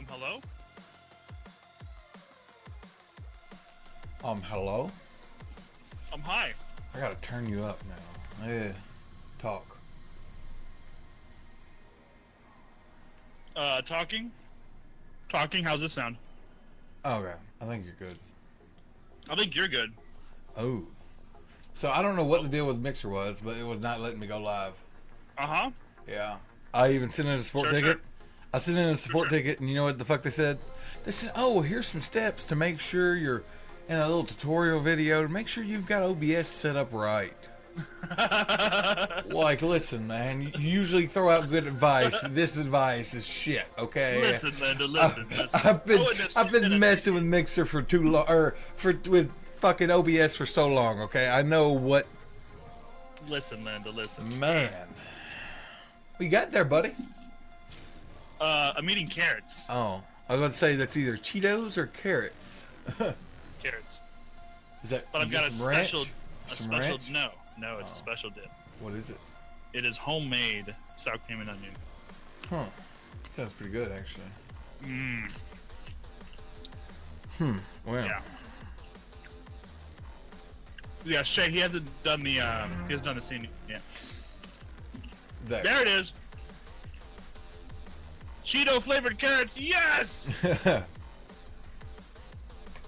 Hello? Hello? Hi. I gotta turn you up now. Yeah. Talk. Talking? Talking, how's this sound? Okay. I think you're good. I think you're good. Oh. So I don't know what the deal with Mixer was, but it was not letting me go live. Uh-huh. Yeah. I even sent in a support ticket. Sure. I sent in a support ticket, and you know what the fuck they said? They said, oh, here's some steps to make sure you're in a little tutorial video to make sure you've got OBS set up right. Like, listen, man, you usually throw out good advice, but this advice is shit, okay? Listen, Linda, listen. I've been messing with Mixer for too long, with fucking OBS for so long, okay? I know what... Listen, Linda, listen. Man. We got there, buddy. I'm eating carrots. Oh, I was about to say that's either Cheetos or carrots. Carrots. Is that? But I've got a special, ranch? no, it's a special dip. What is it? It is homemade sour cream and onion. Huh. Sounds pretty good, actually. Wow. Yeah. Yeah, Shay, he hasn't done the scene yet. There it is. Cheeto flavored carrots, yes!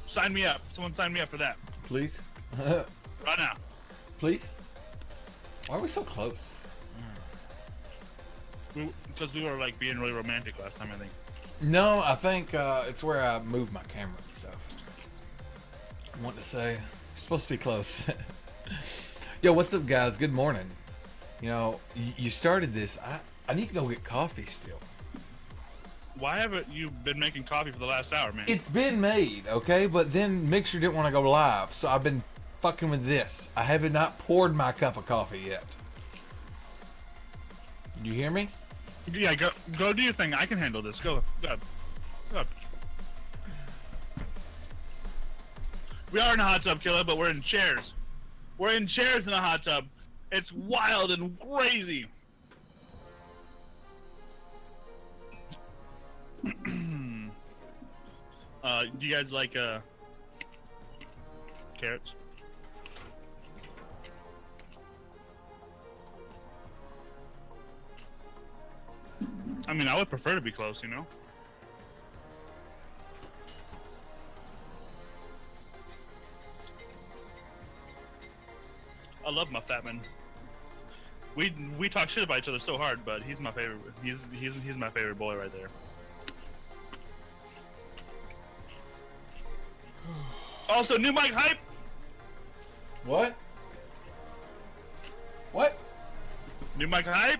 Sign me up. Someone sign me up for that. Please? Right now. Please? Why are we so close? Because we were like being really romantic last time, I think. No, I think it's where I moved my camera and stuff. I want to say, you're supposed to be close. Yo, what's up, guys? Good morning. You know, you started this. I need to go get coffee still. Why haven't you been making coffee for the last hour, man? It's been made, okay? But then Mixer didn't want to go live, so I've been fucking with this. I haven't not poured my cup of coffee yet. You hear me? Yeah, go do your thing. I can handle this. Go. We are in a hot tub, Killer, but we're in chairs. We're in chairs in a hot tub. It's wild and crazy. Do you guys like carrots? I mean, I would prefer to be close, you know? I love my fat man. We talk shit about each other so hard, but he's my favorite. He's my favorite boy right there. Also, new mic hype. What? What? New mic hype.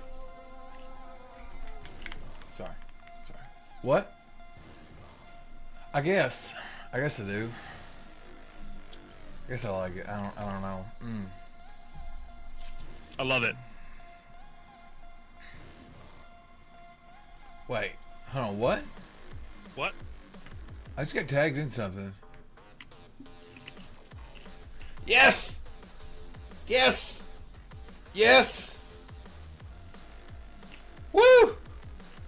Sorry. What? I guess I do. I guess I like it. I don't know. I love it. Wait, hold on, what? What? I just got tagged in something. Yes! Yes! Yes! Woo!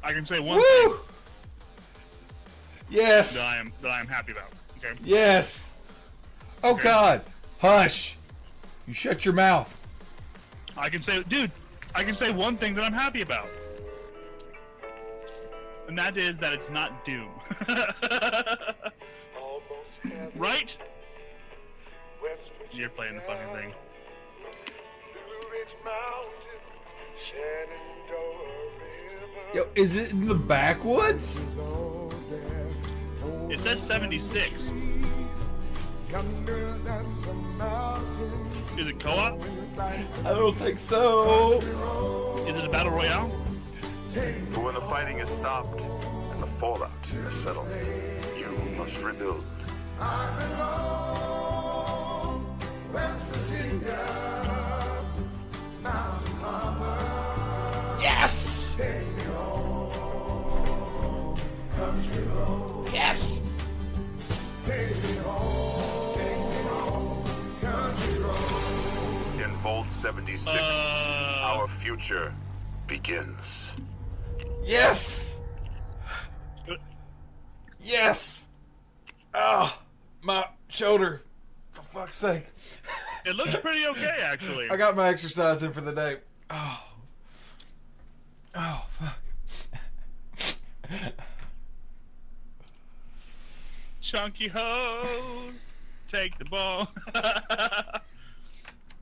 I can say one Woo! thing Yes! that I am happy about. Okay. Yes! Oh Okay. God! Hush! You shut your mouth. I can say, dude, I can say one thing that I'm happy about. And that is that it's not Doom. Right? You're playing the fucking thing. Yo, is it in the backwoods? It says 76. Is it co-op? I don't think so. Is it a battle royale? But when the fighting is stopped and the fallout is settled, you must rebuild. Yes! Yes! In Vault 76, our future begins. Yes! Yes. Oh, my shoulder. For fuck's sake. It looks pretty okay, actually. I got my exercise in for the day. Oh. Oh, fuck. Chunky hose, take the ball.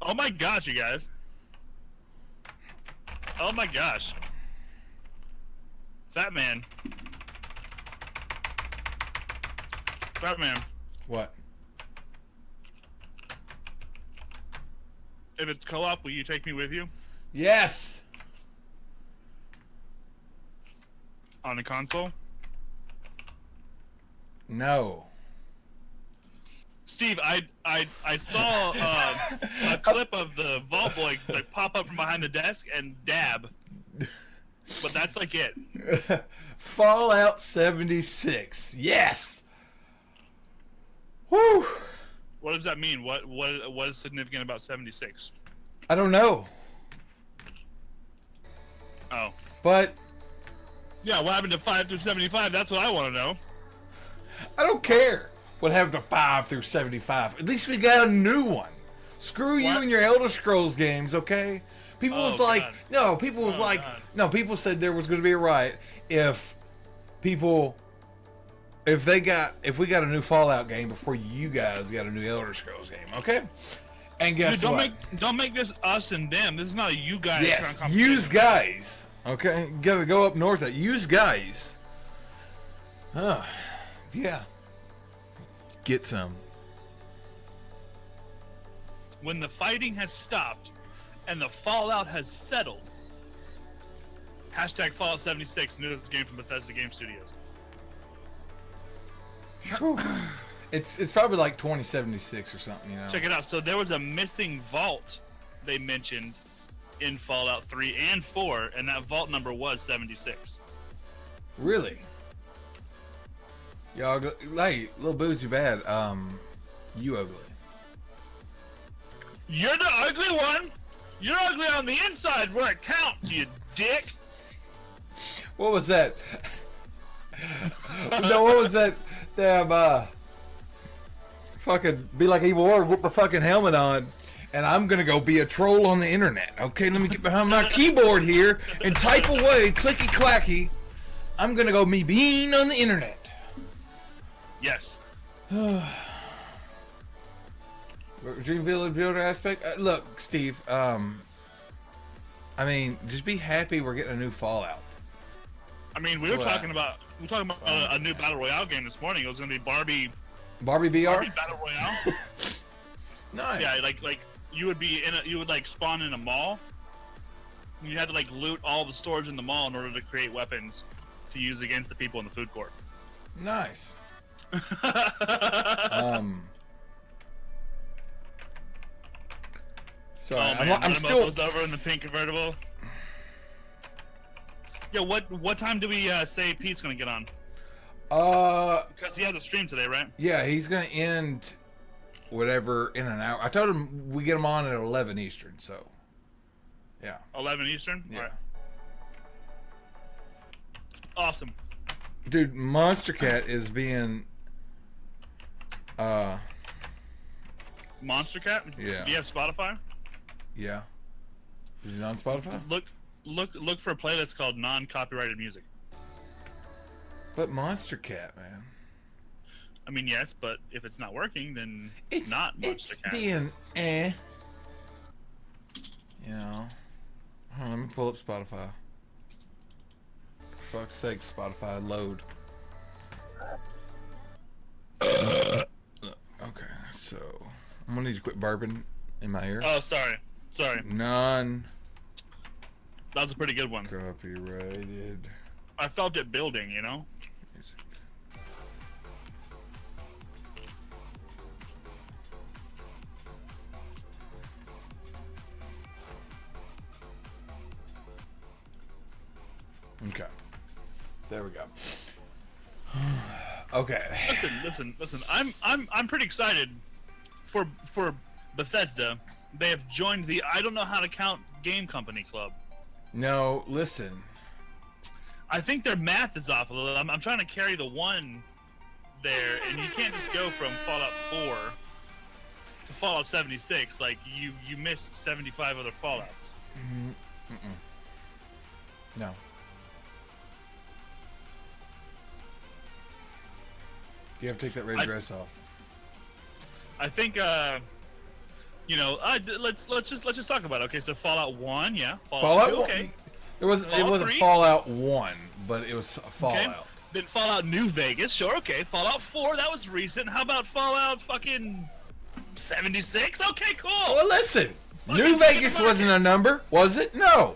Oh my gosh, you guys. Oh my gosh. Fat man. Fat man. What? If it's co-op, will you take me with you? Yes. On the console? No. Steve, I saw a clip of the Vault Boy like pop up from behind the desk and dab. But that's like it. Fallout 76. Yes. Woo. What does that mean? What is significant about 76? I don't know. Oh. But Yeah, what happened to 5 through 75? That's what I want to know. I don't care what happened to 5 through 75. At least we got a new one. Screw you What? and your Elder Scrolls games, okay? People Oh, was like, God. no, people was Oh, like, God. no, people said there was going to be a riot if people, if we got a new Fallout game before you guys got a new Elder Scrolls game, okay? And guess Dude, what? don't make this us and them. This is not a you guys. Yes, competition. use guys. Okay, gotta go up north. Use guys. Yeah. Get some. When the fighting has stopped and the fallout has settled. Hashtag Fallout 76, newest game from Bethesda Game Studios. It's probably like 2076 or something, you know. Check it out. So there was a missing vault they mentioned in Fallout 3 and 4, and that vault number was 76. Really? Y'all, hey, little boozy bad. You ugly. You're the ugly one. You're ugly on the inside where it counts, you dick. What was that? No, what was that? Damn, fucking be like Evil Lord, put the fucking helmet on, and I'm gonna go be a troll on the internet. Okay, let me get behind my keyboard here and type away, clicky clacky. I'm gonna go me being on the internet. Yes. Dream Village builder aspect. Look, Steve. I mean, just be happy we're getting a new Fallout. I mean, we were talking about a new battle royale game this morning. It was gonna be Barbie Barbie BR. Barbie Battle Royale. Nice. Yeah, like you would like spawn in a mall. You had to like loot all the stores in the mall in order to create weapons to use against the people in the food court. Nice. Sorry, Oh man, I'm Limo still. goes over in the pink convertible. Yo, what time do we say Pete's gonna get on? Because he has a stream today, right? Yeah, he's gonna end whatever in an hour. I told him we get him on at 11 Eastern, so yeah. 11 Eastern. Yeah. All right. Awesome. Dude, Monster Cat is being Monster Cat. Yeah. Do you have Spotify? yeah. Is he on Spotify? Look for a playlist called non-copyrighted music. But Monster Cat, man. I mean, yes, but if it's not working, then It's not Monster it's Cat. being You know. Hold on, let me pull up Spotify. For fuck's sake, Spotify, load. Okay, so I'm gonna need to quit burping in my ear. Oh, sorry. Non That was a pretty good one. copyrighted I felt it building, you know? music. Okay. There we go. Okay. Listen. I'm pretty excited for Bethesda. They have joined the I don't know how to count game company club. No, listen. I think their math is off a little. I'm trying to carry the one there, and you can't just go from Fallout 4 to Fallout 76. Like you missed 75 other Fallouts. No. You have to take that red dress off. I think let's just talk about it. Okay, so Fallout 1, yeah. Fallout 2, 1. okay. It wasn't 3? Fallout 1, but it was Fallout. Okay. Then Fallout New Vegas, sure, okay. Fallout 4, that was recent. How about Fallout fucking 76? Okay, cool. Well, listen. Fucking New take it Vegas to wasn't market. a number, was it? No.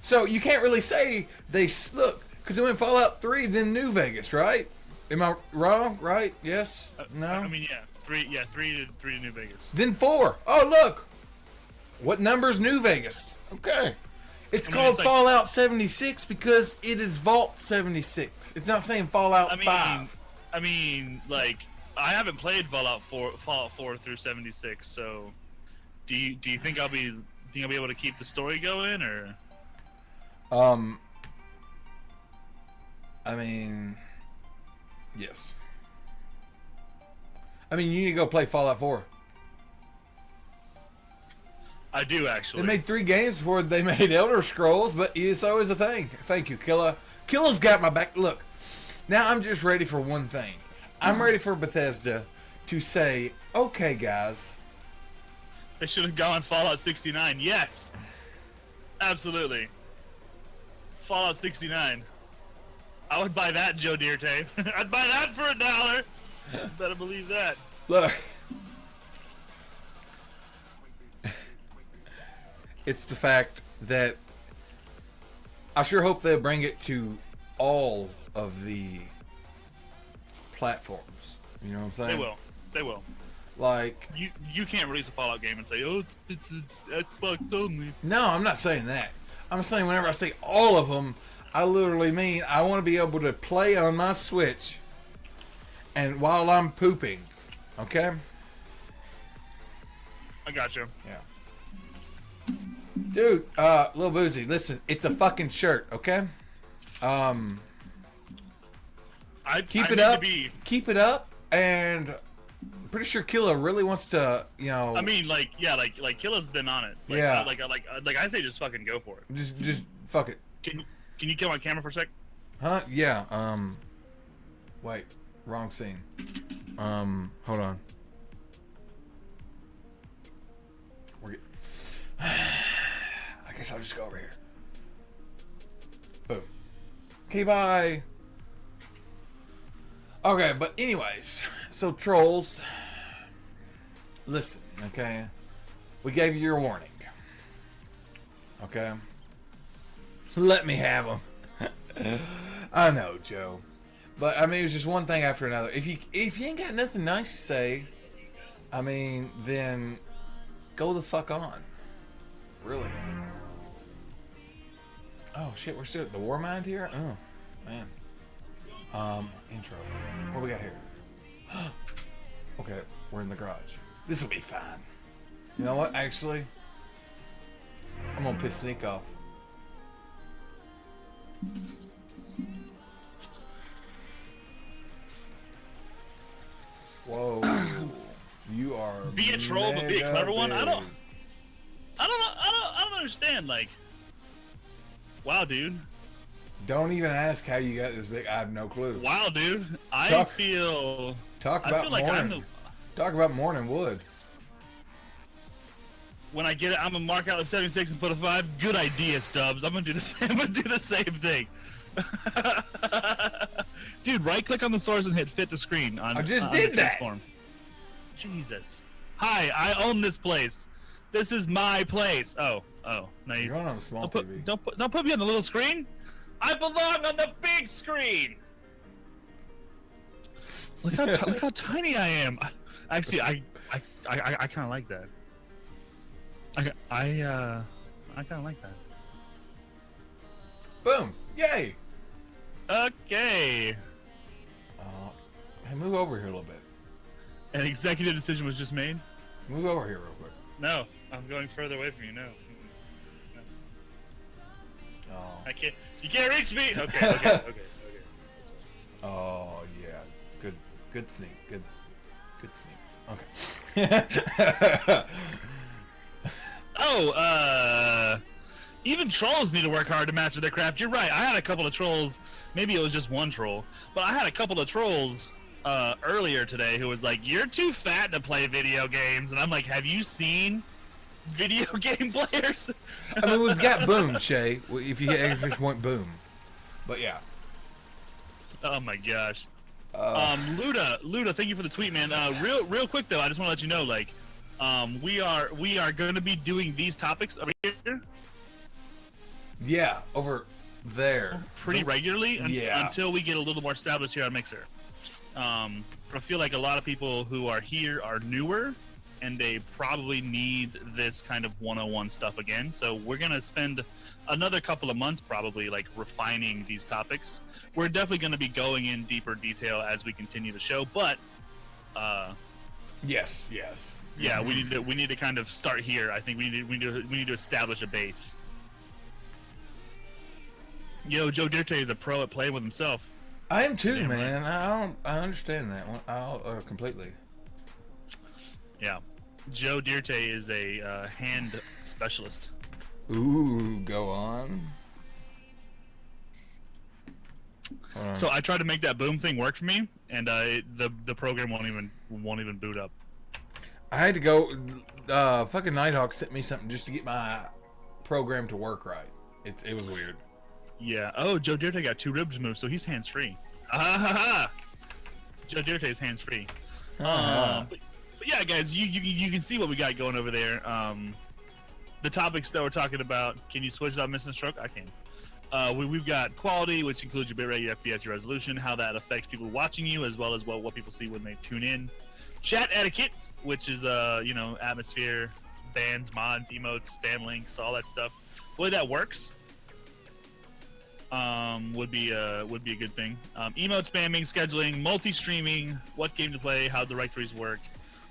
So you can't really say look, because it went Fallout 3, then New Vegas, right? Am I wrong? Right? Yes? No? I mean, yeah. 3 to New Vegas. Then 4. Oh, look. What number's New Vegas? Okay. It's called it's like- Fallout 76 because it is Vault 76. It's not saying Fallout 5. I mean, like, I haven't played Fallout 4 through 76, so do you think I'll be able to keep the story going, or? I mean, yes. I mean, you need to go play Fallout 4. I do actually. They made 3 games before they made Elder Scrolls, but it's always a thing. Thank you, Killa. Killa's got my back. Look, now I'm just ready for one thing. I'm ready for Bethesda to say, okay, guys. They should have gone Fallout 69. Yes, absolutely. Fallout 69. I would buy that, Joe Dierte. I'd buy that for $1. Better believe that. Look. It's the fact that I sure hope they'll bring it to all of the platforms. You know what I'm saying? They will. They will. Like, You can't release a Fallout game and say, oh, it's Xbox only. no, I'm not saying that. I'm saying whenever I say all of them, I literally mean I want to be able to play on my Switch and while I'm pooping. Okay? I got you. Yeah. Dude, Lil Boozy, listen, it's a fucking shirt, okay? Keep it up. Keep it up, and I'm pretty sure Killa really wants to, you know. I mean, like, yeah, like Killa's been on it. Like, Yeah. Like I say, just fucking go for it. Just fuck it. Can you kill my camera for a sec? Huh? Yeah. Wait, wrong scene. Hold on. We're get. I guess I'll just go over here. Boom. Okay, bye. Okay, but anyways, so trolls, listen, okay? We gave you your warning. Okay? Let me have them. I know, Joe. But, I mean, it was just one thing after another. If you ain't got nothing nice to say, I mean, then go the fuck on. Really. Oh, shit, we're still at the War Mind here? Oh, man. Intro. What we got here? Okay, we're in the garage. This will be fine. You know what, actually? I'm gonna piss Sneak off. Whoa. You are Be a troll, but be a clever one? I big. don't know. I don't understand. Like, wow, dude. Don't even ask how you got this big. I have no clue. Wow, dude. I Talk feel about like morning. Talk about morning wood. when I get it, I'm gonna mark out the 76 and put a 5. Good idea, Stubbs. I'm gonna do the same. I'm gonna do the same thing. Dude, right click on the source and hit fit to screen on. I just on did the that. transform. Jesus. Hi, I own this place. This is my place. Oh. Now You're you going on a small TV. don't put me on the little screen. I belong on the big screen. Look how tiny I am. Actually, I kind of like that. I kind of like that. Boom! Yay! Okay. Hey, move over here a little bit. An executive decision was just made. Move over here real quick. No, I'm going further away from you. No. Oh. I can't. You can't reach me. Okay. Oh yeah. Good sneak. Good sneak. Okay. Even trolls need to work hard to master their craft. You're right. I had a couple of trolls. Maybe it was just one troll, but I had a couple of trolls earlier today who was like, "You're too fat to play video games," and I'm like, "Have you seen video game players?" I mean, we've got Boom, Shay. If you get extra point, Boom. But yeah. Oh my gosh. Luda, thank you for the tweet, man. Real quick though, I just want to let you know, like, we are going to be doing these topics over here. Yeah, over there. Pretty regularly Yeah. until we get a little more established here on Mixer. I feel like a lot of people who are here are newer, and they probably need this kind of 101 stuff again. So we're going to spend another couple of months probably like refining these topics. We're definitely going to be going in deeper detail as we continue the show, but Yes. yeah, we need to kind of start here. I think we need to establish a base. Yo, Joe Dirte is a pro at playing with himself. I am too, Damn man. I understand that one. Completely. Yeah, Joe Dirte is a hand specialist. Ooh, go on. So I tried to make that boom thing work for me, and the program won't even boot up. I had to go. Fucking Nighthawk sent me something just to get my program to work right. It was weird. Yeah. Oh, Joe Dirte got 2 ribs moved, so he's hands free. Joe Dirte is hands free. But yeah, guys, you can see what we got going over there. The topics that we're talking about. Can you switch without missing a stroke? I can. We've got quality, which includes your bitrate, your FPS, your resolution, how that affects people watching you, as well as what people see when they tune in. Chat etiquette, which is atmosphere, bands, mods, emotes, spam links, all that stuff. The way that works would be a good thing. Emote spamming, scheduling, multi-streaming, what game to play, how directories work,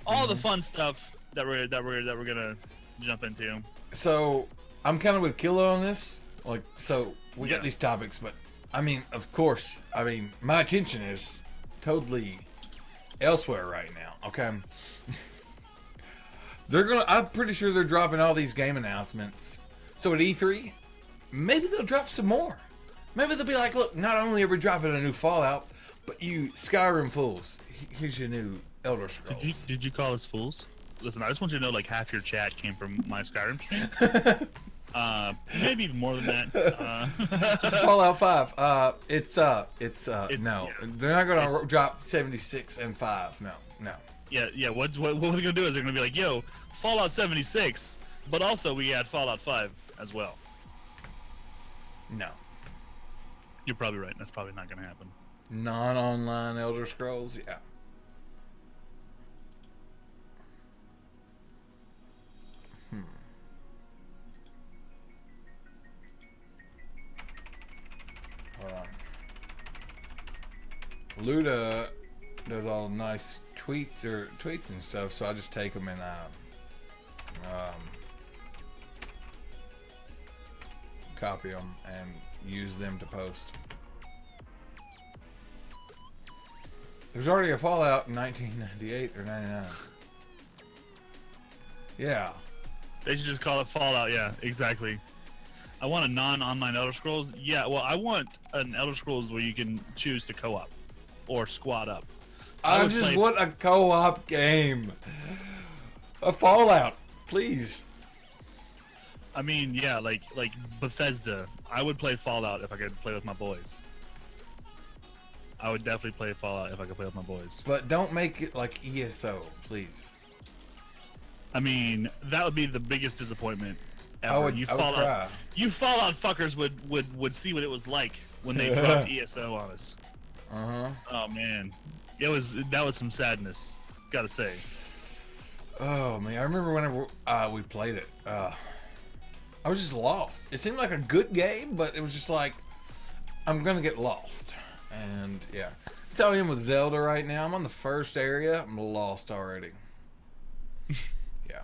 all the fun stuff that we're gonna jump into. So I'm kind of with Kilo on this. Like, so we got these topics, but I mean, of course, my attention is totally elsewhere right now. Okay. I'm pretty sure they're dropping all these game announcements. So at E3, maybe they'll drop some more. Maybe they'll be like, look, not only are we dropping a new Fallout, but you Skyrim fools, here's your new Elder Scrolls. Did you call us fools? Listen, I just want you to know, like, half your chat came from my Skyrim stream. Maybe even more than that. It's Fallout 5. No. Yeah. They're not going to drop 76 and 5. No. Yeah. What we're gonna do is they're gonna be like, yo, Fallout 76, but also we had Fallout 5 as well. No. You're probably right. That's probably not gonna happen. Non-online Elder Scrolls? Yeah. Hold on. Luda does all nice tweets and stuff, so I just take them and copy them and use them to post. There's already a Fallout in 1998 or 99. Yeah. They should just call it Fallout. Yeah, exactly. I want a non-online Elder Scrolls. Yeah, well, I want an Elder Scrolls where you can choose to co-op or squad up. I just want a co-op game. A Fallout, please. I mean, yeah, like Bethesda. I would play Fallout if I could play with my boys. I would definitely play Fallout if I could play with my boys. But don't make it like ESO, please. I mean, that would be the biggest disappointment ever. I would cry. You Fallout fuckers would see what it was like when they dropped ESO on us. Oh man, that was some sadness. Gotta say. Oh man, I remember whenever we played it. I was just lost. It seemed like a good game, but it was just like I'm gonna get lost. And yeah, tell him with Zelda right now. I'm on the first area. I'm lost already. Yeah,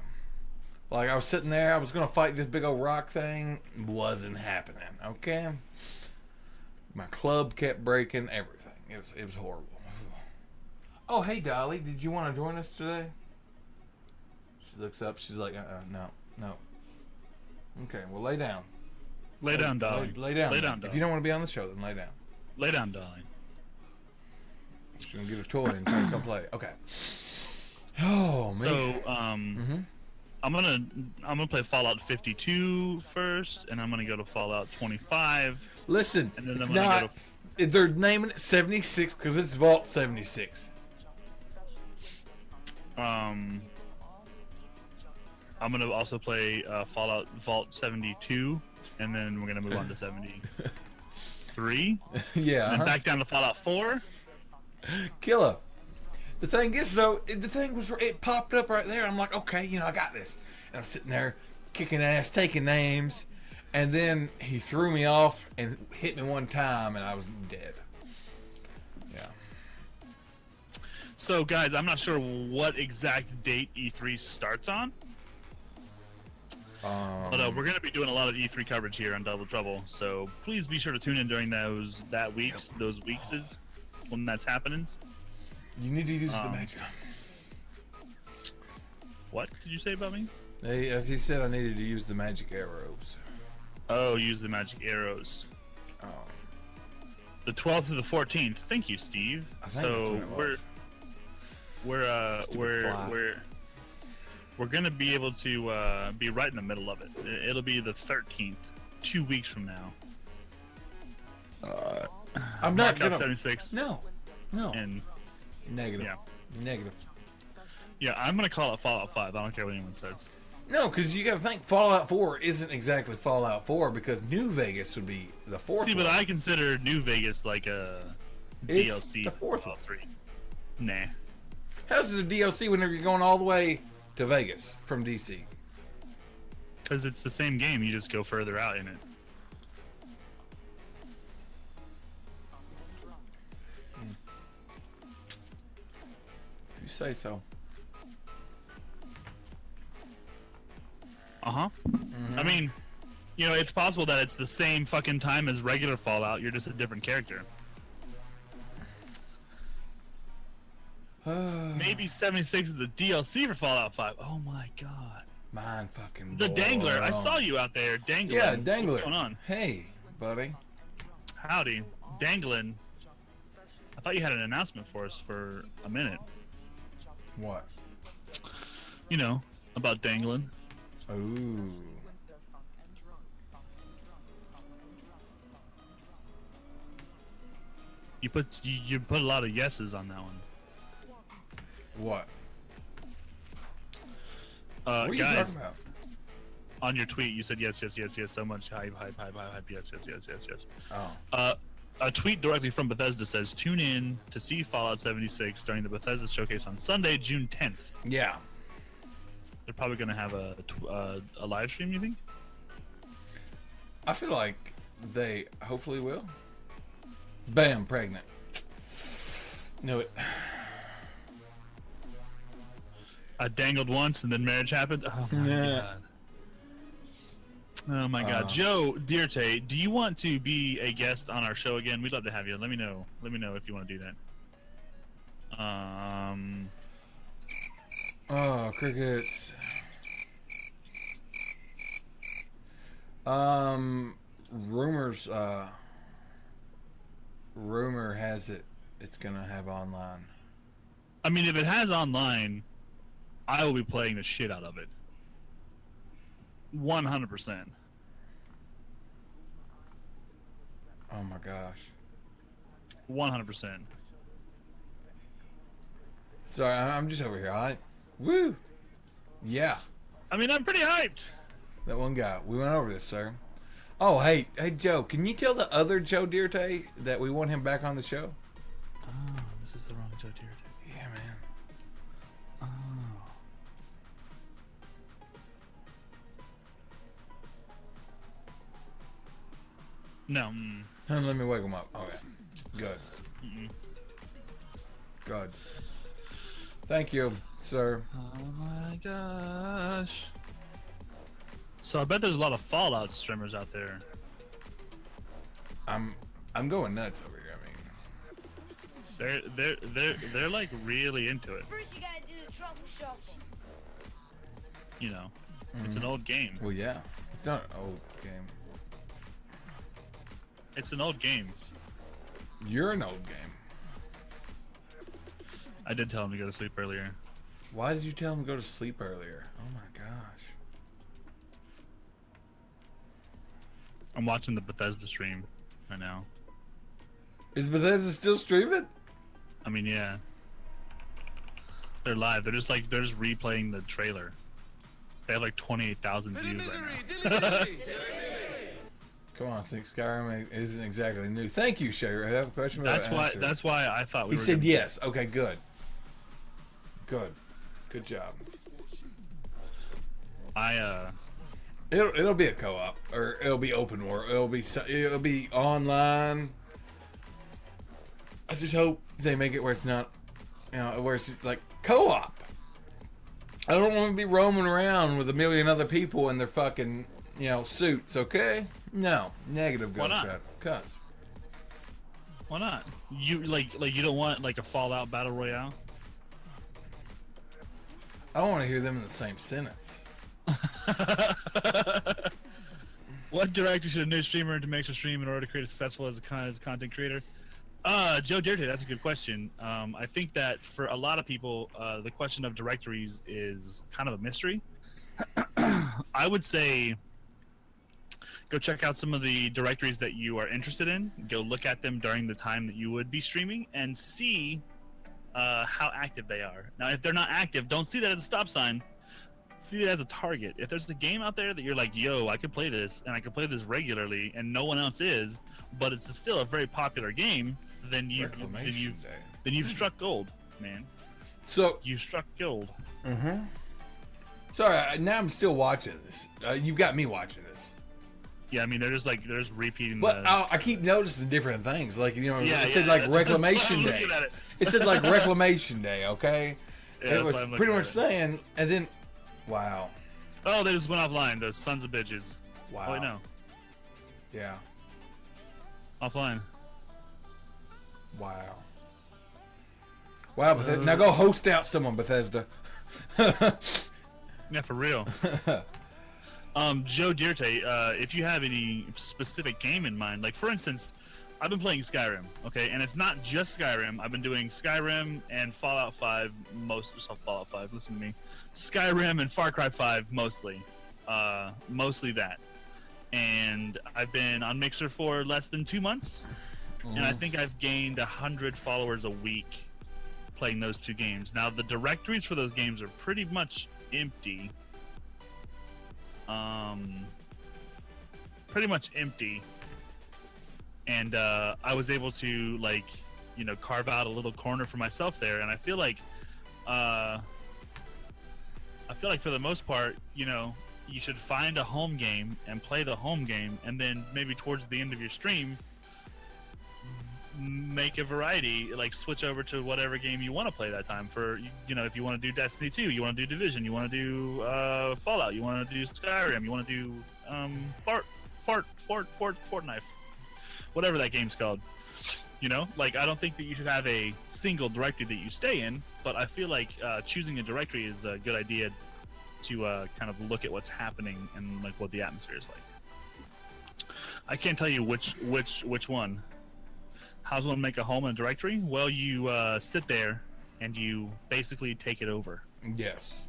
like I was sitting there. I was gonna fight this big old rock thing. Wasn't happening. Okay. My club kept breaking. Everything. It was horrible. Oh, hey, Dolly, did you want to join us today? She looks up. She's like, no, no. Okay, well, lay down. Lay down, darling. Lay down. Lay down, If you don't want to be on the show, then lay down. Lay down, darling. She's gonna get a toy and try to come play. Okay. Oh man. So, I'm gonna play Fallout 52 first, and I'm gonna go to Fallout 25. Listen, And then it's I'm gonna not. go They're naming it 76 because it's Vault 76. I'm gonna also play Fallout Vault 72, and then we're gonna move on to 73. Yeah. And then back down to Fallout 4. Killer. The thing is, though, the thing was, it popped up right there. I'm like, okay, I got this. And I'm sitting there kicking ass, taking names, and then he threw me off and hit me one time, and I was dead. Yeah. So, guys, I'm not sure what exact date E3 starts on, but we're going to be doing a lot of E3 coverage here on Double Trouble. So please be sure to tune in during those weeks is when that's happening. You need to use the magic. What did you say about me? Hey, as he said, I needed to use the magic arrows. Oh, use the magic arrows. Oh. The 12th to the 14th. Thank you, Steve. I think that's when it was. We're gonna be able to be right in the middle of it. It'll be the 13th, 2 weeks from now. I'm not Mark out gonna. 76. No. And Negative. yeah, Negative. yeah, I'm gonna call it Fallout 5. I don't care what anyone says. No, because you got to think Fallout 4 isn't exactly Fallout 4 because New Vegas would be the fourth. See, but one. I consider New Vegas like a It's DLC. the fourth Fallout 3. Nah. How's it a DLC whenever you're going all the way to Vegas from DC? Because it's the same game, you just go further out in it. If you say so. Uh-huh. I mean, it's possible that it's the same fucking time as regular Fallout, you're just a different character. Maybe 76 is the DLC for Fallout 5. Oh my god. Mine fucking The blown. Dangler, I saw you out there dangling. Yeah, Dangler. What's going on? Hey, buddy. Howdy. Dangling. I thought you had an announcement for us for a minute. What? About dangling. Ooh. You put a lot of yeses on that one. What? What are you guys, talking about? on your tweet you said yes, so much hype, yes. Oh. A tweet directly from Bethesda says, tune in to see Fallout 76 during the Bethesda showcase on Sunday, June 10th. Yeah. They're probably going to have a live stream, you think? I feel like they hopefully will. Bam, pregnant. Knew it. I dangled once and then marriage happened. Oh my god. Oh my god. Joe Dirte, do you want to be a guest on our show again? We'd love to have you. Let me know if you want to do that. Oh, crickets. Rumor has it's gonna have online. I mean, if it has online, I will be playing the shit out of it. 100%. Oh my gosh. 100%. Sorry, I'm just over here. Alright. Woo! Yeah. I mean, I'm pretty hyped. That one guy. We went over this, sir. Oh, hey, Joe, can you tell the other Joe Dirte that we want him back on the show? Oh, this is the wrong Joe Dirte. Yeah, man. Oh. No. Let me wake him up. Okay. Good. Good. Thank you, sir. Oh my gosh. So I bet there's a lot of Fallout streamers out there. I'm going nuts over here. I mean, They're like really into it. First, you gotta do the trouble shuffle. You know, it's an old game. Well, yeah. It's not an old game. It's an old game. You're an old game. I did tell him to go to sleep earlier. Why did you tell him to go to sleep earlier? Oh my gosh. I'm watching the Bethesda stream right now. Is Bethesda still streaming? I mean, yeah. They're live. They're just replaying the trailer. They have like 28,000 views right now. Come on, Skyrim isn't exactly new. Thank you, Shayer. I have a question about That's why I thought He said yes. Okay, good. Good job. It'll be a co-op, or it'll be open world. It'll be online. I just hope they make it where it's not, where it's like co-op. I don't want to be roaming around with a million other people in their fucking, suits. Okay? No, negative. Why not? Cause. Why not? You you don't want like a Fallout battle royale? I don't want to hear them in the same sentence. What director should a new streamer to make a stream in order to create a successful as a content creator? Joe Dirty, that's a good question. I think that for a lot of people, the question of directories is kind of a mystery. I would say go check out some of the directories that you are interested in. Go look at them during the time that you would be streaming and see how active they are. Now, if they're not active, don't see that as a stop sign. See it as a target. If there's a game out there that you're like, yo, I could play this, and I could play this regularly, and no one else is, but it's still a very popular game, then you've struck gold, man. So you struck gold. Mm-hmm. Sorry, now I'm still watching this. You got me watching this. Yeah, I mean they're just repeating. But I keep noticing different things. Like it said like Reclamation Day. It said like Reclamation Day. Okay, yeah, it was pretty much saying, and then, wow. Oh, they just went offline. Those sons of bitches. Wow. Oh, wait, no. Yeah. Offline. Wow. Wow, Bethesda. Now go host out someone, Bethesda. Yeah, for real. Joe Dirte, if you have any specific game in mind, like for instance, I've been playing Skyrim, okay, and it's not just Skyrim. I've been doing Skyrim and Fallout 5, Fallout 5, listen to me. Skyrim and Far Cry 5 mostly. Mostly that. And I've been on Mixer for less than 2 months, and I think I've gained 100 followers a week playing those two games. Now, the directories for those games are pretty much empty. Pretty much empty. And I was able to carve out a little corner for myself there, and I feel like for the most part, you should find a home game and play the home game, and then maybe towards the end of your stream make a variety, like switch over to whatever game you want to play that time. For if you want to do Destiny 2, you want to do Division, you want to do Fallout, you want to do Skyrim, you want to do Fortnite, whatever that game's called. I don't think that you should have a single directory that you stay in, but I feel like choosing a directory is a good idea to kind of look at what's happening and like what the atmosphere is like. I can't tell you which one. How's one make a home in a directory? Well, you sit there and you basically take it over. Yes.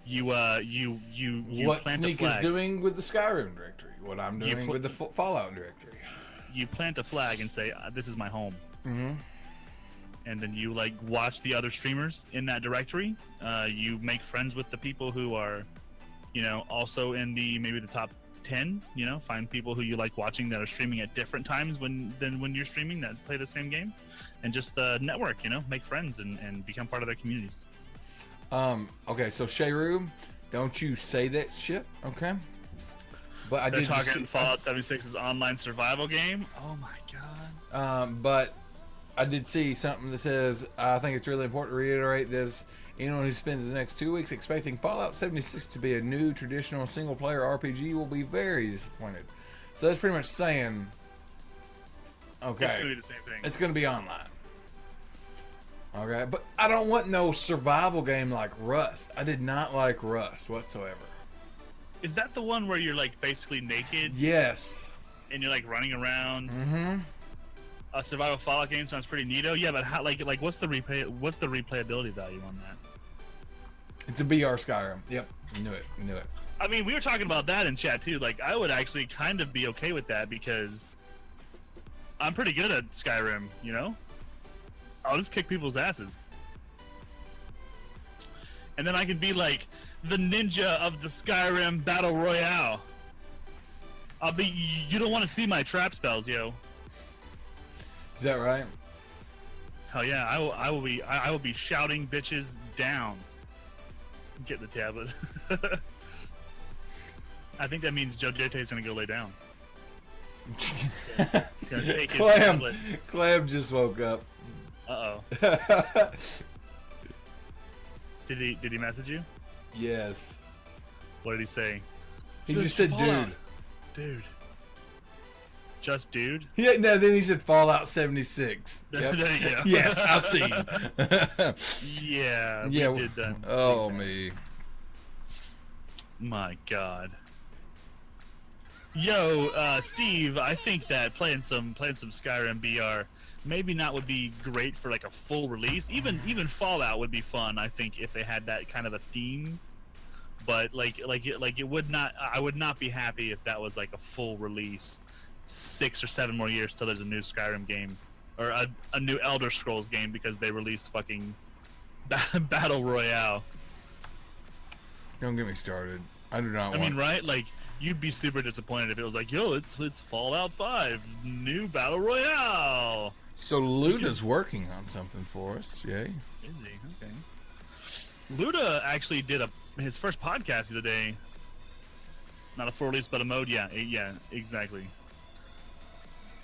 you what plant Sneak a flag. is doing with the Skyrim directory. What I'm doing with the Fallout directory. You plant a flag and say, "This is my home." Mm-hmm. And then you watch the other streamers in that directory. You make friends with the people who are, also in maybe the top 10. Find people who you like watching that are streaming at different times than when you're streaming that play the same game, and just network. Make friends and become part of their communities. Okay, so Shayru, don't you say that shit, okay? But They're talking Fallout 76's online survival game. Oh my god. But I did see something that says, I think it's really important to reiterate this. Anyone who spends the next 2 weeks expecting Fallout 76 to be a new traditional single-player RPG will be very disappointed. So that's pretty much saying, okay, it's going to be the same thing. It's going to be online. Okay, but I don't want no survival game like Rust. I did not like Rust whatsoever. Is that the one where you're like basically naked Yes. and you're like running around? Mm-hmm. A survival Fallout game sounds pretty neato. Yeah, but how like what's the replayability value on that? It's a BR Skyrim. Yep, knew it. I mean, we were talking about that in chat too. Like, I would actually kind of be okay with that because I'm pretty good at Skyrim, you know? I'll just kick people's asses. And then I can be like the ninja of the Skyrim Battle Royale. You don't want to see my trap spells, yo. Is that right? Hell yeah, I will be shouting bitches down. Get the tablet. I think that means Joe Jte's gonna go lay down. He's gonna take his tablet. Clam just woke up. Uh-oh. Did he message you? Yes. What did he say? He just said Fallout. dude. Dude. Just dude? Yeah, no, then he said Fallout 76. Yep. There you go. Yes, I see. Yeah, Yeah. we did that. Oh, me. My God. Yo, Steve, I think that playing some Skyrim BR maybe not would be great for like a full release. Even Fallout would be fun, I think, if they had that kind of a theme. But it would not. I would not be happy if that was like a full release. 6 or 7 more years till there's a new Skyrim game or a new Elder Scrolls game because they released fucking Battle Royale. Don't get me started. I do not I want... mean, right? Like, you'd be super disappointed if it was like, yo, it's Fallout 5, new Battle Royale. So Luda's working on something for us, yay. Is he? Okay. Luda actually did his first podcast the other day. Not a full release, but a mode. Yeah, exactly.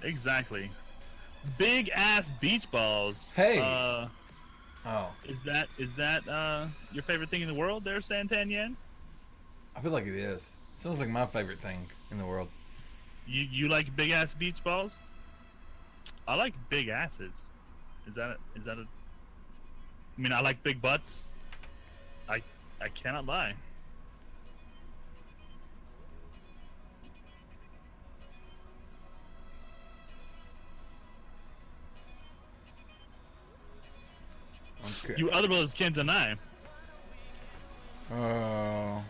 Exactly. Big ass beach balls. Hey. Oh. Is that your favorite thing in the world there, Santanyan? I feel like it is. Sounds like my favorite thing in the world. You like big ass beach balls? I like big asses. Is that a I mean, I like big butts. I cannot lie. Okay. You other brothers can't deny. Oh.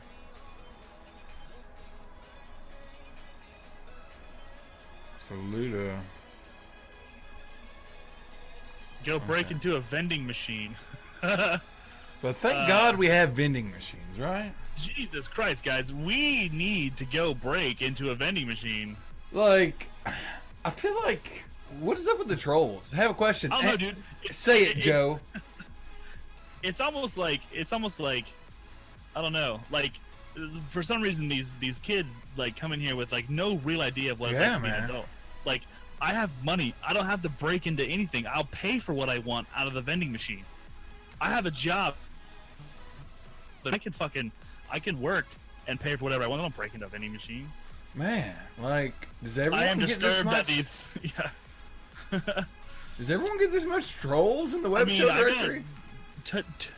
So Luda. Go break into a vending machine. But thank God we have vending machines, right? Jesus Christ, guys, we need to go break into a vending machine. Like, I feel like, what is up with the trolls? I have a question. I don't know, dude. Say it, Joe. It's almost like I don't know, like for some reason these kids like come in here with like no real idea of what it's like to be an adult. Like, I have money, I don't have to break into anything. I'll pay for what I want out of the vending machine. I have a job, but I can work and pay for whatever I want. I don't break into a vending machine. Man, like, does everyone I am get this disturbed much? that these yeah. Does everyone get this much trolls in the web show directory?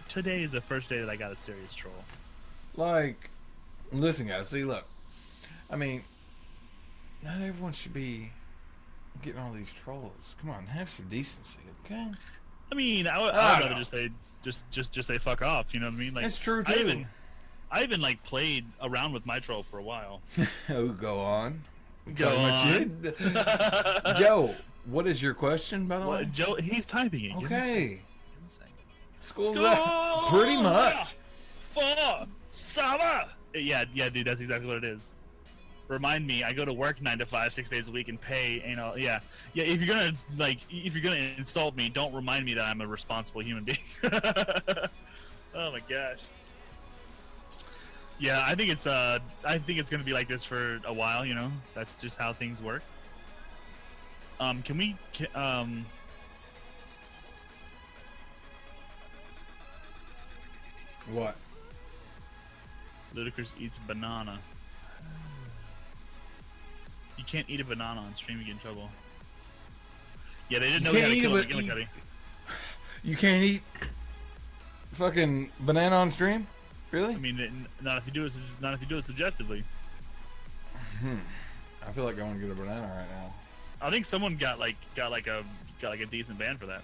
Today is the first day that I got a serious troll. Like, listen, guys. See, look. I mean, not everyone should be getting all these trolls. Come on, have some decency, okay? I mean, I would rather just say just say fuck off. You know what I mean? Like, That's true too. I even like played around with my troll for a while. Oh, go on. Go on. Joe, what is your question, by the way? Joe, he's typing it. Okay. School's School! out. Pretty much. For summer. Yeah, dude, that's exactly what it is. Remind me, I go to work 9 to 5, 6 days a week, and pay. You know, yeah. If you're gonna insult me, don't remind me that I'm a responsible human being. Oh my gosh. Yeah, I think it's gonna be like this for a while. You know, that's just how things work. What? Ludacris eats banana. You can't eat a banana on stream, you get in trouble. Yeah, they didn't know we had to kill a McGillicuddy. You can't eat fucking banana on stream? Really? I mean, not if you do it suggestively. I feel like I want to get a banana right now. I think someone got like a decent ban for that.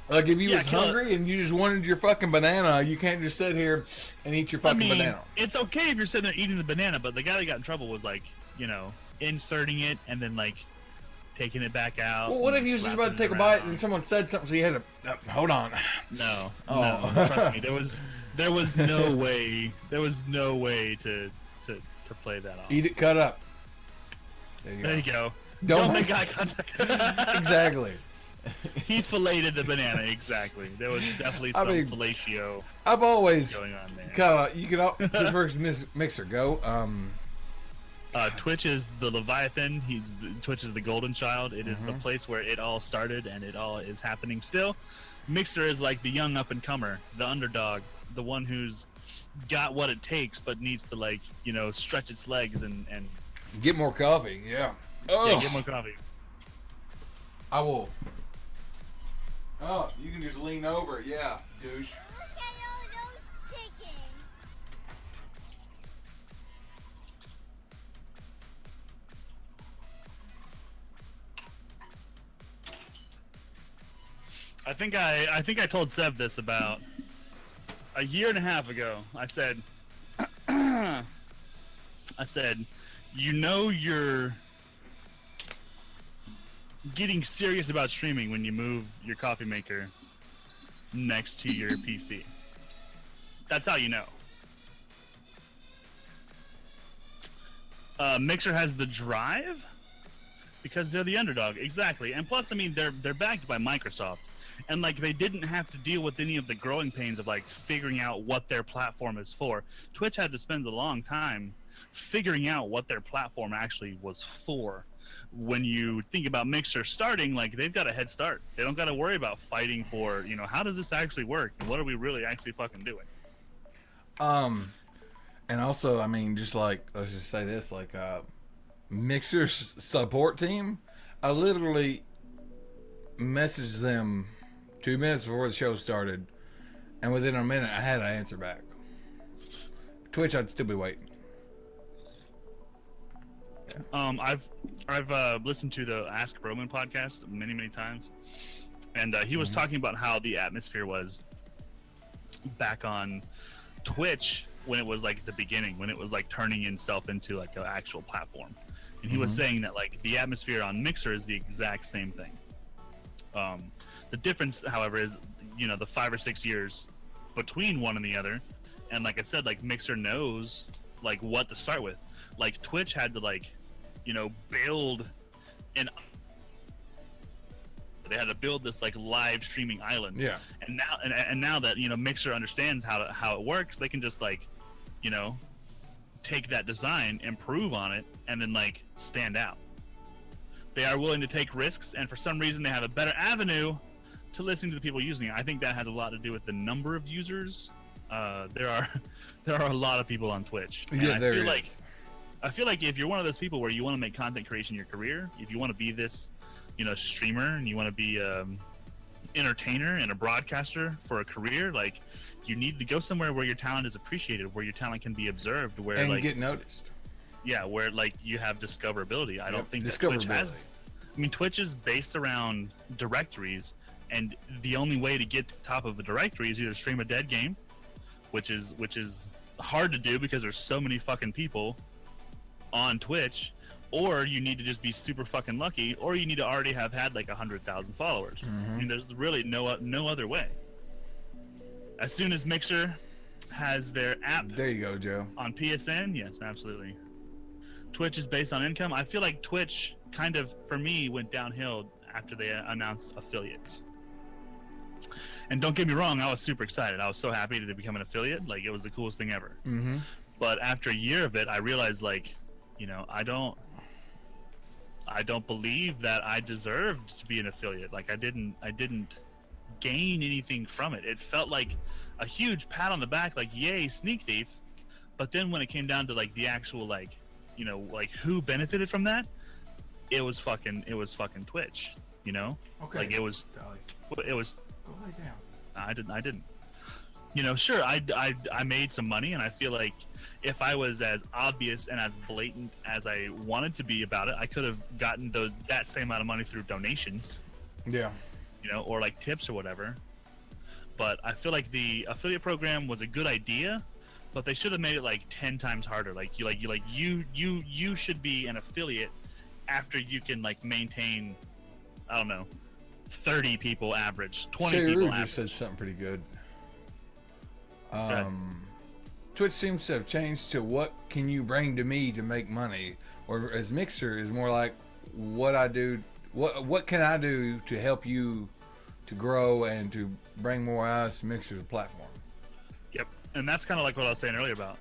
Like if you Yeah, was kill it. hungry and you just wanted your fucking banana, you can't just sit here and eat your fucking banana. It's okay if you're sitting there eating the banana, but the guy that got in trouble was like, inserting it and then like taking it back out. Well, what if you was just about to take a bite and someone said something, so you had to hold on? No, Oh. no, trust me, there was no way to play that off. Eat it, cut up. There you go. Don't make eye contact. Exactly. He filleted the banana. Exactly. There was definitely some fellatio I've always going on there. Kyle, you could all the first mixer go. Twitch is the Leviathan. Twitch is the golden child. It is the place where it all started, and it all is happening still. Mixer is like the young up and comer, the underdog, the one who's got what it takes, but needs to stretch its legs and Get more coffee. Yeah. Oh, get more coffee. I will. Oh, you can just lean over. Yeah, douche. Look at all those chickens. I think I told Seb this about a year and a half ago. I said, you're getting serious about streaming when you move your coffee maker next to your PC. That's how you know. Mixer has the drive because they're the underdog, exactly. And plus, I mean, they're backed by Microsoft, and like they didn't have to deal with any of the growing pains of like figuring out what their platform is for. Twitch had to spend a long time figuring out what their platform actually was for. When you think about Mixer starting, like they've got a head start. They don't got to worry about fighting for, how does this actually work and what are we really actually fucking doing? And also, I mean, just like, let's just say this, like, Mixer's support team, I literally messaged them 2 minutes before the show started, and within a minute, I had an answer back. Twitch, I'd still be waiting. Yeah. I've listened to the Ask Roman podcast many times, and he was talking about how the atmosphere was back on Twitch when it was like the beginning, when it was like turning itself into like an actual platform. And he was saying that like the atmosphere on Mixer is the exact same thing. The difference, however, is the 5 or 6 years between one and the other. And like I said, like Mixer knows like what to start with. Like Twitch had to build they had to build this like live streaming island. Yeah. And now that Mixer understands how it works, they can just take that design, improve on it, and then stand out. They are willing to take risks, and for some reason they have a better avenue to listening to the people using it. I think that has a lot to do with the number of users. There are a lot of people on Twitch. And Yeah, there feel is. I feel like if you're one of those people where you want to make content creation your career, if you want to be this, streamer, and you want to be entertainer and a broadcaster for a career, like you need to go somewhere where your talent is appreciated, where your talent can be observed, where And get noticed. yeah, where you have discoverability. I don't think that discoverability. Twitch has. I mean, Twitch is based around directories, and the only way to get to the top of the directory is either stream a dead game, which is hard to do because there's so many fucking people on Twitch, or you need to just be super fucking lucky, or you need to already have had 100,000 followers. I mean, there's really no other way. As soon as Mixer has their app There you go, Joe. on PSN, yes, absolutely. Twitch is based on income. I feel like Twitch kind of, for me, went downhill after they announced affiliates. And don't get me wrong, I was super excited. I was so happy to become an affiliate. It was the coolest thing ever. Mm-hmm. But after a year of it, I realized, I don't believe that I deserved to be an affiliate. I didn't gain anything from it. It felt like a huge pat on the back, yay, Sneak Thief. But then when it came down to the actual who benefited from that, it was fucking Twitch. You know, Okay. like it was. Dolly, It was. go lay down. I didn't. You know, sure, I made some money, and I feel like if I was as obvious and as blatant as I wanted to be about it, I could have gotten that same amount of money through donations, Yeah. you know, or like tips or whatever. But I feel like the affiliate program was a good idea, but they should have made it like 10 times harder. You should be an affiliate after you can like maintain, I don't know, 30 people average, 20 Shay people Rue average. just said something pretty good. ahead. Twitch seems to have changed to what can you bring to me to make money, or as Mixer is more like what I do. What can I do to help you to grow and to bring more eyes to Mixer's platform? Yep, and that's kind of like what I was saying earlier about,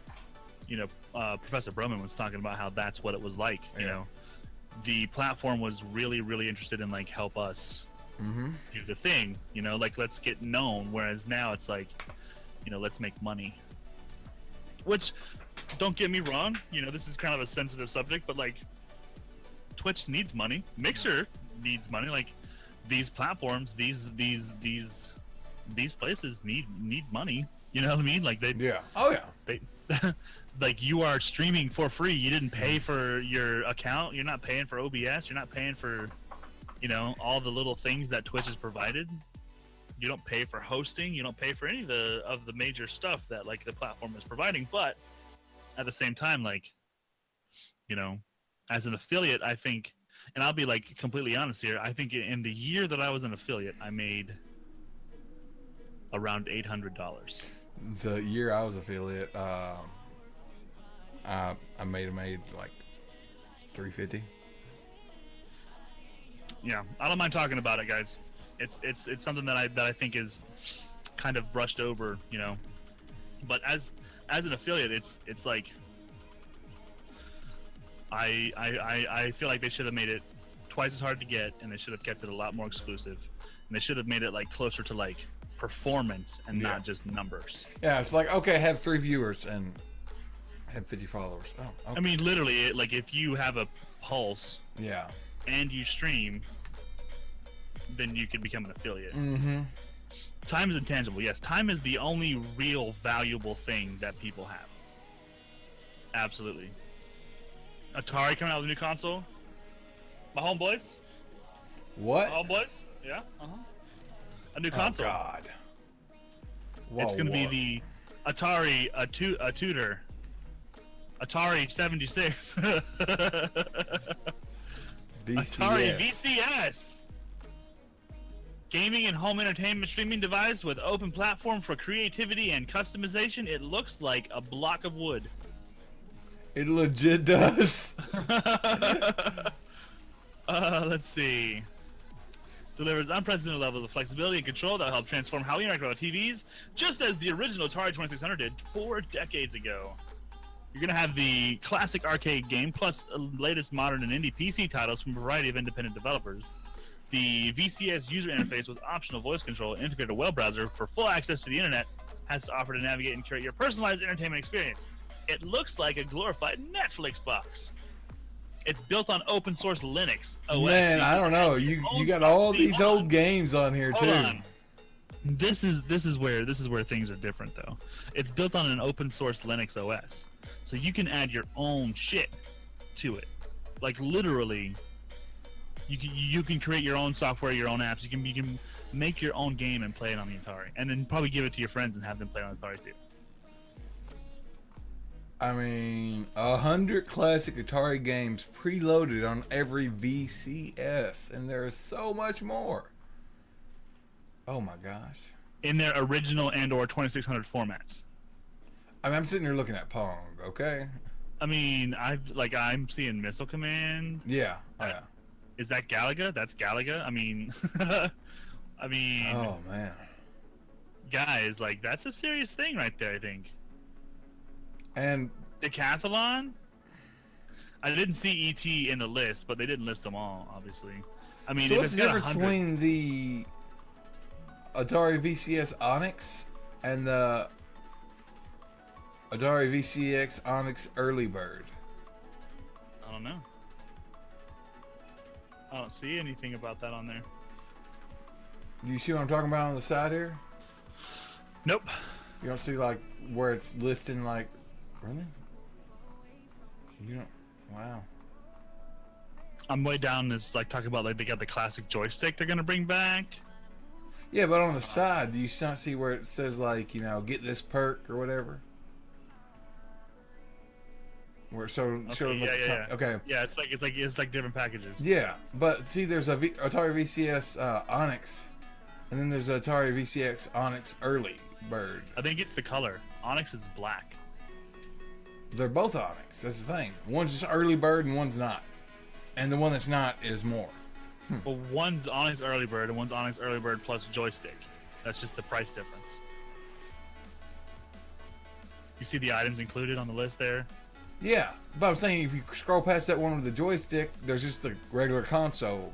you know, Professor Broman was talking about how that's what it was like. You Yeah. know, the platform was really, really interested in like help us do the thing. You know, like let's get known. Whereas now it's like, you know, let's make money. Which, don't get me wrong, you know, this is kind of a sensitive subject, but like, Twitch needs money. Mixer needs money. Like, these platforms, these places need money. You know what I mean? Like they. Yeah. Oh yeah. They, like you are streaming for free. You didn't pay for your account. You're not paying for OBS. You're not paying for, you know, all the little things that Twitch has provided. You don't pay for hosting. You don't pay for any of the major stuff that like the platform is providing. But at the same time, like, you know, as an affiliate, I think, and I'll be like completely honest here, I think in the year that I was an affiliate, I made around $800. The year I was affiliate, I made like $350. Yeah, I don't mind talking about it, guys. It's something that I think is kind of brushed over, you know. But as an affiliate, it's like I feel like they should have made it twice as hard to get, and they should have kept it a lot more exclusive, and they should have made it like closer to like performance and Yeah. not just numbers. Yeah, it's like, okay, have 3 viewers and have 50 followers. Oh, okay. I mean, literally, like if you have a pulse Yeah. and you stream, then you could become an affiliate. Mm-hmm. Time is intangible. Yes, time is the only real valuable thing that people have. Absolutely. Atari coming out with a new console. My homeboys. What? My homeboys. Yeah. A new Oh, console. God. Whoa, It's going to be what? the Atari a Tudor. Atari 76. VCS. Atari VCS. Gaming and home entertainment streaming device with open platform for creativity and customization. It looks like a block of wood. It legit does. Let's see. Delivers unprecedented levels of flexibility and control that will help transform how we interact with our TVs, just as the original Atari 2600 did 4 decades ago. You're going to have the classic arcade game, plus latest modern and indie PC titles from a variety of independent developers. The VCS user interface with optional voice control and integrated web browser for full access to the internet has to offer to navigate and curate your personalized entertainment experience. It looks like a glorified Netflix box. It's built on open source Linux OS. Man, You I don't can know. add your You own got all proxy these on. old games on here Hold too. on. This is where things are different though. It's built on an open source Linux OS, so you can add your own shit to it. Like literally, you can create your own software, your own apps. You can make your own game and play it on the Atari, and then probably give it to your friends and have them play on Atari too. I mean, 100 classic Atari games preloaded on every VCS, and there is so much more. Oh my gosh! In their original and/or 2600 formats. I mean, I'm sitting here looking at Pong. Okay. I mean, I'm seeing Missile Command. Yeah. Oh, yeah. Is that Galaga? That's Galaga. I mean, Oh man. guys, like that's a serious thing right there. I think. And Decathlon. I didn't see ET in the list, but they didn't list them all, obviously. I mean, so if what's it's the got difference 100, between the Atari VCS Onyx and the Atari VCX Onyx Early Bird? I don't know. I don't see anything about that on there. You see what I'm talking about on the side here? Nope. You don't see like where it's listing like, really? You don't. Wow. I'm way down. Is like talking about like they got the classic joystick they're gonna bring back. Yeah, but on the side, do you not see where it says like, you know, get this perk or whatever? Where so Okay, yeah. Okay. Yeah, it's like different packages. Yeah, but see, there's a Atari VCS Onyx, and then there's Atari VCX Onyx Early Bird. I think it's the color. Onyx is black. They're both Onyx. That's the thing. One's just Early Bird and one's not. And the one that's not is more. Well, one's Onyx Early Bird and one's Onyx Early Bird plus joystick. That's just the price difference. You see the items included on the list there? Yeah, but I'm saying if you scroll past that one with the joystick, there's just the regular console,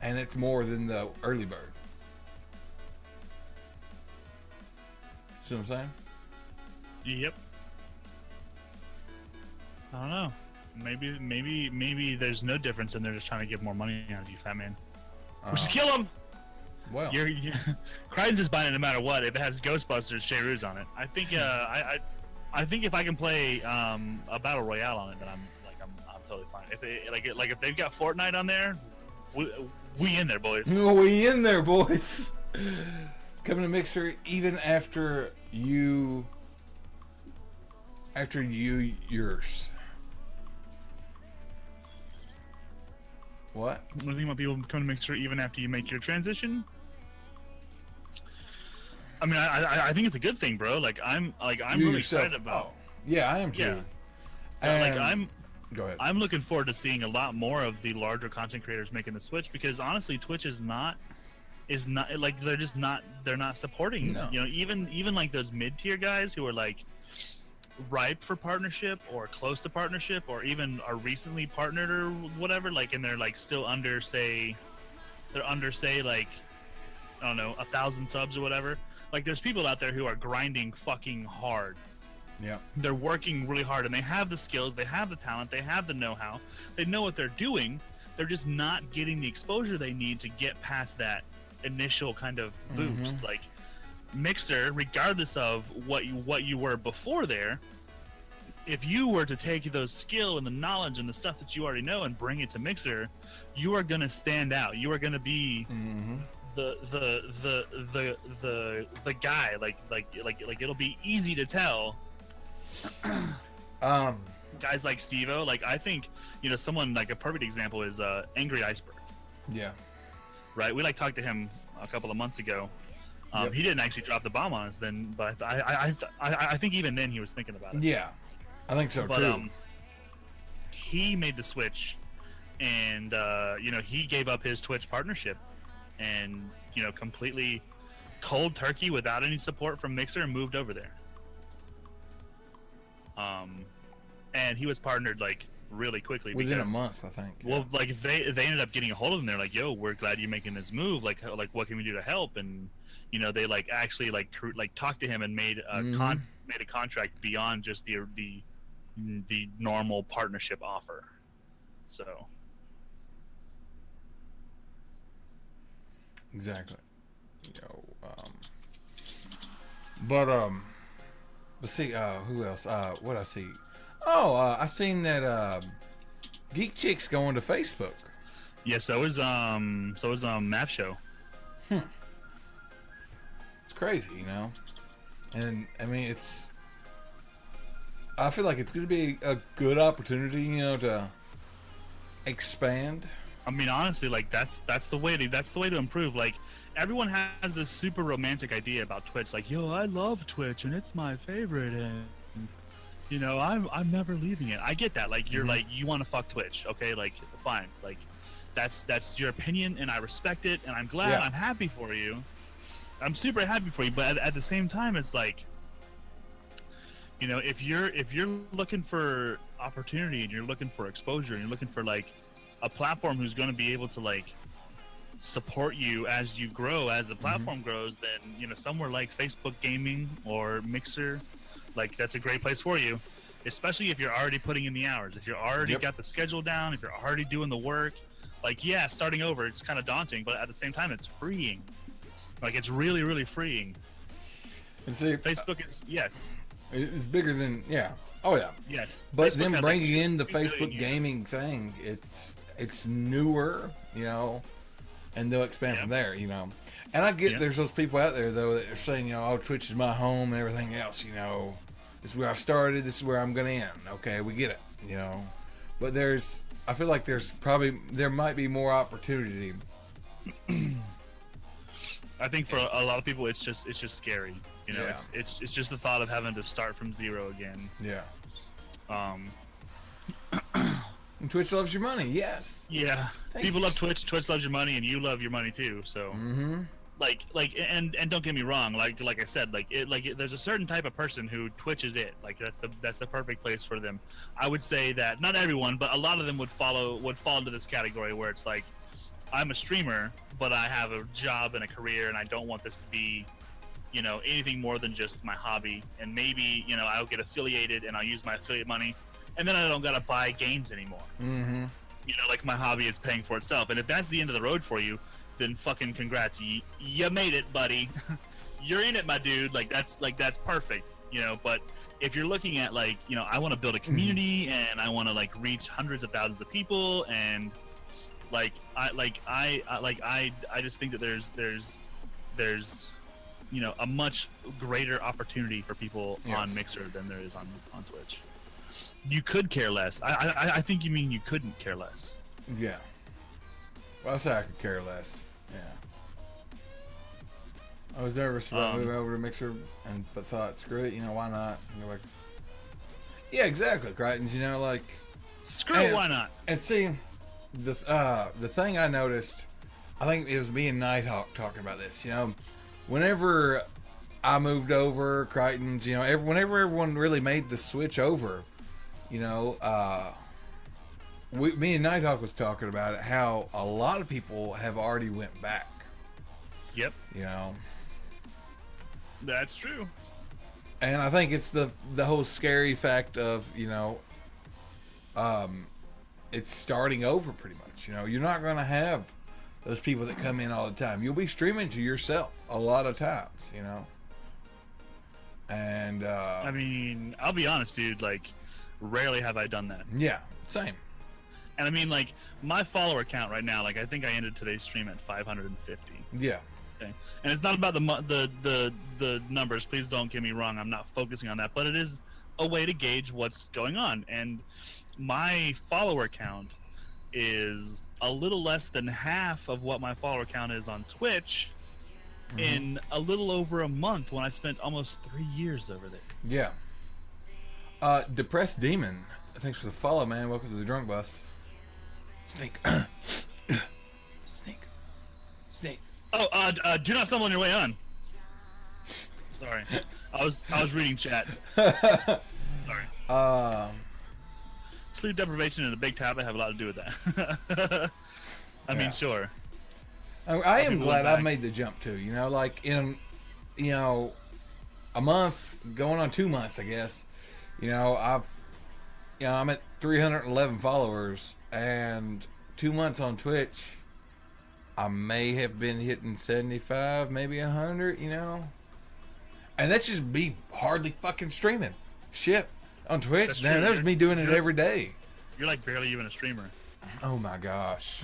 and it's more than the Early Bird. See what I'm saying? Yep. I don't know. Maybe there's no difference and they're just trying to get more money out of you, fat man. We should kill him! Well, You're Crichton's is buying it no matter what. If it has Ghostbusters, Shayru's on it. I think I think if I can play a battle royale on it, then I'm totally fine. If they've got Fortnite on there, we in there, boys. we in there, boys. Coming to Mixer even after yours. What? What do you think about people coming to Mixer even after you make your transition? I mean, I think it's a good thing, bro. Like I'm really excited about. Oh, yeah, I am too. Yeah. And go ahead. I'm looking forward to seeing a lot more of the larger content creators making the switch because honestly, Twitch is not like they're not supporting. No. You know, even like those mid tier guys who are like ripe for partnership or close to partnership or even are recently partnered or whatever. Like, and they're like still under say like I don't know 1,000 subs or whatever. Like, there's people out there who are grinding fucking hard. Yeah. They're working really hard, and they have the skills, they have the talent, they have the know-how, they know what they're doing. They're just not getting the exposure they need to get past that initial kind of boost. Like, Mixer, regardless of what you were before there, if you were to take those skill and the knowledge and the stuff that you already know and bring it to Mixer, you are going to stand out. You are going to be the guy. Like it'll be easy to tell. Guys like Steve-O, like I think, you know, someone like a perfect example is Angry Iceberg. Yeah. Right? We like talked to him a couple of months ago. Yep. He didn't actually drop the bomb on us then, but I think even then he was thinking about it. Yeah. I think so too. He made the switch, and you know, he gave up his Twitch partnership, and you know, completely cold turkey without any support from Mixer, and moved over there. And he was partnered like really quickly within a month, I think. Well, like they ended up getting a hold of him. They're like, "Yo, we're glad you're making this move. Like what can we do to help?" And you know, they like actually like talked to him and made a made a contract beyond just the normal partnership offer. So exactly. You know, but see, who else? What I see? Oh, I seen that Geek Chick's going to Facebook. yeah, so is Math Show. It's crazy, you know. And I mean, I feel like it's going to be a good opportunity, you know, to expand. I mean, honestly, like that's the way to improve. Like, everyone has this super romantic idea about Twitch. Like, yo, I love Twitch and it's my favorite, and you know, I'm never leaving it. I get that. Like, you're like, you want to fuck Twitch, okay? Like, fine. Like, that's your opinion, and I respect it, and I'm glad. Yeah. I'm happy for you. I'm super happy for you, but at the same time, it's like, you know, if you're looking for opportunity and you're looking for exposure and you're looking for like a platform who's going to be able to like support you as you grow, as the platform grows, then, you know, somewhere like Facebook Gaming or Mixer, like, that's a great place for you, especially if you're already putting in the hours, if you're already got the schedule down, if you're already doing the work. Like, yeah, starting over, it's kind of daunting, but at the same time, it's freeing. Like, it's really, really freeing. And see, Facebook is, yes. it's bigger than, yeah. Oh, yeah. Yes. But Facebook them has, bringing like, in the 2 billion Facebook users. gaming thing, it's newer, you know, and they'll expand Yeah. from there, you know. And I get Yeah. there's those people out there, though, that are saying, you know, oh, Twitch is my home and everything else, you know. This is where I started, this is where I'm going to end. Okay, we get it, you know. But I feel like there might be more opportunity. I think for a lot of people, it's just scary. You know, Yeah. it's just the thought of having to start from zero again. Yeah. Um, And Twitch loves your money, yes. yeah. Thank People you. love Twitch. Twitch loves your money, and you love your money too. So, Mm-hmm. and don't get me wrong. Like I said, there's a certain type of person who Twitch is it. Like that's the perfect place for them. I would say that not everyone, but a lot of them would fall into this category where it's like, I'm a streamer, but I have a job and a career, and I don't want this to be, you know, anything more than just my hobby. And maybe, you know, I'll get affiliated and I'll use my affiliate money, and then I don't gotta buy games anymore. Mm-hmm. You know, like my hobby is paying for itself. And if that's the end of the road for you, then fucking congrats. You made it, buddy. You're in it, my dude. Like that's perfect. You know, but if you're looking at like, you know, I want to build a community and I want to like reach hundreds of thousands of people, and I just think that there's you know, a much greater opportunity for people Yes. on Mixer than there is on Twitch. You could care less. I think you mean you couldn't care less. Yeah. Well, I say I could care less. Yeah. I was nervous about moving over to Mixer, but thought, screw it, you know, why not? And you're like, yeah, exactly, Crichtons, you know, like. Screw it, why not? And see, the thing I noticed, I think it was me and Nighthawk talking about this, you know, whenever I moved over, Crichtons, you know, whenever everyone really made the switch over, you know, me and Nighthawk was talking about it, how a lot of people have already went back. Yep, You know, that's true. and I think it's the whole scary fact of, you know, it's starting over pretty much. You know, you're not going to have those people that come in all the time. You'll be streaming to yourself a lot of times, you know. And I mean, I'll be honest, dude. Like, rarely have I done that. yeah, same. And I mean, like, my follower count right now, like, I think I ended today's stream at 550. Yeah. Okay, and it's not about the numbers. Please don't get me wrong. I'm not focusing on that, but it is a way to gauge what's going on. And my follower count is a little less than half of what my follower count is on Twitch in a little over a month, when I spent almost 3 years over there. Yeah. Depressed Demon, thanks for the follow, man. Welcome to the Drunk Bus. Snake. Snake. Oh, do not stumble on your way on. Sorry, I was reading chat. Sorry. Sleep deprivation and a big tablet have a lot to do with that. I mean, sure. I am people glad went I've back. made the jump too. You know, like in, you know, a month, going on 2 months, I guess. You know, I'm at 311 followers, and 2 months on Twitch, I may have been hitting 75, maybe 100. You know, and that's just me hardly fucking streaming shit on Twitch. That's Man, true. that was me doing it every day. You're like barely even a streamer. Oh my gosh.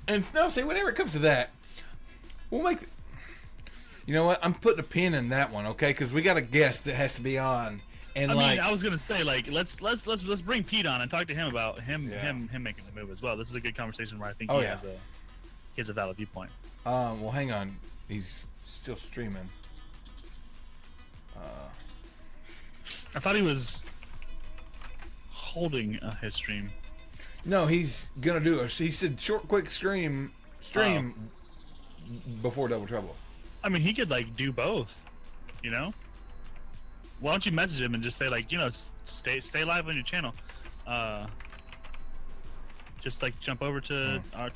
And no, see, whenever it comes to that, we'll make. You know what? I'm putting a pin in that one, okay? Because we got a guest that has to be on, and I like, mean, I was gonna say, like, let's bring Pete on and talk to him about him Yeah. him making the move as well. This is a good conversation where I think Oh, he yeah. has a valid viewpoint. well, hang on, he's still streaming. I thought he was holding his stream. No, he's gonna do he said short, quick stream before Double Trouble. I mean, he could like do both, you know. Why don't you message him and just say, like, you know, stay live on your channel. Just like jump over to our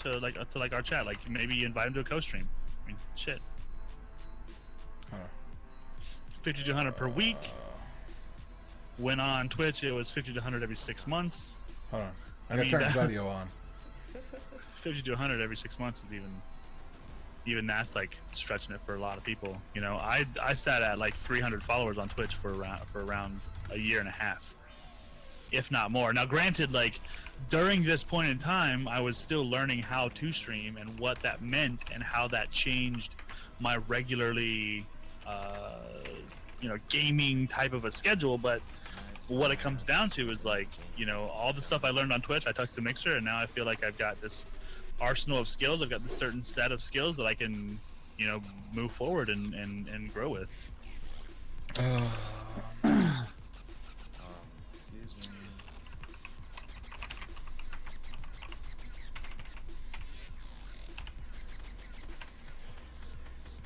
chat. Like maybe invite him to a co-stream. I mean, shit. Huh. 50 to 100 per week. When on Twitch, it was 50 to 100 every 6 months. Hold on. I I gotta mean, turn this audio on. 50 to 100 every 6 months is even that's like stretching it for a lot of people. You know, I sat at like 300 followers on Twitch for around a year and a half, if not more. Now, granted, like during this point in time, I was still learning how to stream and what that meant and how that changed my regularly, gaming type of a schedule. But what it comes down to is like, all the stuff I learned on Twitch, I took to Mixer, and now I feel like I've got this arsenal of skills. I've got this certain set of skills that I can, move forward and grow with. Excuse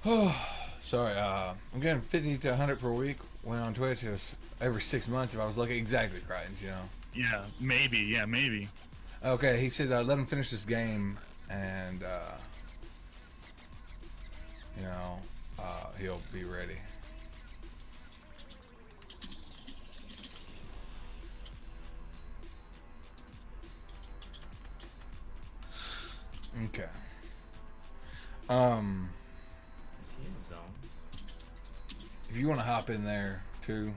me. Sorry, I'm getting 50 to 100 per week. When on Twitch, it was every 6 months if I was looking exactly right, Yeah, maybe. Okay, he said let him finish this game, and he'll be ready. Okay. Is he in the zone? If you want to hop in there too,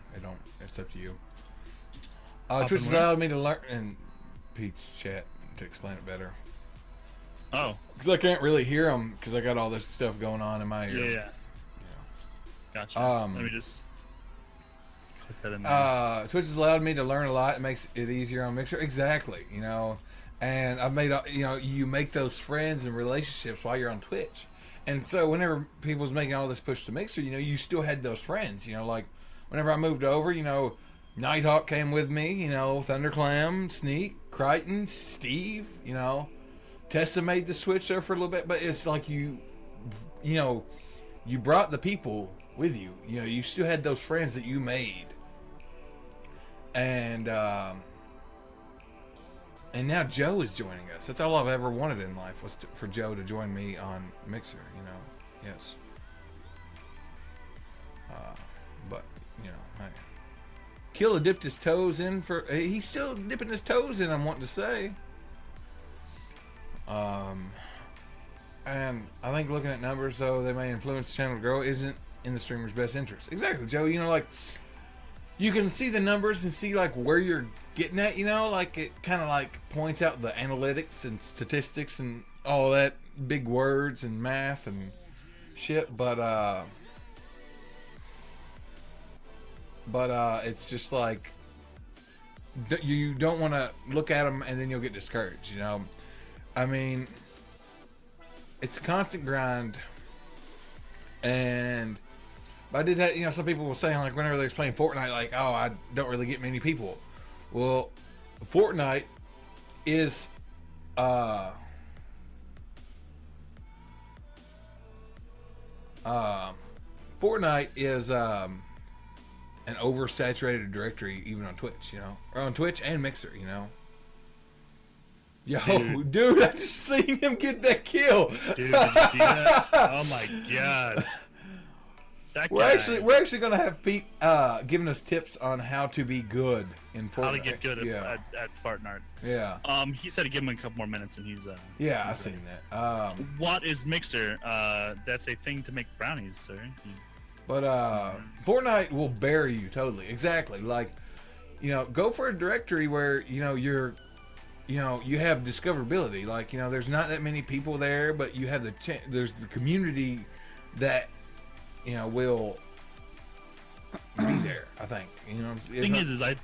it's up to you. Hop Twitch in has where? allowed me to learn in Pete's chat to explain it better. Oh, Because I can't really hear him because I got all this stuff going on in my ear. yeah. Gotcha. Let me just click that in there. Twitch has allowed me to learn a lot. It makes it easier on Mixer. Exactly, and I've made, you make those friends and relationships while you're on Twitch. And so whenever people was making all this push to Mixer, you still had those friends, like whenever I moved over, Nighthawk came with me, Thunderclam, Sneak, Crichton, Steve, Tessa made the switch there for a little bit, but it's like you brought the people with you. You still had those friends that you made. And now Joe is joining us. That's all I've ever wanted in life was for Joe to join me on Mixer, Yes. But, hey. Killa dipped his toes in he's still dipping his toes in, I'm wanting to say. And I think looking at numbers, though, they may influence the channel to grow, isn't in the streamer's best interest. Exactly, Joe. You can see the numbers and see, where you're getting at, it kind of, points out the analytics and statistics and all that big words and math and shit, but it's just you don't want to look at them and then you'll get discouraged, I mean, it's a constant grind, and I did have, some people were saying, whenever they was playing Fortnite, oh, I don't really get many people. Well, Fortnite is, an oversaturated directory, even on Twitch, or on Twitch and Mixer, Yo, dude, I just seen him get that kill. Dude, did you see that? Oh my god. That We're guy, actually gonna have Pete giving us tips on how to be good in Fortnite. how to get good at Fartnart. Yeah. He said to give him a couple more minutes and he's Yeah, I seen that. What is Mixer? That's a thing to make brownies, sir. But Fortnite will bury you totally. Exactly. Go for a directory where you're you have discoverability. There's not that many people there, but you have there's the community that will be there. I think. The thing is I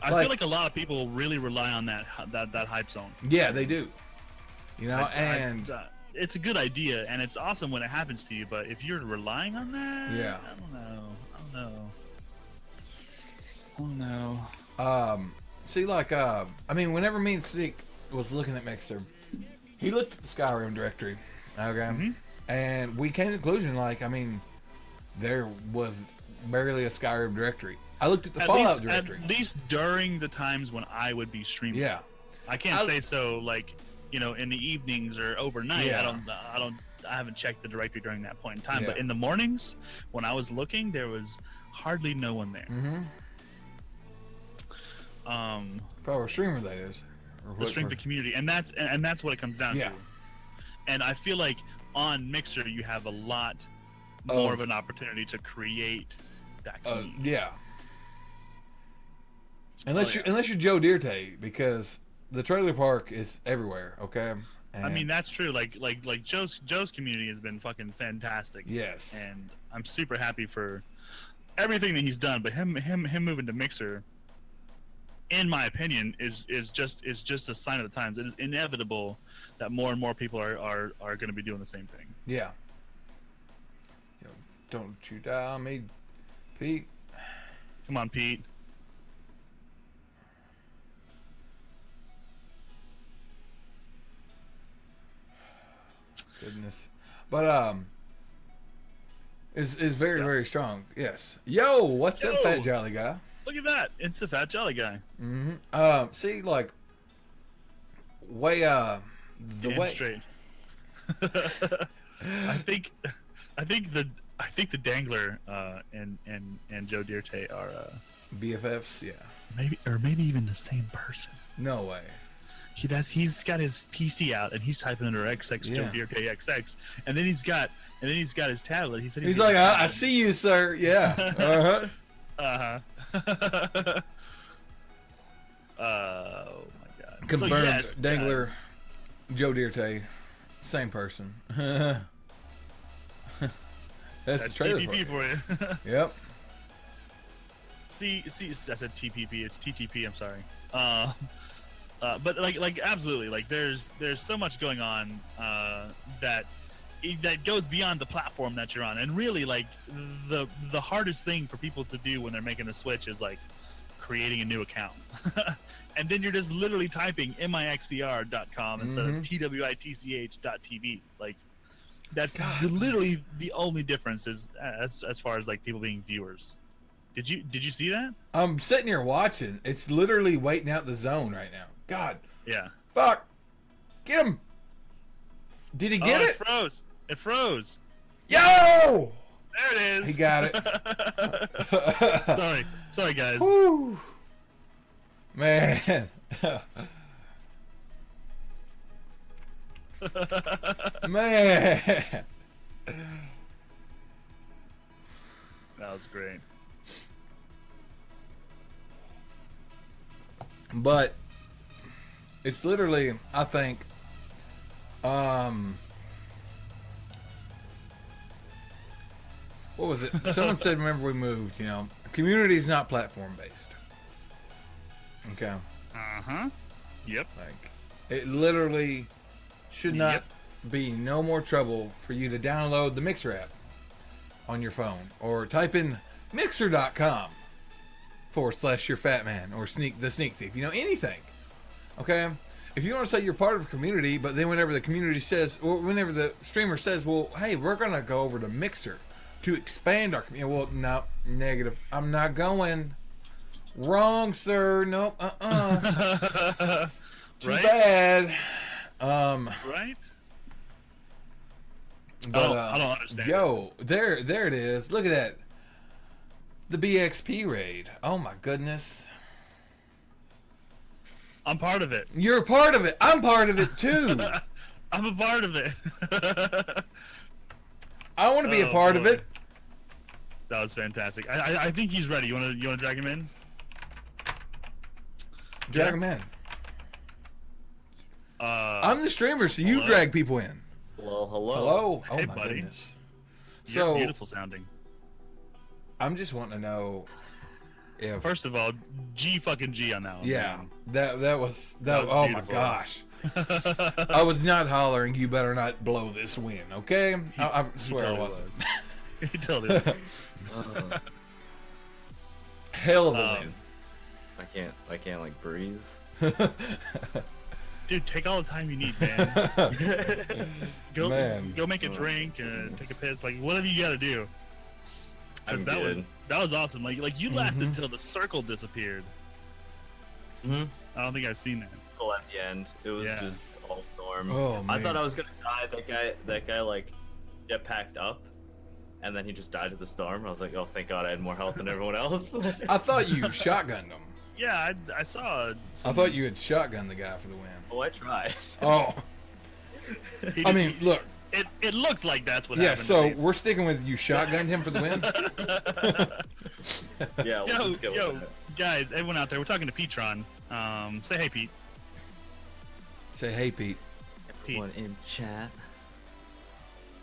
feel like a lot of people really rely on that hype zone. Yeah, they do. It's a good idea and it's awesome when it happens to you, but if you're relying on that, yeah, I don't know. See, I mean, whenever me and Sneak was looking at Mixer, he looked at the Skyrim directory, okay, and we came to the conclusion, there was barely a Skyrim directory. I looked at the Fallout directory. At least during the times when I would be streaming. Yeah. I can't say so, in the evenings or overnight. Yeah. I haven't checked the directory during that point in time. Yeah. But in the mornings, when I was looking, there was hardly no one there. Power streamer, that is. Or the strength of the community, and that's what it comes down Yeah. to. And I feel like on Mixer you have a lot more of an opportunity to create that community. Yeah. Unless you're Joe Dirte, because the trailer park is everywhere. Okay. I mean, that's true. Like Joe's community has been fucking fantastic. Yes. And I'm super happy for everything that he's done. But him moving to Mixer, in my opinion, is just a sign of the times. It is inevitable that more and more people are going to be doing the same thing. Yeah. Don't you die on me, Pete. Come on, Pete. Goodness. But is very strong. Yes. Yo, what's up, Fat Jolly Guy? Look at that. It's the Fat Jolly Guy. Mm-hmm. See, like, the Damn way. straight. I think the Dangler and Joe Dirte are BFFs, yeah. maybe even the same person. No way. He's got his PC out and he's typing under XX Yeah. Joe Dirte XX, and then he's got his tablet. He said He's like, I see you, sir. Yeah. Uh-huh. Oh my god. Confirmed. So, yes, Dangler, guys. Joe Dirte, same person. That's That's the trailer TPP park. for you. Yep. See, I said TPP. It's TTP. I'm sorry. But like absolutely, like there's so much going on that goes beyond the platform that you're on, and really like the hardest thing for people to do when they're making a switch is like creating a new account, and then you're just literally typing mixer.com instead of twitch.tv. Like that's literally the only difference is as far as like people being viewers. Did you see that? I'm sitting here watching. It's literally waiting out the zone right now. God. Yeah. Fuck. Get him. Did he get it? It froze. Yo! There it is. He got it. Sorry, guys. Woo. Man. Man. That was great. But it's literally, I think, what was it? Someone said, remember we moved, community is not platform based. Okay. Uh-huh. Yep. Like, it literally should not be no more trouble for you to download the Mixer app on your phone or type in mixer.com /your fat man or the sneak thief, anything. Okay. If you want to say you're part of a community, but then whenever the community says, or whenever the streamer says, well, hey, we're going to go over to Mixer to expand our community. Well, no, negative. I'm not going. Wrong, sir. Nope. Too Right? bad. Right? But, I don't understand. Yo, there it is. Look at that. The BXP raid. Oh my goodness. I'm part of it. You're a part of it. I'm part of it too. I'm a part of it. I want to be a part of it. That was fantastic. I think he's ready. You want to drag him in? Drag him in. I'm the streamer, so you hello? drag people in. Hello. Hello. Oh Hey, my buddy. goodness. You're So beautiful sounding. I'm just wanting to know if First of all, fucking G on that one. yeah, man. that was That was oh my beautiful. gosh. I was not hollering, you better not blow this win, okay? I swear I totally wasn't. was. He totally was. Hell of a win. I can't like breathe. Dude, take all the time you need, man. Go make a drink and take a piss, like whatever you gotta do. 'Cause I'm that good. was awesome. Like you lasted until the circle disappeared. Mm-hmm. I don't think I've seen that. At the end, it was just all storm. Oh, I man. thought I was gonna die. That guy like get packed up, and then he just died of the storm. I was like, oh, thank God, I had more health than everyone else. I thought you shotgunned him. Yeah, I saw. I thought you had shotgunned the guy for the win. Oh, I tried. Oh, He I did- mean, look. it looked like that's what Yeah, happened. so to me. we're sticking with you shotgunned him for the win? Yeah, we'll just go yo, with it. guys, everyone out there, we're talking to Petetron. Say hey, Pete. Say, hey, Pete. Pete. Everyone in chat.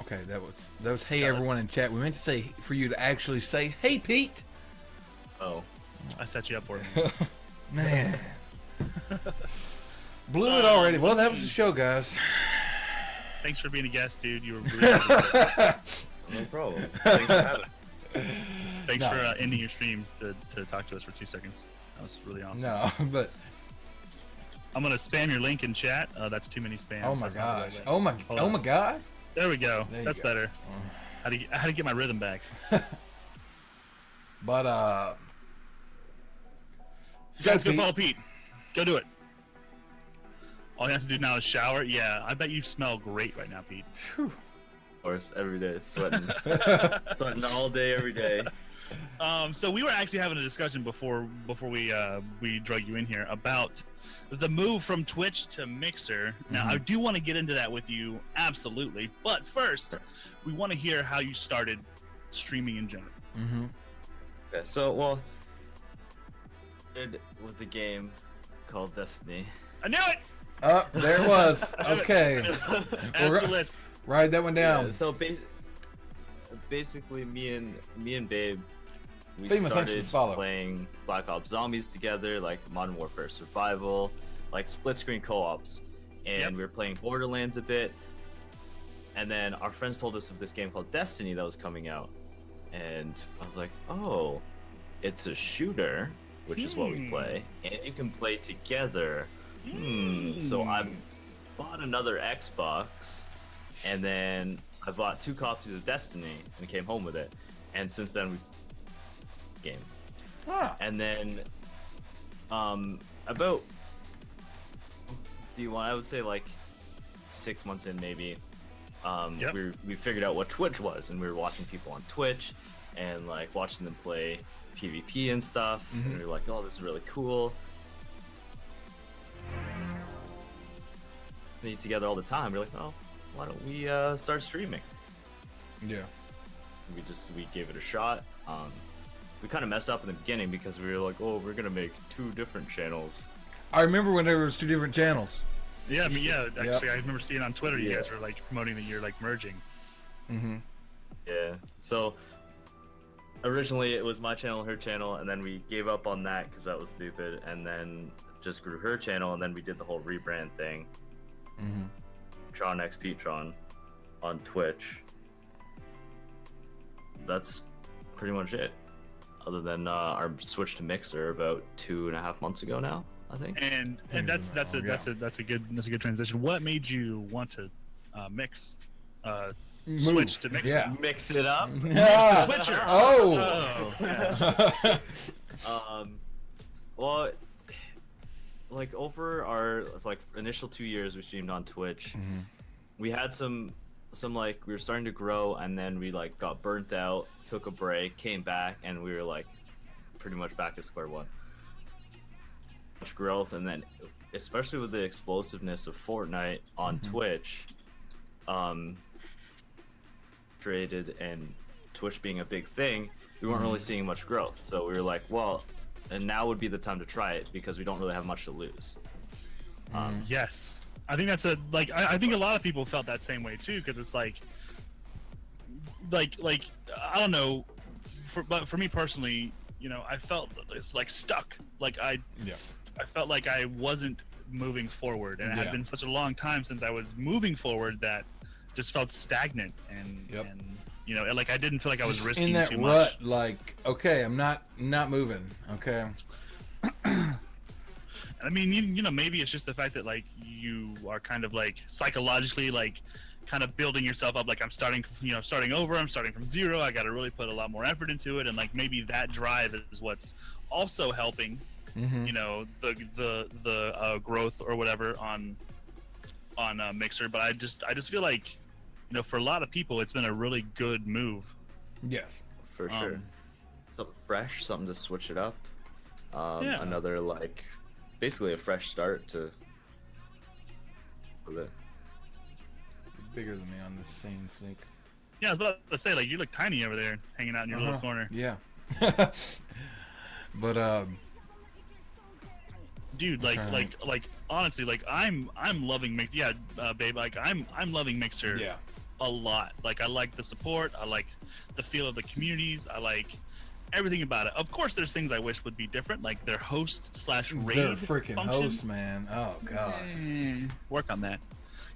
Okay, that was hey, everyone in chat. We meant to say, for you to actually say, hey, Pete. Oh. I set you up for it. Man. Blew it already. Well, that was the show, guys. Thanks for being a guest, dude. You were really good. No problem. Thanks for having me. Thanks No. for ending your stream to talk to us for 2 seconds. That was really awesome. No, but I'm gonna spam your link in chat. That's too many spams. oh my That's not the gosh. way. Oh my Hold oh on. my god. There we go. There you That's go. better. How to get my rhythm back. But Guys, go Pete- follow Pete. Go do it. All you have to do now is shower. Yeah, I bet you smell great right now, Pete. Of course, every day, sweating. Sweating all day, every day. So we were actually having a discussion before we drug you in here about the move from Twitch to Mixer. Now, I do want to get into that with you, absolutely. But first, we want to hear how you started streaming in general. Mm-hmm. Okay, so, well, started with a game called Destiny. I knew it. Oh, there it was. Okay. Add We're to the go- list. Ride that one down. Yeah, so basically, me and Babe, we Fema, thanks for started the follow. playing Black Ops Zombies together, like Modern Warfare Survival, like split screen co-ops, and Yep. we were playing Borderlands a bit. And then our friends told us of this game called Destiny that was coming out, and I was like, oh, it's a shooter, which is what we play, and you can play together. So I bought another Xbox, and then I bought 2 copies of Destiny and came home with it. And since then, we game. Ah. And then, about I would say like 6 months in, maybe. Yep. We figured out what Twitch was, and we were watching people on Twitch and like watching them play PvP and stuff. And we were like, oh, this is really cool. They eat together all the time. We're like, oh, why don't we start streaming? Yeah. We gave it a shot. We kind of messed up in the beginning because we were like, oh, we're gonna make 2 different channels. I remember when there was 2 different channels. Yeah, I mean, yeah. Actually, Yep. I remember seeing on Twitter you Yeah. guys were like promoting that you're like merging. Mm-hmm. Yeah. So originally it was my channel, her channel, and then we gave up on that because that was stupid, and then just grew her channel, and then we did the whole rebrand thing. Mm-hmm. Tron X Petron on Twitch. That's pretty much it. Other than our switch to Mixer about 2.5 months ago now, I think. And that's a good transition. What made you want to switch to Mixer? Yeah. Mix it up. Ah. Switcher. Oh. yeah. Well, like over our like initial 2 years we streamed on Twitch, we had some like we were starting to grow, and then we like got burnt out, took a break, came back, and we were like pretty much back to square one. Much growth, and then especially with the explosiveness of Fortnite on Twitch, traded and Twitch being a big thing, we weren't really seeing much growth. So we were like, well, and now would be the time to try it because we don't really have much to lose. Yes, I think that's I think a lot of people felt that same way too, because it's like I don't know, but for me personally, you know, I felt like stuck. I felt like I wasn't moving forward, and it had been such a long time since I was moving forward that just felt stagnant, and you know, like I didn't feel like I was Just risking in that too rut, much. like, okay, I'm not moving. Okay. I mean, you know, maybe it's just the fact that like you are kind of like psychologically like kind of building yourself up. Like I'm starting over. I'm starting from zero. I got to really put a lot more effort into it, and like maybe that drive is what's also helping. You know, the growth or whatever on Mixer. But I just feel like, you know, for a lot of people, it's been a really good move. Yes. For sure. Something fresh, something to switch it up. Yeah. Another like basically a fresh start to with it. Bigger than me on this scene, Sneak. Yeah, I was about to say, like, you look tiny over there, hanging out in your little corner. Yeah. But Dude, like honestly, like I'm loving Mixer. Yeah, babe, like I'm loving Mixer. yeah. A lot. Like I like the support. I like the feel of the communities. I like everything about it. Of course, there's things I wish would be different, like their host / raid. Their freaking function. host, man. Oh god. Work on that.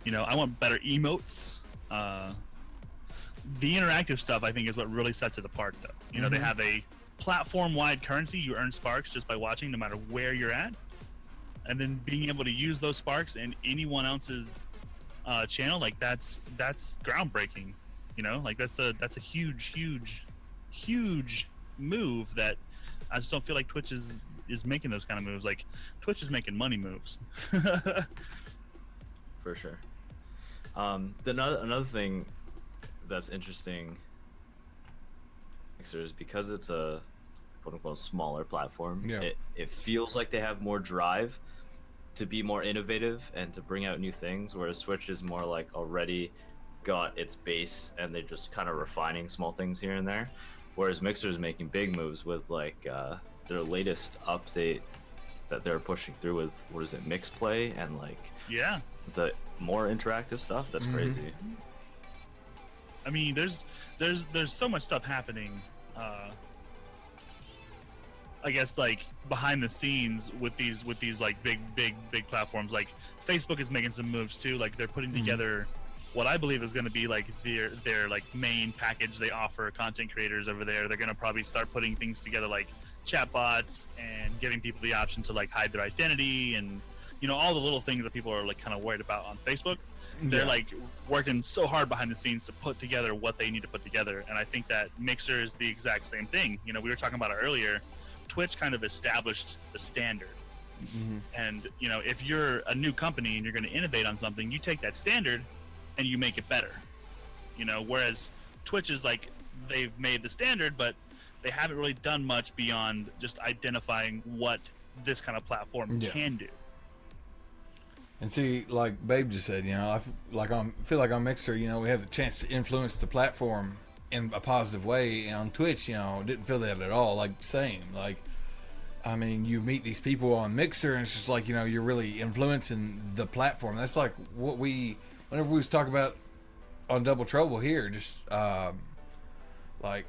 You know, I want better emotes. The interactive stuff, I think, is what really sets it apart, though. You know, they have a platform-wide currency. You earn sparks just by watching, no matter where you're at. And then being able to use those sparks in anyone else's channel, like that's groundbreaking. You know, like that's a huge move that I just don't feel like Twitch is making those kind of moves. Like Twitch is making money moves. For sure. Another thing that's interesting is because it's a quote unquote smaller platform, Yeah. it feels like they have more drive to be more innovative and to bring out new things, whereas Switch is more like already got its base and they're just kind of refining small things here and there, whereas Mixer is making big moves with like their latest update that they're pushing through with, what is it, Mix Play, and like Yeah. the more interactive stuff. That's crazy. I mean, there's so much stuff happening. I guess like behind the scenes with these like big platforms. Like Facebook is making some moves too. Like they're putting together what I believe is going to be like their like main package they offer content creators over there. They're going to probably start putting things together like chatbots and giving people the option to like hide their identity and, you know, all the little things that people are like kind of worried about on Facebook. They're like working so hard behind the scenes to put together what they need to put together. And I think that Mixer is the exact same thing. You know, we were talking about it earlier. Twitch kind of established the standard. And, you know, if you're a new company and you're going to innovate on something, you take that standard and you make it better. You know, whereas Twitch is like, they've made the standard, but they haven't really done much beyond just identifying what this kind of platform can do. And see, like Babe just said, you know, I feel like on Mixer, you know, we have the chance to influence the platform in a positive way. And on Twitch, you know, didn't feel that at all. Like, same. Like, I mean, you meet these people on Mixer, and it's just like, you know, you're really influencing the platform. That's like what whenever we was talking about on Double Trouble here, just like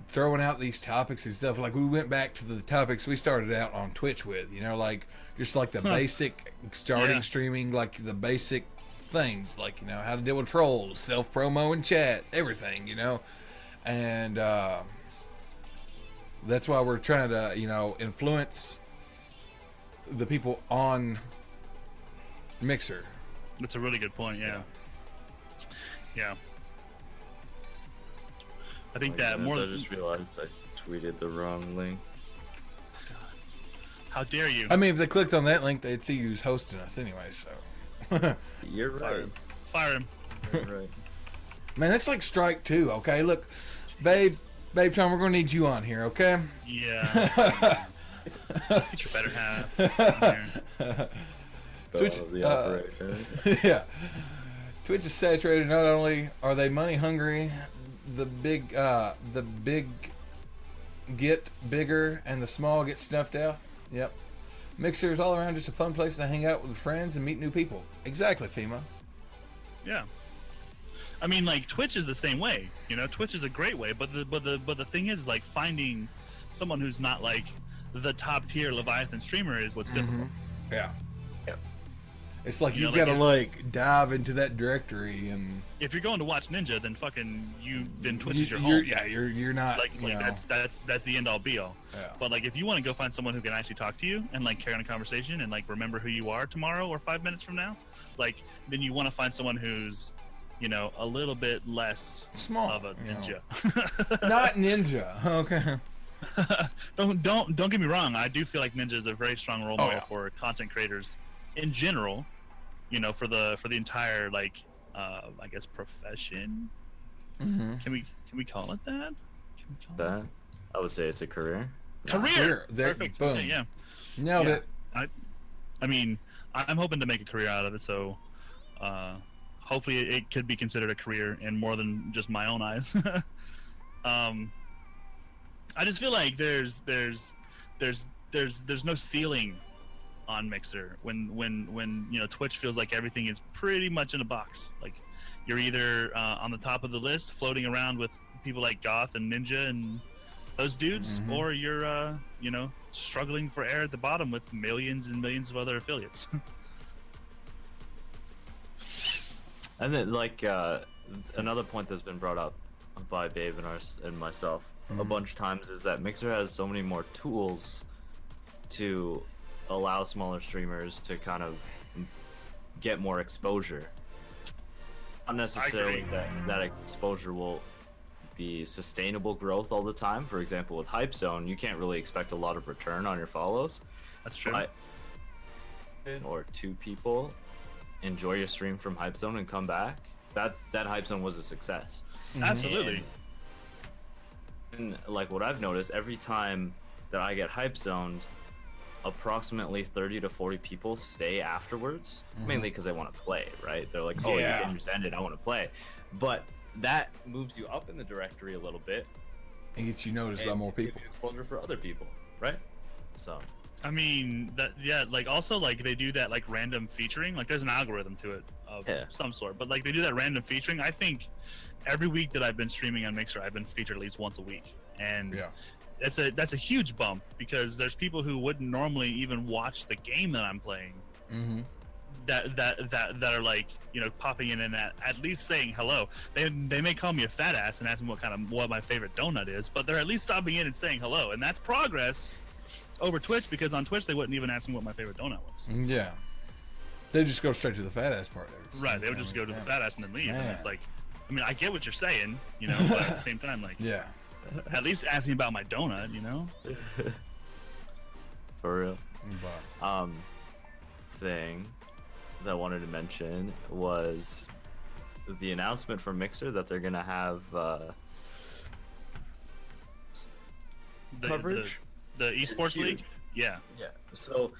throwing out these topics and stuff. Like, we went back to the topics we started out on Twitch with, you know, like just like the basic starting streaming, like the basic things, like, you know, how to deal with trolls, self promo and chat, everything, you know. And that's why we're trying to, you know, influence the people on Mixer. That's a really good point. Yeah. I think that more. I just realized I tweeted the wrong link. How dare you? I mean, if they clicked on that link, they'd see who's hosting us anyway. So, You're right. Fire him. You're right. man, that's like strike two. Okay, look, babe, Tom, we're gonna need you on here. Okay. Yeah. Let's get your better half in here. Switch. The operation. Yeah. Twitch is saturated. Not only are they money hungry, the big get bigger and the small get snuffed out. Yep. Mixer is all around just a fun place to hang out with friends and meet new people. Exactly, FEMA. Yeah. I mean, like, Twitch is the same way. You know, Twitch is a great way, but the thing is, like, finding someone who's not like the top tier Leviathan streamer is what's difficult. Yeah. Yeah. It's like You know, you've like got to like dive into that directory, and If you're going to watch Ninja, then then Twitch is your home. you're not Like you know, that's the end all be all. Yeah. But like, if you want to go find someone who can actually talk to you and like carry on a conversation and like remember who you are tomorrow or 5 minutes from now, like, then you want to find someone who's, you know, a little bit less small of a you know. ninja. Not ninja. Okay. Don't get me wrong. I do feel like Ninja is a very strong role model yeah. for content creators in general. You know, for the entire like I guess profession. Can we call it that? That I would say it's a career. Career. There, Perfect. boom. Yeah. Nailed Yeah. it. I mean, I'm hoping to make a career out of it. So, hopefully, it could be considered a career in more than just my own eyes. I just feel like there's no ceiling on Mixer when Twitch feels like everything is pretty much in a box. Like you're either on the top of the list, floating around with people like Goth and Ninja and those dudes, or you're struggling for air at the bottom with millions and millions of other affiliates. And then another point that's been brought up by Babe and myself a bunch of times is that Mixer has so many more tools to allow smaller streamers to kind of get more exposure. Not necessarily that exposure will be sustainable growth all the time. For example, with Hype Zone, you can't really expect a lot of return on your follows. That's true. But or two people enjoy your stream from Hype Zone and come back, that Hype Zone was a success. Absolutely. And like what I've noticed, every time that I get Hype Zoned, approximately 30 to 40 people stay afterwards, mainly because they want to play, right? They're like, oh, Yeah. your game's ended, I want to play. But that moves you up in the directory a little bit. It gets you noticed by more gives people. you exposure for other people, right? So I mean, also they do that like random featuring. Like there's an algorithm to it of some sort, but like they do that random featuring. I think every week that I've been streaming on Mixer, I've been featured at least once a week, and that's a huge bump because there's people who wouldn't normally even watch the game that I'm playing. That are like popping in and at least saying hello. They may call me a fat ass and ask me what my favorite donut is, but they're at least stopping in and saying hello, and that's progress over Twitch, because on Twitch they wouldn't even ask me what my favorite donut was. Yeah. They just go straight to the fat ass part. Right, they would just go to the fat ass and then leave. Man. And it's like, I mean, I get what you're saying, but at the same time, like, Yeah. at least ask me about my donut, for real. But Thing that I wanted to mention was the announcement from Mixer that they're gonna have coverage. The esports huge. league. Yeah. So,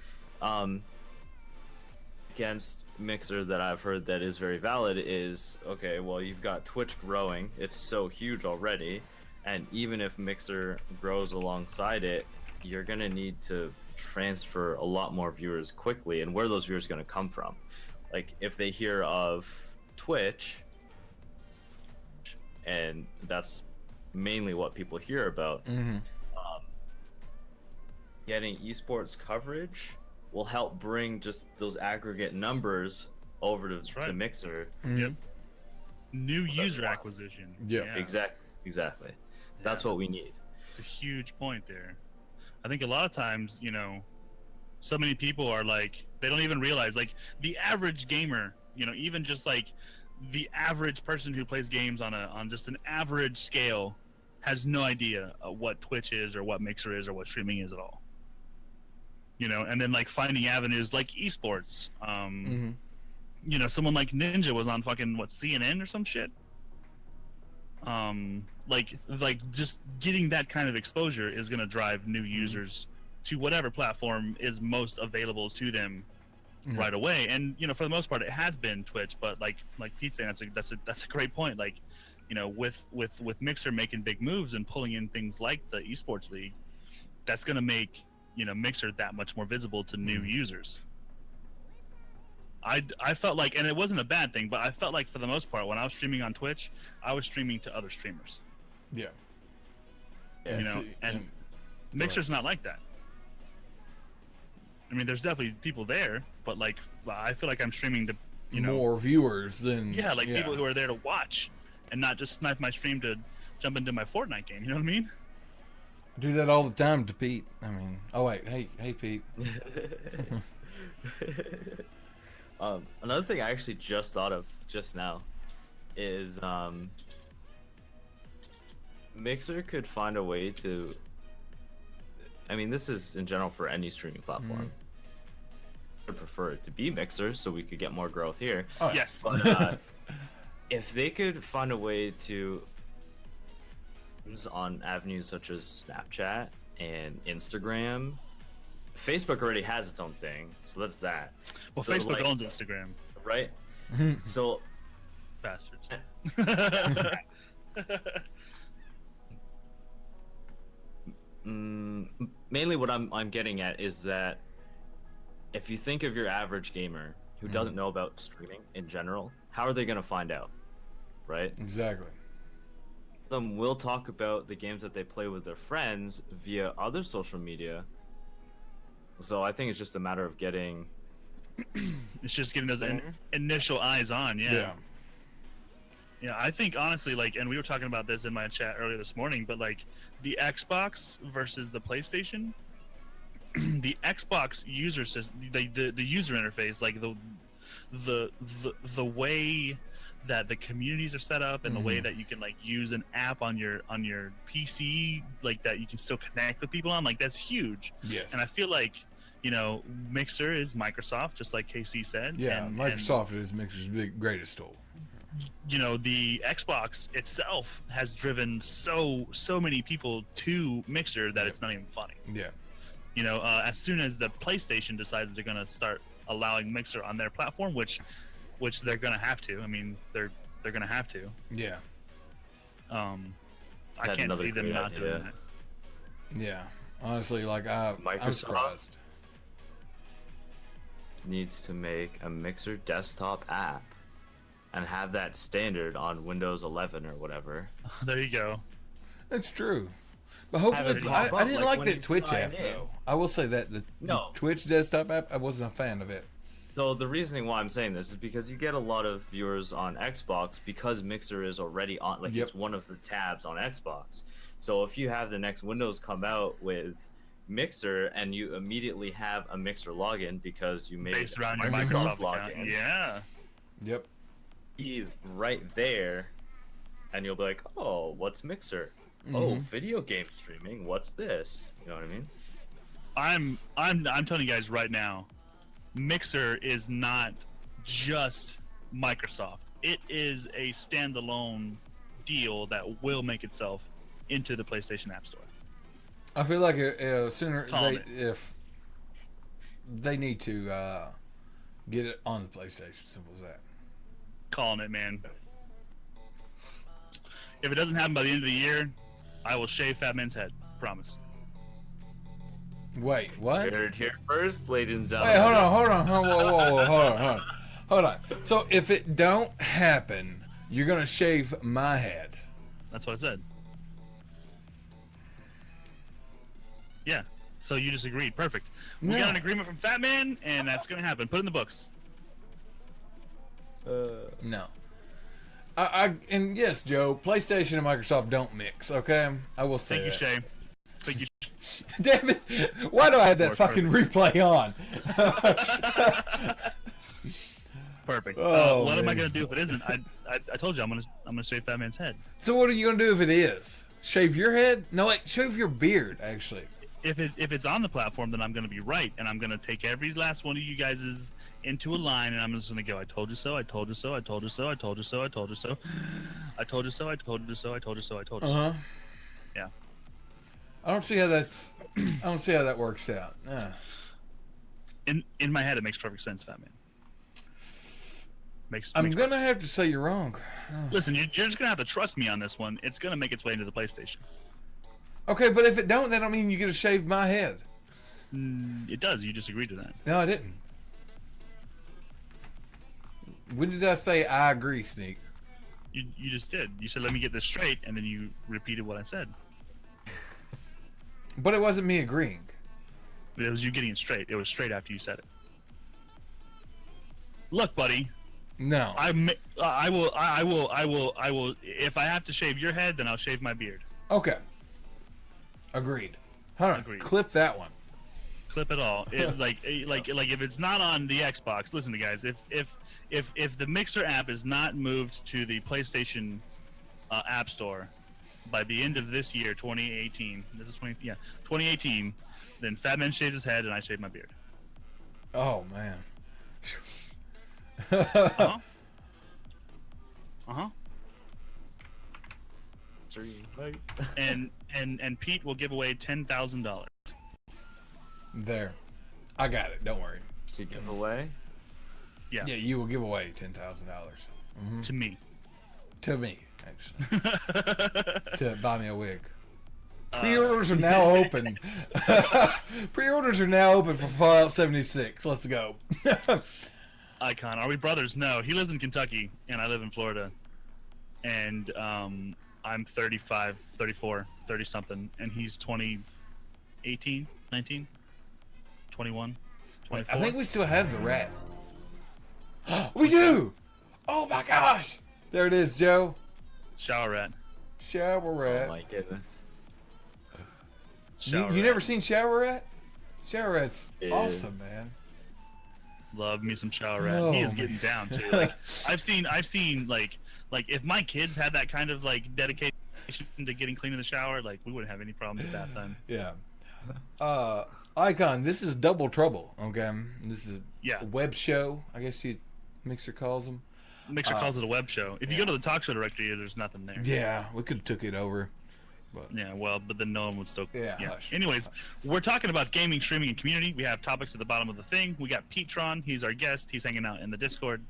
against Mixer that I've heard that is very valid is, okay, well, you've got Twitch growing. It's so huge already. And even if Mixer grows alongside it, you're going to need to transfer a lot more viewers quickly. And where are those viewers going to come from? Like, if they hear of Twitch, and that's mainly what people hear about, getting esports coverage will help bring just those aggregate numbers over to Mixer. Yep. New user acquisition. Yeah. Exactly. That's what we need. It's a huge point there. I think a lot of times, so many people are like, they don't even realize, like, the average gamer, even just like the average person who plays games on just an average scale has no idea what Twitch is or what Mixer is or what streaming is at all. And then like finding avenues like esports. Someone like Ninja was on fucking CNN or some shit. Like just getting that kind of exposure is gonna drive new users to whatever platform is most available to them right away. And for the most part, it has been Twitch. But like Pete's saying, that's a great point. Like, with Mixer making big moves and pulling in things like the esports league, that's gonna make Mixer that much more visible to new users. I felt like, and it wasn't a bad thing, but I felt like for the most part when I was streaming on Twitch, I was streaming to other streamers. Yeah. And Mixer's not like that. I mean, there's definitely people there, but like I feel like I'm streaming to more viewers than people who are there to watch and not just snipe my stream to jump into my Fortnite game. You know what I mean? I do that all the time to Pete. I mean, oh wait, hey Pete. Another thing I actually just thought of just now is Mixer could find a way to, I mean, this is in general for any streaming platform. I would prefer it to be Mixer so we could get more growth here. Oh, yes. But if they could find a way to, on avenues such as Snapchat and Instagram. Facebook already has its own thing, so that's that. Well, So, Facebook like, owns Instagram. right? So Bastards. mainly what I'm getting at is that if you think of your average gamer who doesn't know about streaming in general, how are they going to find out, right? Exactly. Them will talk about the games that they play with their friends via other social media. So I think it's just a matter of getting. It's just getting those initial eyes on. Yeah. Yeah, I think honestly, like, and we were talking about this in my chat earlier this morning, but like the Xbox versus the PlayStation, the Xbox user system, the user interface, like the way that the communities are set up and the way that you can like use an app on your PC, like that you can still connect with people on, like that's huge. Yes. And I feel like, you know, Mixer is Microsoft, just like KC said. Yeah, and Microsoft is Mixer's greatest tool. you know, the Xbox itself has driven so many people to Mixer that it's not even funny. Yeah. You know, as soon as the PlayStation decides they're going to start allowing Mixer on their platform, which they're going to have to. I mean, they're going to have to. Yeah. I Had can't another see them great not idea. doing that. Yeah. Honestly, like I'm Microsoft? surprised. Needs to make a Mixer desktop app and have that standard on Windows 11 or whatever. There you go. That's true. But hopefully, it I pop up, didn't like, like when that you Twitch sign app in. though. I will say that the No. Twitch desktop app, I wasn't a fan of it. So the reasoning why I'm saying this is because you get a lot of viewers on Xbox because Mixer is already on, like Yep. it's one of the tabs on Xbox. So if you have the next Windows come out with Mixer and you immediately have a Mixer login because you made Based around a your Microsoft Microsoft account. Yeah. Yep. be right there, and you'll be like, oh, what's Mixer? Oh, video game streaming. What's this? You know what I mean? I'm telling you guys right now, Mixer is not just Microsoft. It is a standalone deal that will make itself into the PlayStation App Store. I feel like sooner Calling if they need to get it on the PlayStation. Simple as that. Calling it, man. If it doesn't happen by the end of the year, I will shave Fat Man's head. Promise. Wait, what? Heard it here first, ladies and Wait, gentlemen. hold on, whoa, hold on. So if it don't happen, you're gonna shave my head. That's what I said. Yeah. So you just agreed. Perfect. We No. got an agreement from Fat Man, and that's gonna happen. Put it in the books. No. And yes, Joe, PlayStation and Microsoft don't mix. Okay, I will say Thank you, that. Shay. Thank you. Damn it! Why do I have that More fucking replay on? Perfect. Oh, what am I man. gonna do if it isn't? I told you I'm gonna shave Fat Man's head. So what are you gonna do if it is? Shave your head? No, wait, shave your beard. Actually, If it's on the platform, then I'm gonna be right, and I'm gonna take every last one of you guys' into a line, and I'm just gonna go. I told you so. I told you so. I told you so. I told you so. I told you so. I told you so. I told you so. I told you so. I told you so. Yeah. I don't see how that's. I don't see how that works out. In my head, it makes perfect sense, Fat Man. I'm makes gonna have to say you're wrong. Listen, you're just gonna have to trust me on this one. It's gonna make its way into the PlayStation. Okay, but if it don't, that don't mean you get to shave my head. It does. You just agreed to that. No, I didn't. When did I say I agree, Sneak? You just did. You said, "Let me get this straight," and then you repeated what I said. But it wasn't me agreeing. It was you getting it straight. It was straight after you said it. Look, buddy. No. I will. If I have to shave your head, then I'll shave my beard. Okay. Agreed. All right. Agreed. Clip that one. Clip it all. Like if it's not on the Xbox. Listen to guys. If the Mixer app is not moved to the PlayStation App Store by the end of this year, 2018. This is 2018. Then Fat Man shaves his head and I shave my beard. Oh man. Uh huh. Dream, right? And and Pete will give away $10,000 There. I got it. Don't worry. To give away? Yeah, Yeah, you will give away $10,000. to me. To me, actually. To buy me a wig. Pre-orders are now open. Pre-orders are now open for Fallout 76. Let's go. Icon, are we brothers? No, he lives in Kentucky and I live in Florida. And I'm 35, 34, 30 something, and he's 20, 18, 19, 21, 24. I think we still have the rat. We do! Oh my gosh! There it is, Joe. Shower rat. Shower rat. Oh my goodness. Shower You rat. never seen Shower Rat? Shower Rat's Yeah. awesome, man. Love me some shower rat. Oh, he is man. getting down too. Like, I've seen like if my kids had that kind of like dedication to getting clean in the shower, like we wouldn't have any problems at that time. Yeah. Icon, this is Double Trouble, okay? This is Yeah. a web show, I guess you Mixer calls them. Mixer calls it a web show. If you yeah. go to the talk show directory, there's nothing there. Yeah, we could have took it over. But Yeah, well, but then no one would still. Yeah, hush. Anyways, we're talking about gaming, streaming, and community. We have topics at the bottom of the thing. We got Petetron. He's our guest. He's hanging out in the Discord.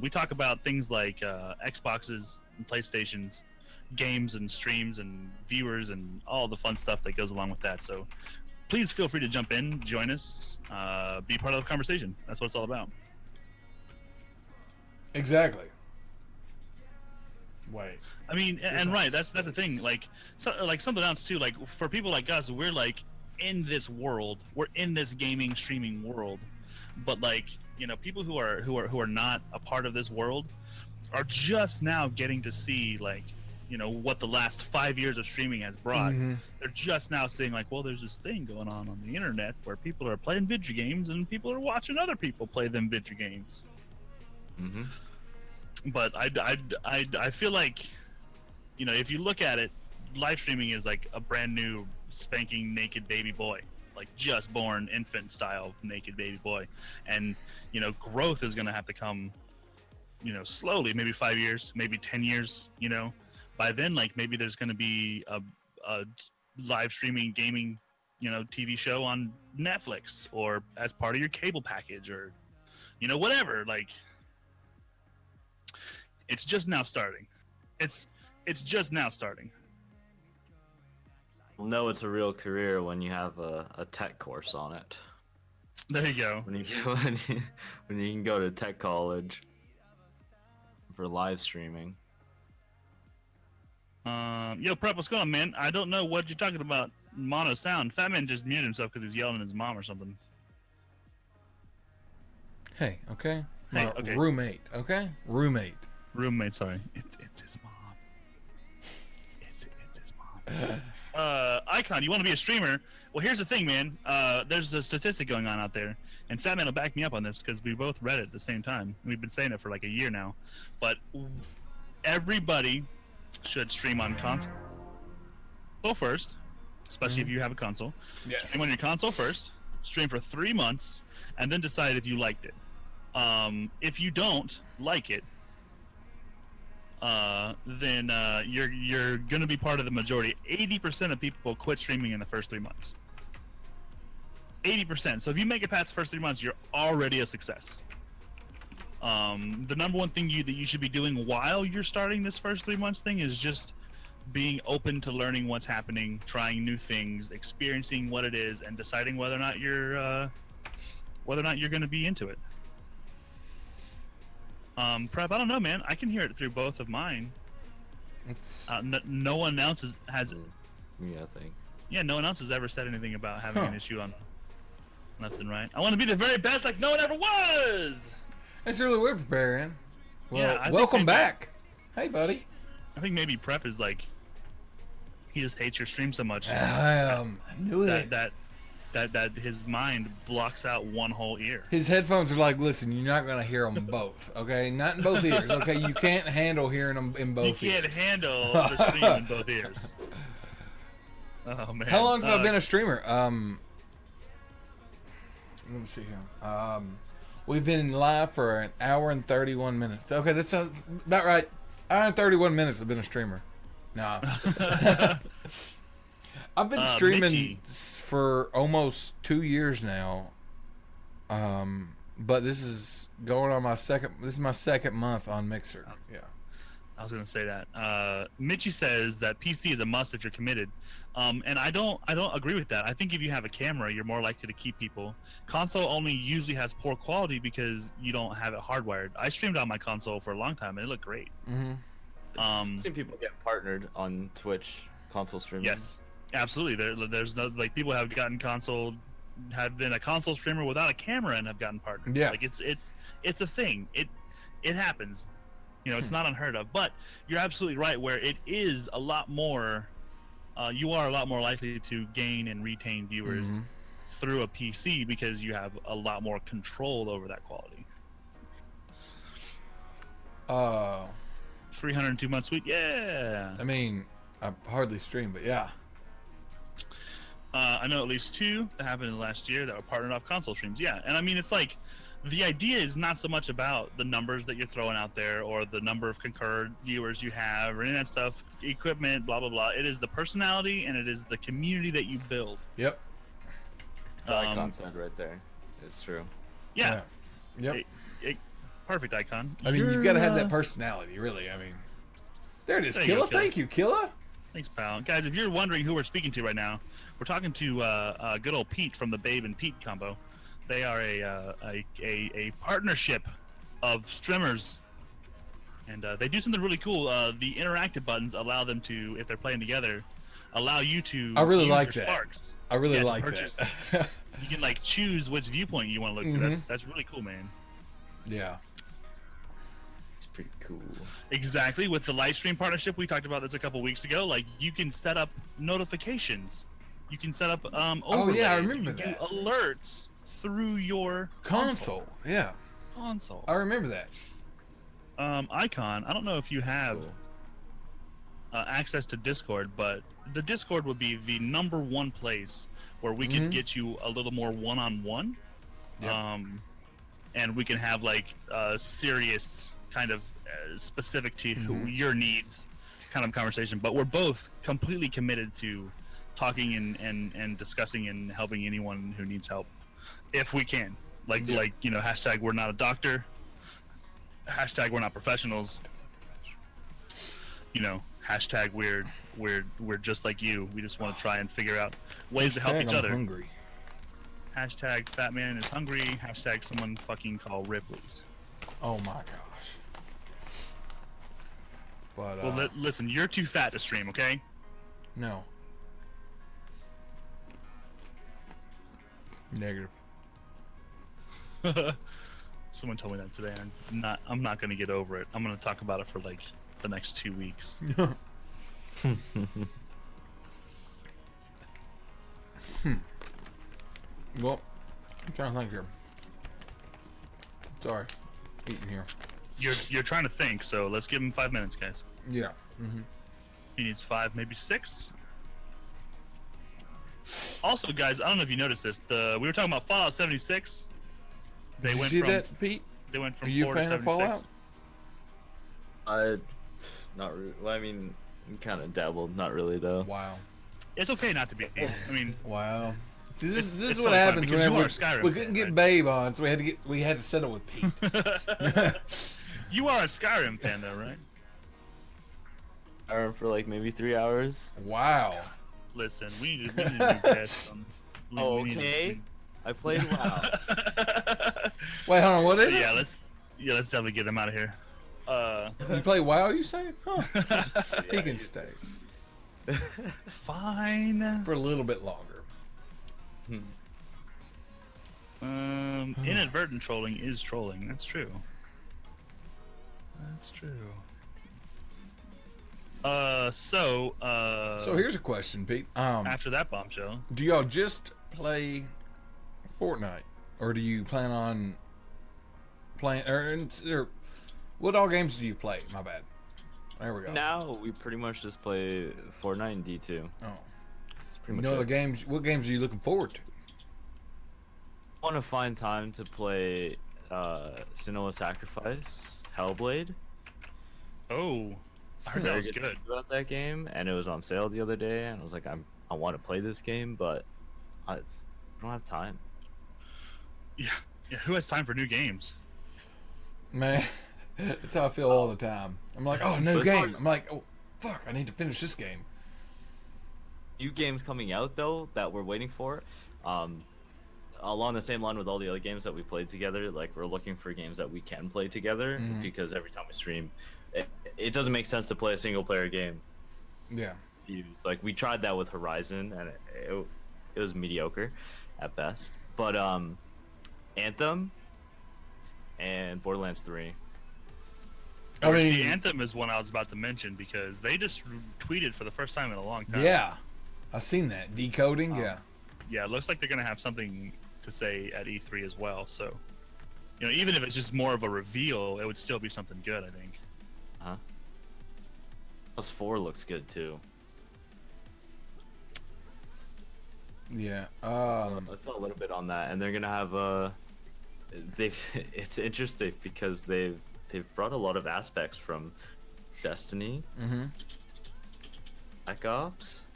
We talk about things like Xboxes and PlayStations, games and streams and viewers and all the fun stuff that goes along with that. So please feel free to jump in, join us, be part of the conversation. That's what it's all about. exactly. Wait. I mean, and right, that's the thing. Like, like something else too. Like for people like us, we're like in this world. We're in this gaming streaming world. But like, you know, people who are not a part of this world are just now getting to see like, you know, what the last 5 years of streaming has brought. Mhm. They're just now seeing like, well, there's this thing going on the internet where people are playing video games and people are watching other people play them video games. Mm-hmm. But I feel like, you know, if you look at it, live streaming is like a brand new spanking naked baby boy, like just born infant style naked baby boy. And, you know, growth is going to have to come, you know, slowly, maybe 5 years, maybe 10 years, you know. By then, like maybe there's going to be a live streaming gaming, you know, TV show on Netflix or as part of your cable package or, you know, whatever. Like, it's just now starting. It's just now starting. You'll know it's a real career when you have a tech course on it. There you go. When you can go to tech college for live streaming. Yo, Prep, what's going on, man? I don't know what you're talking about. Mono sound. Fat Man just muted himself because he's yelling at his mom or something. Hey, okay? Hey, My okay. Roommate, okay? Roommate. Roommate, sorry. It's his mom. It's his mom. Icon, you want to be a streamer? Well, here's the thing, man. There's a statistic going on out there, and Fat Man will back me up on this because we both read it at the same time. We've been saying it for like a year now. But everybody should stream on console first, especially if you have a console. Yes. Stream on your console first, stream for 3 months, and then decide if you liked it. If you don't like it, then you're going to be part of the majority. 80% of people quit streaming in the first 3 months. 80%. So if you make it past the first 3 months, you're already a success. The number one thing that you should be doing while you're starting this first 3 months thing is just being open to learning what's happening, trying new things, experiencing what it is, and deciding whether or not you're going to be into it. Prep, I don't know, man. I can hear it through both of mine. It's No one else has. Yeah, I think. Yeah, no one else has ever said anything about having an issue on left and right. I want to be the very best, like no one ever was. It's really weird preparing. Well, Yeah, I think welcome maybe- back. Hey, buddy. I think maybe Prep is like, he just hates your stream so much I knew it. that his mind blocks out one whole ear. His headphones are like, listen, you're not going to hear them both, okay? Not in both ears, okay? You can't handle hearing them in both You ears. can't handle the stream in both ears. Oh man. How long have I been a streamer? Let me see here. We've been live for an hour and 31 minutes. Okay, that sounds about right. Hour and 31 minutes I've been a streamer. Nah. I've been streaming Mickey. for almost 2 years now. But this is going on my second. This is my second month on Mixer. Yeah. I was gonna say that. Mitchie says that PC is a must if you're committed, and I don't agree with that. I think if you have a camera, you're more likely to keep people. Console only usually has poor quality because you don't have it hardwired. I streamed on my console for a long time and it looked great. Mm-hmm. I've seen people get partnered on Twitch console streaming. Yes, absolutely. There's no like people have gotten have been a console streamer without a camera and have gotten partnered. Yeah. Like it's a thing. It happens. You know, it's not unheard of. But you're absolutely right. Where it is a lot more, you are a lot more likely to gain and retain viewers through a PC because you have a lot more control over that quality. 302 months sweet, yeah. I mean, I hardly stream, but yeah. I know at least 2 that happened in the last year that were partnered off console streams. Yeah, and I mean, it's like the idea is not so much about the numbers that you're throwing out there or the number of concurred viewers you have or any of that stuff, equipment, blah blah blah. It is the personality and it is the community that you build. Yep. The icon said right there. It's true. Yeah. Yep. Perfect icon. I mean, you've got to have that personality, really. I mean, there it is, There you go, Killa. Killa. Thank you, Killa. Thanks, pal. Guys, if you're wondering who we're speaking to right now, we're talking to good old Pete from the Babe and Pete combo. They are a partnership of streamers, and they do something really cool. The interactive buttons allow them to, if they're playing together, allow you to. I really use like your that. Sparks. I really Yeah, to like purchase. that. You can like choose which viewpoint you want to look to. That's really cool, man. Yeah. It's pretty cool. Exactly. With the live stream partnership, we talked about this a couple weeks ago. Like you can set up notifications. You can set up Oh yeah, I overlays. remember You can that. do alerts through your Console. Yeah. console. I remember that. Icon. I don't know if you have Cool. access to Discord, but the Discord would be the number one place where we could get you a little more one-on-one. Yep. And we can have like serious kind of specific to your needs kind of conversation. But we're both completely committed to talking and discussing and helping anyone who needs help if we can. Like you know, hashtag we're not a doctor. Hashtag we're not professionals. You know, hashtag we're just like you. We just want to try and figure out ways to help each I'm other. hungry. Hashtag fat man is hungry. Hashtag someone fucking call Ripley's. Oh my gosh. But Well, listen, you're too fat to stream, okay? no. Negative. Someone told me that today. I'm not gonna get over it. I'm gonna talk about it for like the next 2 weeks. Well, I'm trying to think here. Sorry, eating here. You're trying to think, so let's give him 5 minutes, guys. Yeah. Mm-hmm. He needs 5, maybe 6. Also, guys, I don't know if you noticed this. We were talking about Fallout 76. They Did you went see from that, Pete? they went from Are you a 4 to fan of 76. Fallout? Not really. Well, I mean, kind of dabbled. Not really though. Wow. It's okay not to be. I mean, Wow. See, this it's is what totally fine happens because whenever you are a Skyrim we fan, couldn't get right? Babe on, so we had to settle with Pete. you are a Skyrim fan, though, right? I ran for like maybe 3 hours. Wow. Listen, we need to do tests on. Oh, we need to- okay. I played WoW. Wait, hold on. What is yeah, it? let's definitely get him out of here. You play WoW? You say? Huh. He can stay Fine. for a little bit longer. Inadvertent trolling is trolling. That's true. That's true. So here's a question, Pete. after that bombshell, Do y'all just play Fortnite, or do you plan on playing? Or what all games do you play? My bad. There we go. Now we pretty much just play Fortnite and D2. Oh. Pretty much No other it. games. What games are you looking forward to? I want to find time to play Senua Sacrifice, Hellblade. oh, I heard that very was good good. about that game, and it was on sale the other day, and I was like, I want to play this game, but I don't have time. Yeah. Yeah. Who has time for new games? Man, that's how I feel all the time. I'm like, oh, new But as far game. as- I'm like, oh, fuck, I need to finish this game. New games coming out though that we're waiting for, along the same line with all the other games that we played together. Like we're looking for games that we can play together because every time we stream, it doesn't make sense to play a single player game. Yeah. Like we tried that with Horizon, and it was mediocre at best. But Anthem and Borderlands 3. I mean, see, Anthem is one I was about to mention because they just tweeted for the first time in a long time. yeah. I've seen that. Decoding, yeah. Yeah, it looks like they're gonna have something to say at E3 as well. So, you know, even if it's just more of a reveal, it would still be something good, I think. Plus 4 looks good too. Yeah. I saw a little bit on that, and they're gonna have they've it's interesting because they've brought a lot of aspects from Destiny, Black Ops.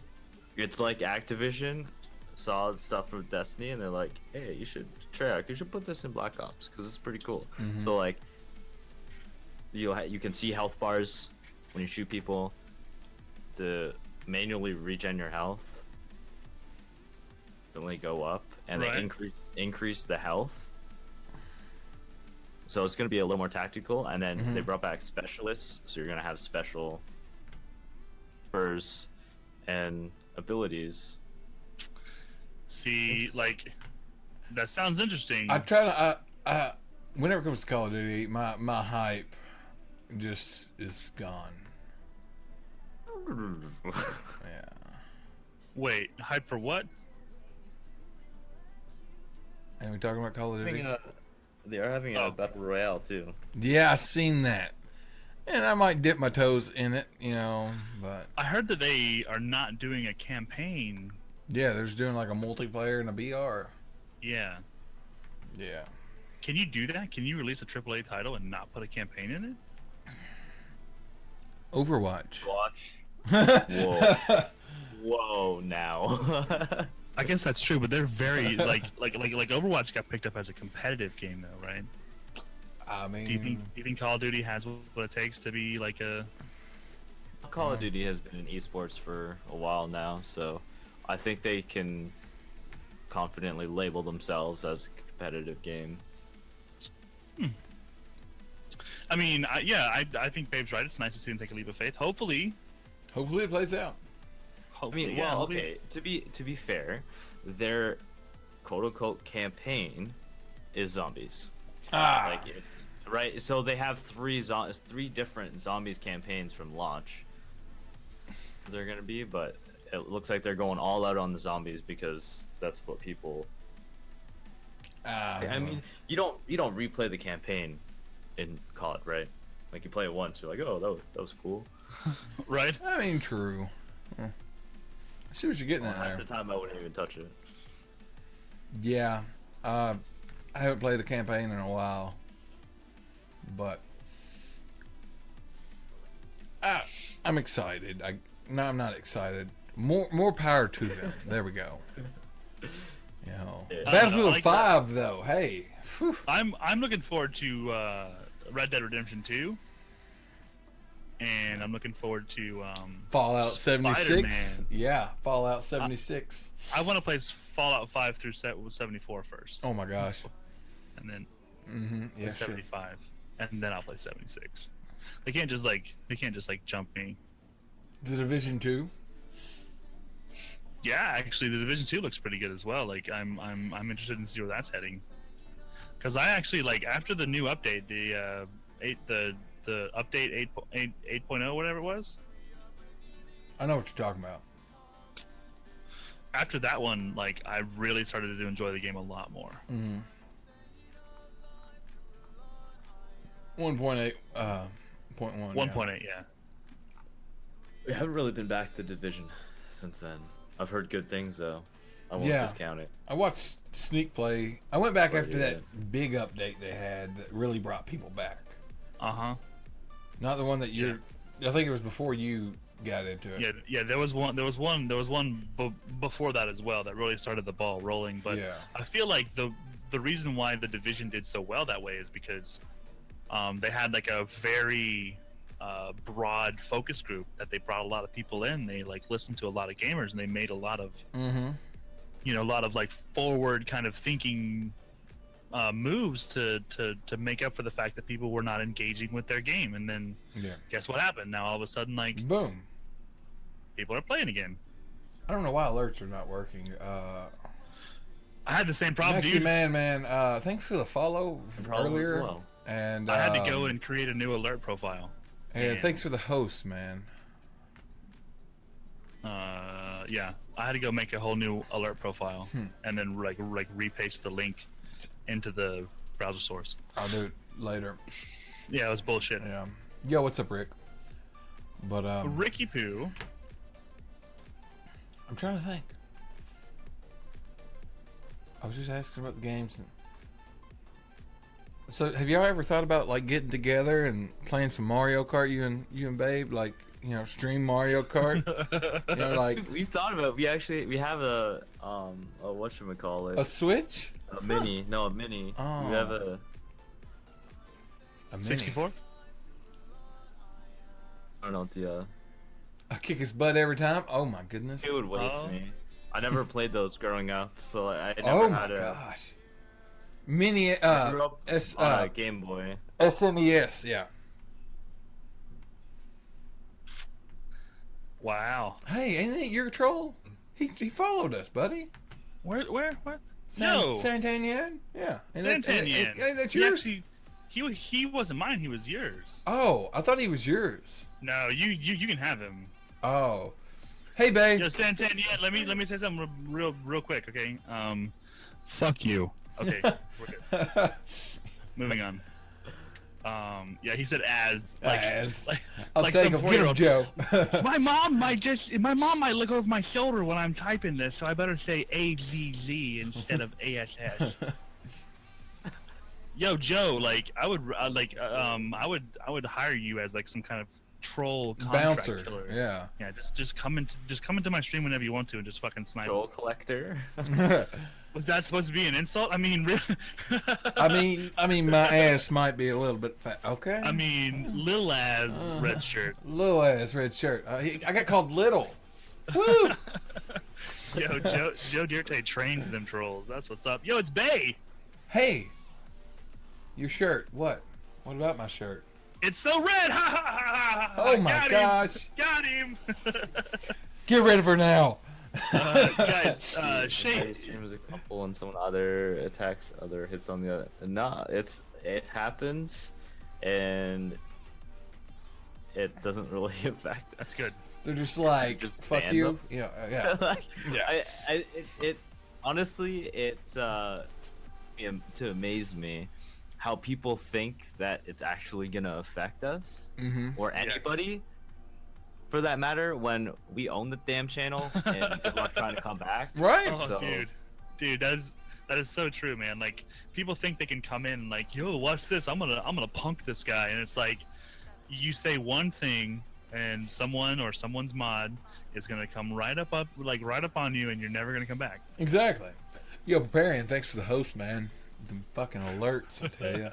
It's like Activision saw stuff from Destiny, and they're like, "Hey, you should put this in Black Ops because it's pretty cool." So like, you can see health bars when you shoot people, to manually regen your health, only go up, and Right. they increase the health. So it's going to be a little more tactical, and then they brought back specialists, so you're going to have special spurs and abilities. See, like, that sounds interesting. I try to, I whenever it comes to Call of Duty, my hype just is gone. Yeah. Wait, hype for what? And we talking about Call of Duty? They are having a battle royale too. Yeah, I seen that. And I might dip my toes in it, you know, but I heard that they are not doing a campaign. yeah, they're just doing like a multiplayer and a BR. Yeah. Yeah. Can you do that? Can you release a AAA title and not put a campaign in it? Overwatch. Watch. Whoa. Whoa, now. I guess that's true, but they're very like Overwatch got picked up as a competitive game though, right? I mean, Do you think Call of Duty has what it takes to be like a? Call of Duty has been in esports for a while now, so I think they can confidently label themselves as a competitive game. I mean, I think Babe's right. It's nice to see them take a leap of faith. Hopefully, hopefully it plays out. I mean, yeah, well, hopefully- okay. To be fair, their quote unquote campaign is zombies. Like it's right. So they have three different zombies campaigns from launch. They're gonna be, but it looks like they're going all out on the zombies because that's what people. I mean, you don't replay the campaign in COD, right? Like you play it once, you're like, oh, that was cool. right? I mean, true. I see what you're getting at At there. the time, I wouldn't even touch it. Yeah. I haven't played a campaign in a while, but I'm excited. No, I'm not excited. More power to them. There we go. You know, Yeah. Battlefield I like 5 though. Hey, whew. I'm looking forward to Red Dead Redemption 2, and I'm looking forward to Fallout 76. Spider-Man. Yeah, Fallout 76. I want to play Fallout 5 through 74 first, Oh my gosh. and then Yeah, play sure. 75, and then I'll play 76. They can't just like jump me. The Division 2. Yeah, actually, the Division 2 looks pretty good as well. Like, I'm interested in see where that's heading. Because I actually like after the new update, the update 8.0, whatever it was. I know what you're talking about. After that one, like I really started to enjoy the game a lot more. 1.8. 0.1. 1.8, yeah. We haven't really been back to Division since then. I've heard good things though. I won't Yeah. discount it. I watched Sneak Play. I went back Oh, after yeah. that big update they had that really brought people back. Uh huh. Not the one that you're I think it was before you got into it. Yeah. There was one before that as well that really started the ball rolling. But Yeah. I feel like the reason why the Division did so well that way is because they had like a very broad focus group that they brought a lot of people in. They like listened to a lot of gamers and they made a lot of a lot of like forward kind of thinking moves to make up for the fact that people were not engaging with their game. And then guess what happened? Now all of a sudden, like, boom, people are playing again. I don't know why alerts are not working. I had the same problem, Actually, dude. man, thanks for the follow earlier. As well. And I had to go and create a new alert profile. and thanks for the host, man. Yeah, I had to go make a whole new alert profile and then like repaste the link into the browser source. I'll do it later. Yeah, it was bullshit. Yeah. Yo, what's up, Rick? But Ricky Poo. I'm trying to think. I was just asking about the games. So, have y'all ever thought about like getting together and playing some Mario Kart? You and Babe, like, you know, stream Mario Kart. You know, like We've thought about it. We have a whatchamacallit. a Switch. A mini. No, a mini. Oh. We have a A 64? I don't know the I kick his butt every time. Oh my goodness. it would waste Oh. me. I never played those growing up, so I never Oh my had a gosh. Mini I grew up S on a Game Boy. SNES, yeah. Wow. Hey, ain't that your troll? He followed us, buddy. What? San No. Santanyan? Yeah. Santanyan. Ain't that He yours? actually, he wasn't mine. He was yours. Oh, I thought he was yours. No, you can have him. Oh. Hey, babe. Yo, Santanyan, let me say something real quick, okay? Fuck you. Okay, we're good. Moving on. Yeah, he said as. Like, As. Like, I'll like take some him. Get him, 4-year-old. Joe. My mom might look over my shoulder when I'm typing this, so I better say AZZ instead of ASS. Yo, Joe, like I would hire you as like some kind of troll contract Bouncer. killer. Yeah. Yeah, just come into my stream whenever you want to and just fucking snipe. Troll collector. Was that supposed to be an insult? I mean, really? I mean, my ass might be a little bit fat. Okay. I mean, lil as red shirt. Little ass red shirt. I got called little. Woo! Yo, Joe Dirte trains them trolls. That's what's up. Yo, it's Bay. Hey, your shirt. What? What about my shirt? It's so red. Ha ha ha ha. Oh my Got him. gosh. Got him. Get rid of her now. Guys, Shane. Streams a couple and someone other attacks, other hits on the other. No, it happens, and it doesn't really affect us. That's good. They're just like, Just fuck ban you. them. Yeah, yeah. Like, Yeah. it honestly, it's to amaze me how people think that it's actually gonna affect us or anybody for that matter when we own the damn channel and people are trying to come back. Right. Oh, So- dude, that is so true, man. Like people think they can come in like, yo, watch this. I'm gonna punk this guy, and it's like, you say one thing, and someone's mod is gonna come right up on you, and you're never gonna come back. Exactly. Yo, Preparian, thanks for the host, man. The fucking alerts, I tell ya.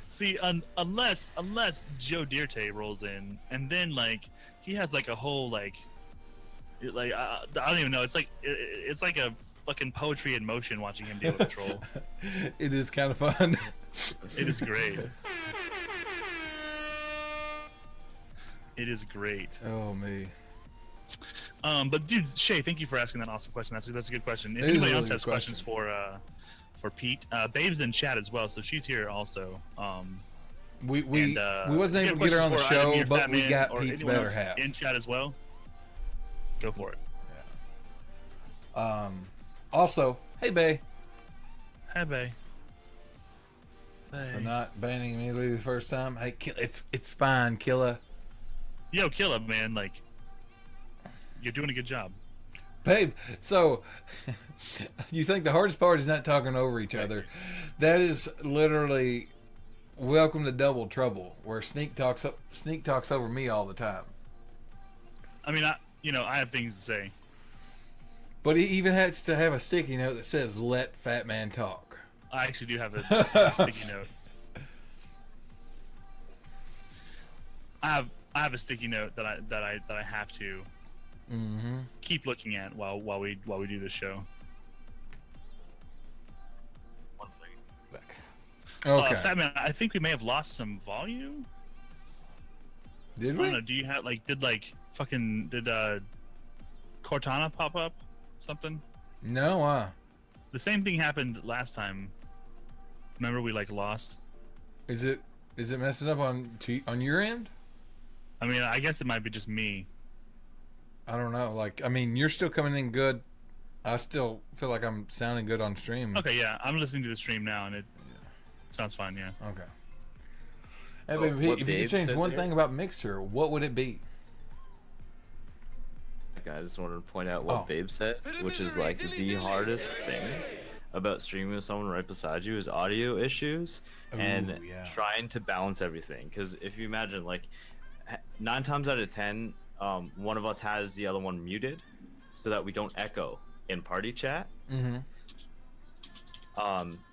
See, unless Joe Dirte rolls in, and then like he has like a whole I don't even know. It's like a fucking poetry in motion watching him deal with a troll. It is kind of fun. It is great. It is great. Oh, me. But dude, Shay, thank you for asking that awesome question. That's a good question. If It is a anybody really else good has questions for Pete, Babe's in chat as well, so she's here also. We And, wasn't if able you to get her have on the questions for show, Adamir, but Fat we Man, got or Pete's anyone better else half. in chat as well. Go for it. Also, hey, Bay, Hey, Bay. for not banning immediately the first time. Hey, it's fine, killer. Yo, kill him, man. Like, you're doing a good job. Babe, so you think the hardest part is not talking over each other? That is literally welcome to Double Trouble, where Sneak talks over me all the time. I mean, I have things to say. But he even has to have a sticky note that says "Let Fat Man Talk." I actually do have a sticky note. I have a sticky note that I have to keep looking at while we do this show. One second. Back. Okay. Fat Man, I think we may have lost some volume. Did I we? don't know. Do you have did Cortana pop up? Something? No. The same thing happened last time. Remember we lost? Is it messing up on your end? I mean, I guess it might be just me. I don't know. You're still coming in good. I still feel like I'm sounding good on stream. Okay, yeah, I'm listening to the stream now, and it sounds fine. Yeah. Okay. Hey, Well, baby, what if you Dave could change said one there? thing about Mixer, what would it be? I just wanted to point out what Oh. Babe said, which is the hardest thing about streaming with someone right beside you is audio issues and Ooh, yeah. trying to balance everything. Because if you imagine, 9 times out of 10, one of us has the other one muted so that we don't echo in party chat. Mm-hmm.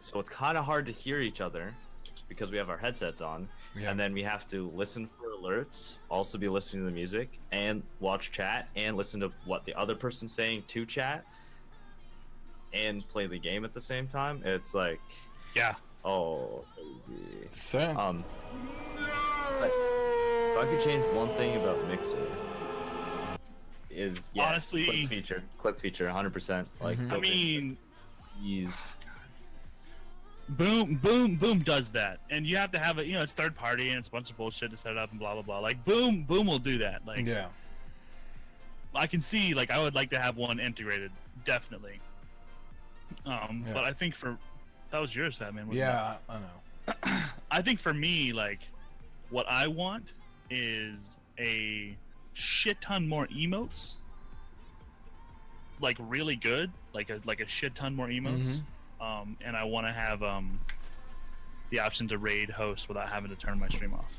So it's kind of hard to hear each other because we have our headsets on, Yeah. and then we have to listen for alerts, also be listening to the music, and watch chat, and listen to what the other person's saying to chat, and play the game at the same time. It's Yeah. oh, crazy. So, But if I could change one thing about Mixer, is Honestly- clip feature, 100%. I mean, he's Boom does that, and you have to have it. It's third party, and it's a bunch of bullshit to set up and blah blah blah. Boom will do that. yeah. I can see. I would like to have one integrated, definitely. But I think that was yours, Fat Man. wasn't it? Yeah, I know. I think for me, what I want is a shit ton more emotes. Really good, like a shit ton more emotes. And I want to have the option to raid host without having to turn my stream off.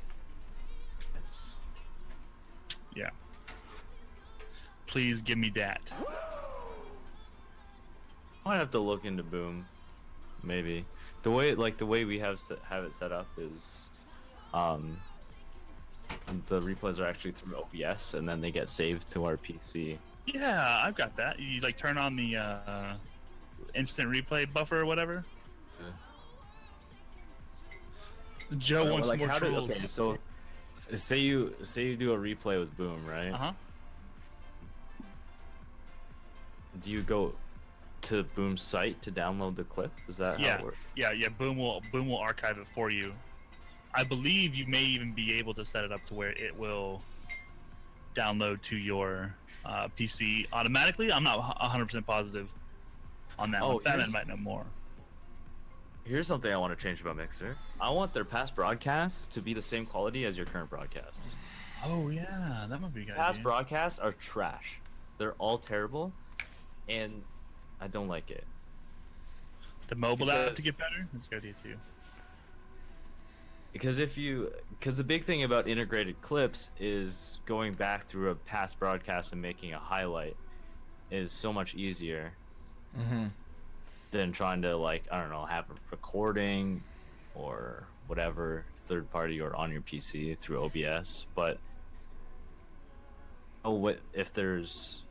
Yeah. Please give me that. I might have to look into Boom, maybe. The way we have it set up is, the replays are actually through OBS, and then they get saved to our PC. Yeah, I've got that. You turn on the instant replay buffer or whatever. Joe wants more trolls. Okay, so say you do a replay with Boom, right? Uh-huh. Do you go to Boom's site to download the clip? Is that how Yeah, it works? yeah. Boom will archive it for you. I believe you may even be able to set it up to where it will download to your PC automatically. I'm not 100% positive on that one. Fat Man might know more. Here's something I want to change about Mixer. I want their past broadcasts to be the same quality as your current broadcast. Oh yeah, that might be a good Past idea. broadcasts are trash. They're all terrible, and I don't like it. The mobile app Because- to get better. That's a good idea too. Because the big thing about integrated clips is going back through a past broadcast and making a highlight is so much easier than trying to have a recording or whatever third party or on your PC through OBS. But what if there's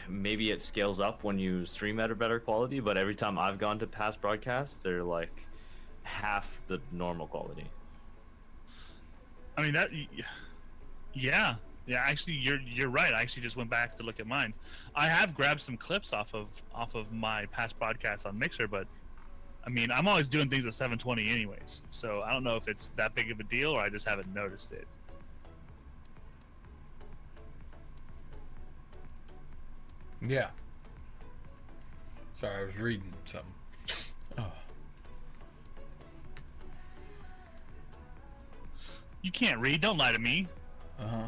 maybe it scales up when you stream at a better quality, but every time I've gone to past broadcasts, they're half the normal quality. I mean that. Yeah. Actually, you're right. I actually just went back to look at mine. I have grabbed some clips off of my past podcasts on Mixer, but I mean, I'm always doing things at 720 anyways. So I don't know if it's that big of a deal or I just haven't noticed it. Yeah. Sorry, I was reading something. Oh. You can't read. Don't lie to me. Uh-huh.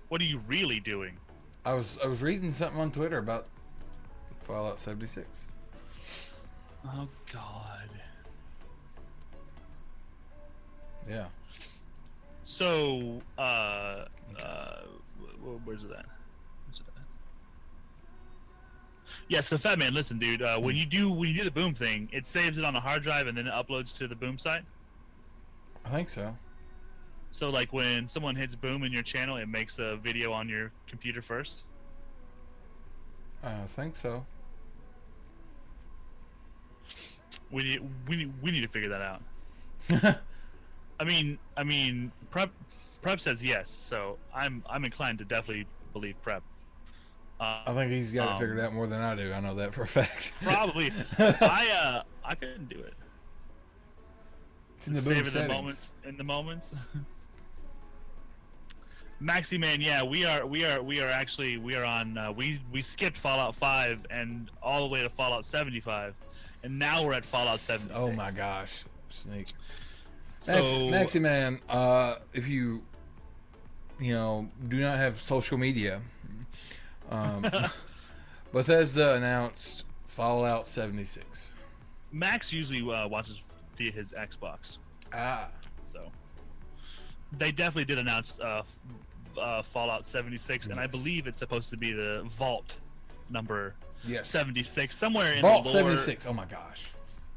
What are you really doing? I was reading something on Twitter about Fallout 76. Oh God. Yeah. So, where's it at? Yeah, so Fat Man, listen, dude. When you do the boom thing, it saves it on a hard drive and then it uploads to the boom site. I think so. So, like, when someone hits boom in your channel, it makes a video on your computer first. I think so. We need to figure that out. I mean, Prep says yes, so I'm inclined to definitely believe Prep. I think he's got it figured out more than I do. I know that for a fact. Probably. I couldn't do it. It's in the boom Save settings. in the moments. Maxi Man, yeah, we are on. We skipped Fallout 5 and all the way to Fallout 75, and now we're at Fallout 76. Oh my gosh, Snake. So, Maxi Man, if you do not have social media, Bethesda announced Fallout 76. Max usually watches via his Xbox. So they definitely did announce Fallout 76, and I believe it's supposed to be the Vault number 76, somewhere in Vault the lore. 76. Oh my gosh.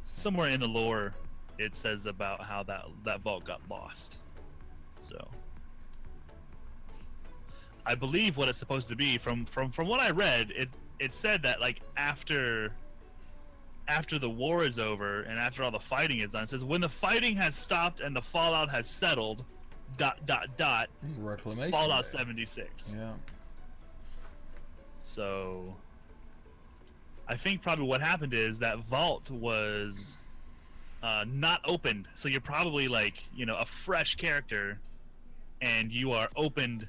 Somewhere in the lore, it says about how that vault got lost. So I believe what it's supposed to be, from what I read, it said that like after the war is over and after all the fighting is done, it says when the fighting has stopped and the fallout has settled, ... Reclamation. Fallout 76. Yeah. So I think probably what happened is that vault was not opened. So you're probably like, a fresh character, and you are opened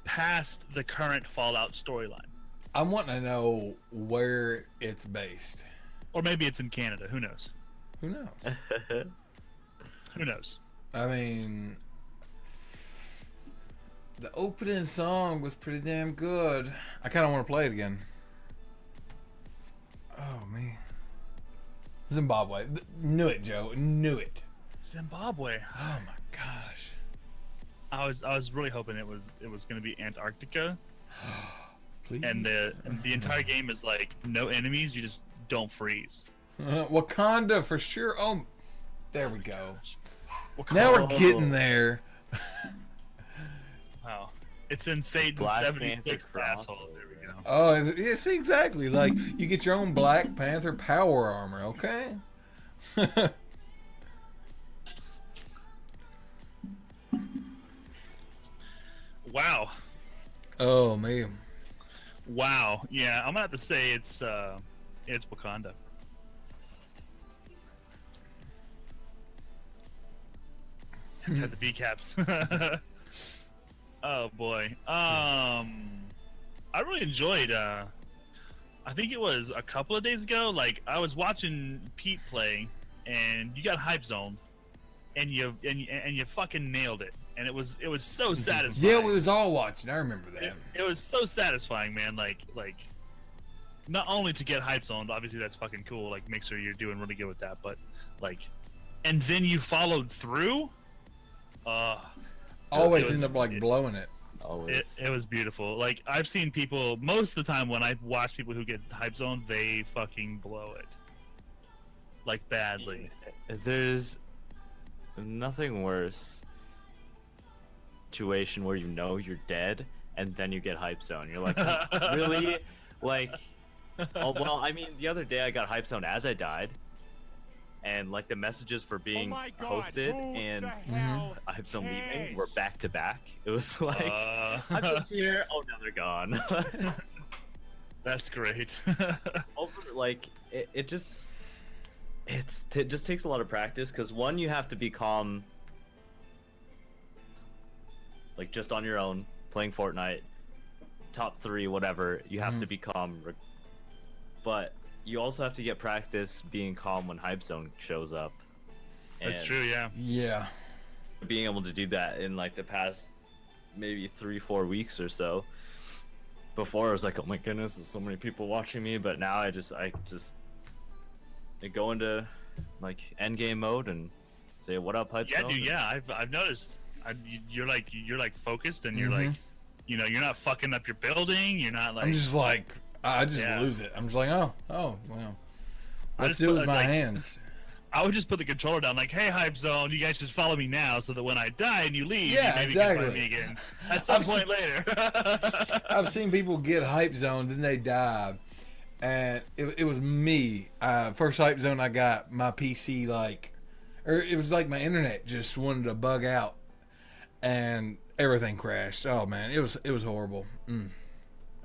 past the current Fallout storyline. I'm wanting to know where it's based. Or maybe it's in Canada. Who knows? Who knows? Who knows? I mean, the opening song was pretty damn good. I kind of want to play it again. Oh, man. Zimbabwe. Knew it, Joe. Knew it. Zimbabwe. Oh, my gosh. I was really hoping it was going to be Antarctica. Please. And the entire game is like no enemies. You just don't freeze. Wakanda for sure. Oh, there we go. Wakanda. Now we're getting there. Wow. It's in Satan's Black 76th Panther asshole. There we go. Oh, yeah, see, exactly. Like, you get your own Black Panther power armor, okay? Wow. Oh, man. Wow. Yeah, I'm gonna have to say it's Wakanda. Had the V caps. Oh boy. I really enjoyed. I think it was a couple of days ago. Like I was watching Pete play, and you got hype zoned, and you fucking nailed it. And it was so satisfying. Yeah, we was all watching. I remember that. It was so satisfying, man. Like not only to get hype zoned, obviously that's fucking cool. Like make sure you're doing really good with that, but like, and then you followed through. Always was- end up like blowing it. Always. It was beautiful. Like I've seen people most of the time when I watch people who get hype zoned, they fucking blow it. Like badly. There's nothing worse situation where you know you're dead and then you get hype zone. You're like, really? Like, oh well. I mean, the other day I got hype zone as I died, and like the messages for being hosted and hype zone leaving were back to back. It was like, hype zone's here. Oh, now they're gone. That's great. Like it just just takes a lot of practice, because one, you have to be calm, like just on your own playing Fortnite, top 3 whatever, you have to be calm, but you also have to get practice being calm when hype zone shows up. That's And true, yeah. Yeah. being able to do that in like the past maybe 3-4 weeks or so. Before I was like, oh my goodness, there's so many people watching me, but now I just go into like end game mode and Say what up, Hype Yeah, Zone? dude. Yeah, I've noticed. You're like focused, and you're like, you know, you're not fucking up your building. You're not like. I'm just like, I just Yeah. lose it. I'm just like, oh, well. What to just do put, with my like- hands? I would just put the controller down, like, hey, Hype Zone, you guys should follow me now, so that when I die and you leave, Yeah, you maybe exactly. can find me again at some I've point later. I've seen people get hype zoned, then they die. And it was me. First hype zone I got, my PC or it was like my internet just wanted to bug out, and everything crashed. Oh man, it was horrible. I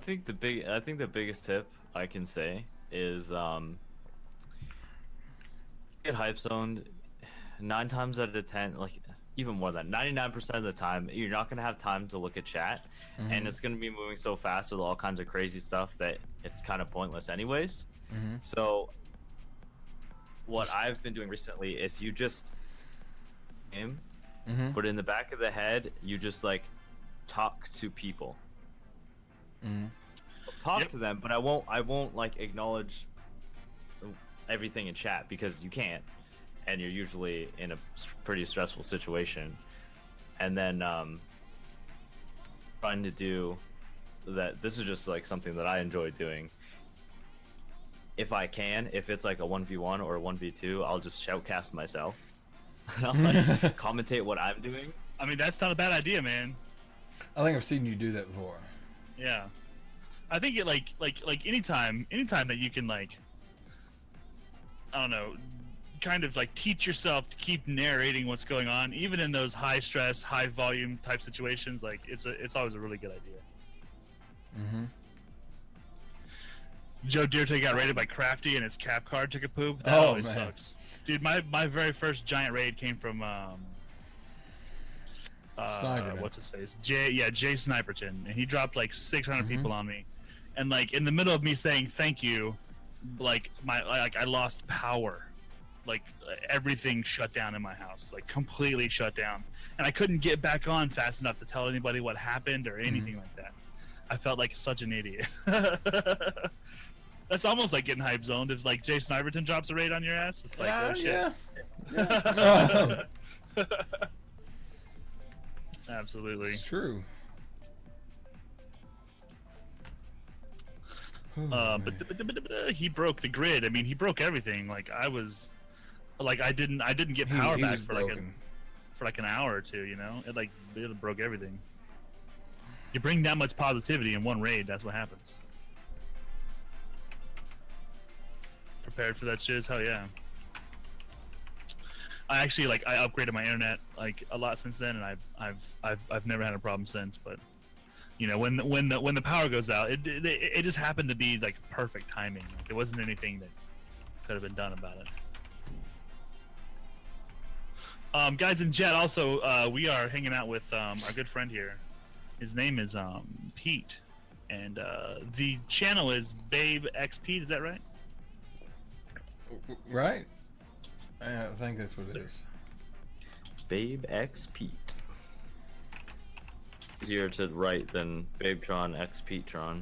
think the biggest tip I can say is get hype zoned 9 times out of 10, like even more than 99% of the time, you're not gonna have time to look at chat, and it's gonna be moving so fast with all kinds of crazy stuff that it's kind of pointless anyways. So what I've been doing recently is you just but in the back of the head you just like talk to people. Talk Yep. to them, but I won't like acknowledge everything in chat because you can't, and you're usually in a pretty stressful situation. And then trying to do that, this is just like something that I enjoy doing. If I can, if it's like a 1v1 or a 1v2, I'll just shoutcast myself. I'll like commentate what I'm doing. I mean, that's not a bad idea, man. I think I've seen you do that before. Yeah, I think it like anytime that you can like, I don't know, kind of like teach yourself to keep narrating what's going on, even in those high stress, high volume type situations. Like it's always a really good idea. Joe Dirte got raided by Crafty and his cap card took a poop. That Oh, always man. sucks. Dude, my very first giant raid came from Sniperton. what's his face? Jay Sniperton, and he dropped like 600 people on me, and like in the middle of me saying thank you, like I lost power, like everything shut down in my house, like completely shut down, and I couldn't get back on fast enough to tell anybody what happened or anything like that. I felt like such an idiot. That's almost like getting hype zoned. If like Jay Sniperton drops a raid on your ass, it's like, oh shit. Yeah. Absolutely. It's true. But he broke the grid. I mean, he broke everything. Like I didn't get power he back was for broken. like an hour or two. You know, it broke everything. You bring that much positivity in one raid, that's what happens. Prepared for that shit as hell, yeah. I actually I upgraded my internet like a lot since then, and I've never had a problem since. But you know, when the power goes out, it just happened to be like perfect timing. Like, there wasn't anything that could have been done about it. Guys in chat, also we are hanging out with our good friend here. His name is Pete, and the channel is Babe X Pete. Is that right? Right? I think that's what it is. Babe X Pete. Easier to write than Babetron X Petron.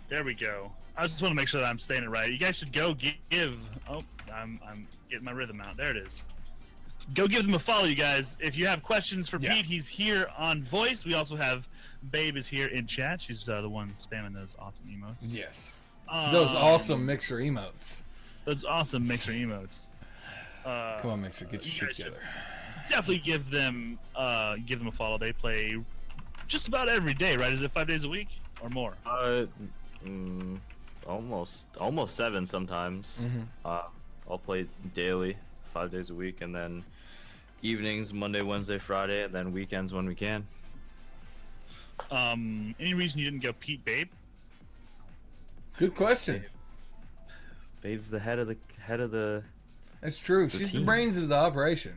There we go. I just want to make sure that I'm saying it right. You guys should go give. Oh, I'm getting my rhythm out. There it is. Go give them a follow, you guys. If you have questions for Yeah. Pete, he's here on voice. We also have Babe is here in chat. She's the one spamming those awesome emotes. Yes. Those Um, awesome mixer emotes. Those awesome mixer emotes. Come on, mixer, get your you shit guys should together. Definitely give them a follow. They play just about every day, right? Is it 5 days a week or more? Almost 7 sometimes. I'll play daily, 5 days a week, and then evenings, Monday, Wednesday, Friday, and then weekends when we can. Any reason you didn't go Pete Babe? Good question. Babe's the head of the. That's true. She's the team. brains of the operation.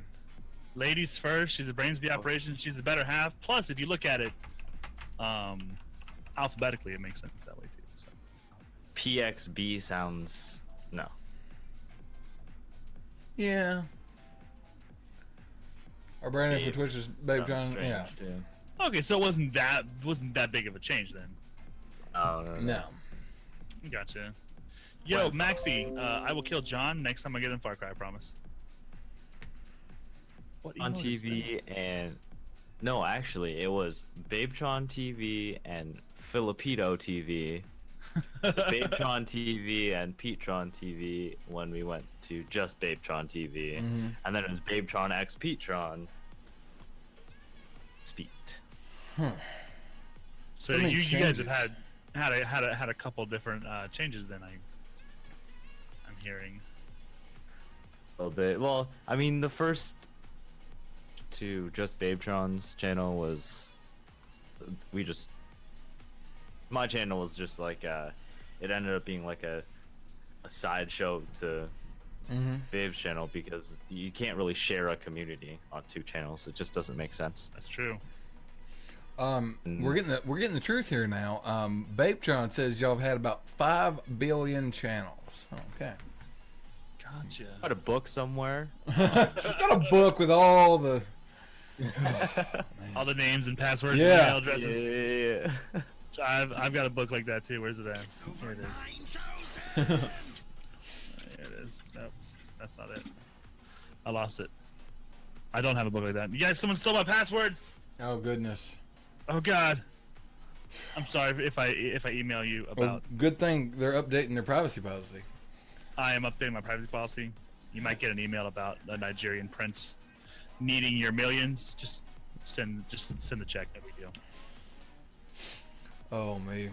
Ladies first. She's the brains of the operation. She's the better half. Plus, if you look at it alphabetically, it makes sense that way too. So. PXB sounds no. Yeah. Our branding for Twitch is Babe Sounds John. strange, Yeah. too. Okay, so it wasn't that big of a change then. No. No. Gotcha. Yo, Maxie, I will kill John next time I get in Far Cry, I promise. What on emote is TV and no, actually, it was Babetron TV and Filipino TV. So Babetron TV and Petron TV when we went to just Babetron TV, and then it was Babetron X Petron. Speed. So many you guys changes. have had a couple different changes then I'm hearing. A little bit. Well, I mean, the first to just Babetron's channel was my channel was just like it ended up being like a sideshow to Babe's channel because you can't really share a community on two channels. It just doesn't make sense. That's true. We're getting the truth here now. Babetron says y'all have had about 5 billion channels. Okay. Gotcha. Got a book somewhere. Got a book with all the All the names and passwords Yeah. and email addresses. Yeah. I've got a book like that too. Where's it at? Here it is. Here it is. Nope, that's not it. I lost it. I don't have a book like that. You guys, someone stole my passwords. oh goodness. Oh God. I'm sorry if I email you about. Well, good thing they're updating their privacy policy. I am updating my privacy policy. You might get an email about a Nigerian prince needing your millions. Just send the check. No big deal. Oh me.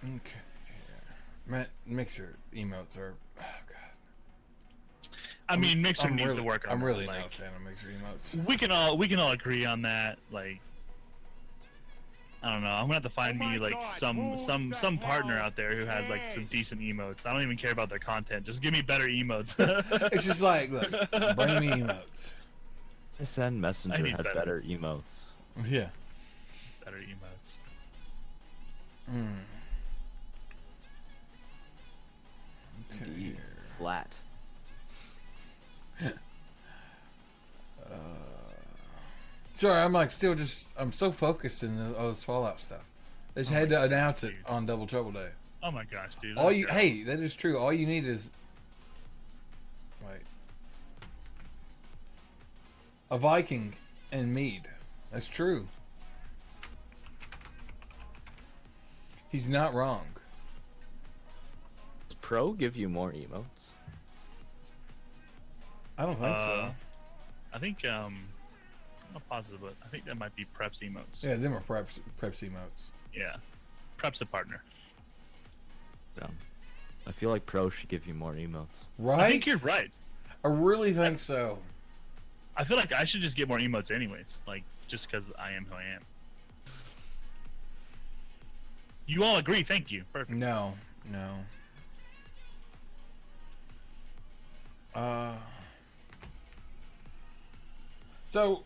Okay. Matt, Mixer emotes are. Oh god. I mean, Mixer I'm needs really, to work on I'm that, really not a like, fan of Mixer emotes. we can all agree on that. Like, I don't know. I'm gonna have to find me like some partner out there who has like some decent emotes. I don't even care about their content. Just give me better emotes. It's just like, look, bring me emotes. SN Messenger I need had better. better emotes. Yeah. Better emotes. Okay. Flat. Sorry, I'm like still just I'm so focused in all this Fallout stuff. They just had to announce it on Double Trouble Day. Oh my gosh, dude. All you hey, that is true. All you need is wait. A Viking and mead. That's true. He's not wrong. Does Pro give you more emotes? I don't think so. I think I'm not positive, but I think that might be Preps emotes. Yeah, them are preps emotes. Yeah. Prep's a partner. No. I feel like Pro should give you more emotes. Right? I think you're right. I really think so. I feel like I should just get more emotes anyways, like just because I am who I am. You all agree? Thank you. Perfect. No. So,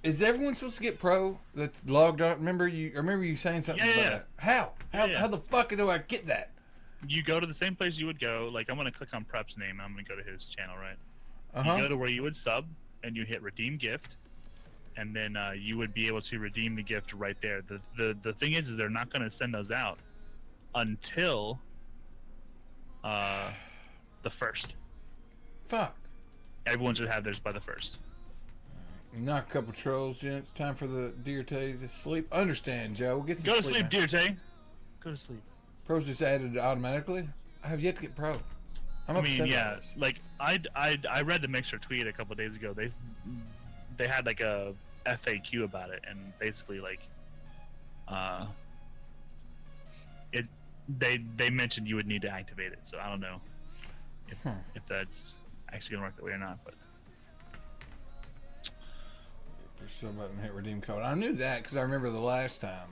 is everyone supposed to get pro that's logged on? Remember you saying something Yeah, about yeah. that? How? Yeah. How the fuck do I get that? You go to the same place you would go. Like I'm gonna click on Prep's name. I'm gonna go to his channel, right? You go to where you would sub, and you hit redeem gift, and then you would be able to redeem the gift right there. The thing is they're not gonna send those out until the first. Fuck. Everyone should have theirs by the first. Knock a couple trolls, gents. Time for the deer tay to sleep. Understand, Joe. Get some Go to sleep. sleep, man. dear Tay. Go to sleep. Pro's just added automatically. I have yet to get pro. I'm I upset mean, about yeah, this. like I read the Mixer tweet a couple of days ago. They had like a FAQ about it, and basically like, they mentioned you would need to activate it. So I don't know if that's actually gonna work that way or not. But Push the button, hit redeem code. I knew that because I remember the last time.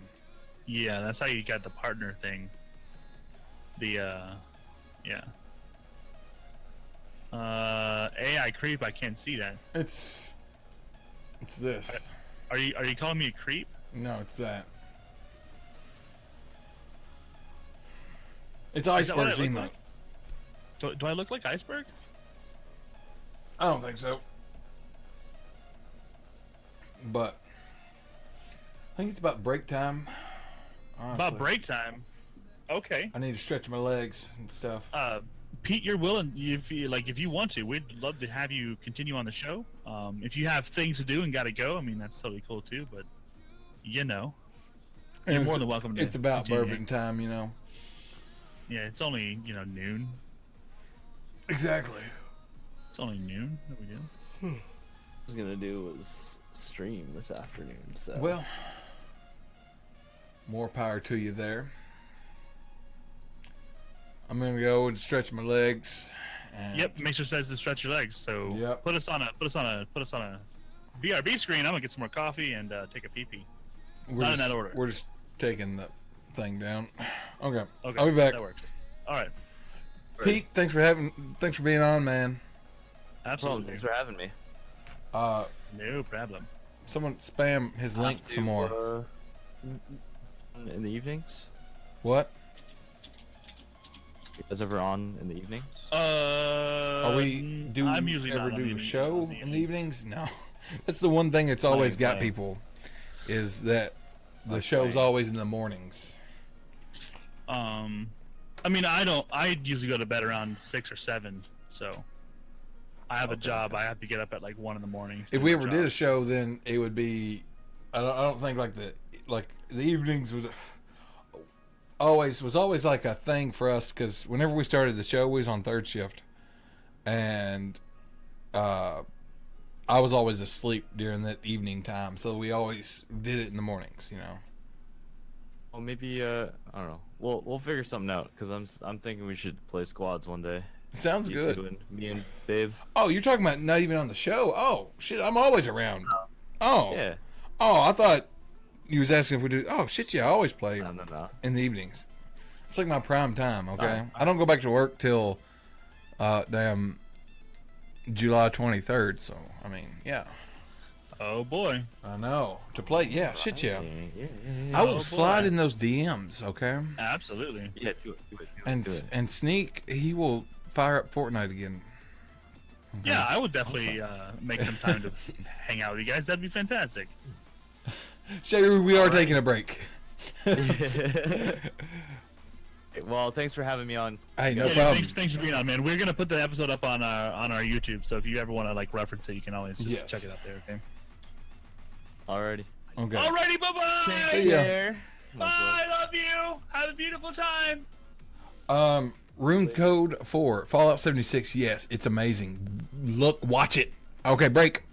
yeah, that's how you got the partner thing. The yeah. AI creep. I can't see that. It's this. Are you calling me a creep? No, it's that. It's Is that what I Iceberg's look emote. like? Do I look like Iceberg? I don't think so. But I think it's about break time. honestly. About break time. Okay. I need to stretch my legs and stuff. Pete, you're willing if you want to. We'd love to have you continue on the show. If you have things to do and got to go, I mean that's totally cool too. But you know, And you're more than welcome to. It's about continue. bourbon time, you know. Yeah, it's only noon. Exactly. It's only noon. What we do? What I was gonna do was stream this afternoon. So Well, more power to you there. I'm gonna go and stretch my legs. And Yep. Make sure it says to stretch your legs. So Yep. put us on a BRB screen. I'm gonna get some more coffee and take a pee pee. We're Not in just, that order. We're just taking the thing down. Okay. Okay. I'll be back. That works. All right. Pete, thanks for being on, man. Absolutely. Thanks for having me. No problem. Someone spam his link Have to, some more. In the evenings. What? You guys ever on in the evenings? Are we I'm usually ever not on do the a show on the in the evenings? No. That's the one thing that's always got playing. people is that the show's playing. always in the mornings. I mean, I usually go to bed around 6 or 7, so I have a job. I have to get up at like 1 in the morning. If we ever did a show, then it would be. I don't think like the evenings was always like a thing for us because whenever we started the show, we was on third shift, and I was always asleep during that evening time, so we always did it in the mornings, you know. Well, maybe I don't know. We'll figure something out because I'm thinking we should play squads one day. Sounds You good. two and me and Babe. Oh, you're talking about not even on the show? Oh shit, I'm always around. Oh Yeah. Oh, I thought you was asking if we do. Oh shit, yeah, I always play No. in the evenings. It's like my prime time. Okay, Oh. I don't go back to work till damn July 23rd. So I mean, yeah, Oh boy. I know to play. Yeah, shit, yeah. Yeah. I will Oh, slide boy. in those DMs. Okay, Absolutely. Yeah, do it. and Sneak, he will fire up Fortnite again. Yeah, I would definitely make some time to hang out with you guys. That'd be fantastic. Shay, we are taking a break. Well, thanks for having me on. Hey, no Yeah, problem. thanks for being on, man. We're gonna put the episode up on our YouTube, so if you ever want to like reference it, you can always just Yes. check it out there. Okay. Alrighty. Okay. Alrighty, bye See bye. ya. Bye, love you. Have a beautiful time. Rune code 4 Fallout 76. Yes, it's amazing. Look, watch it. Okay, break.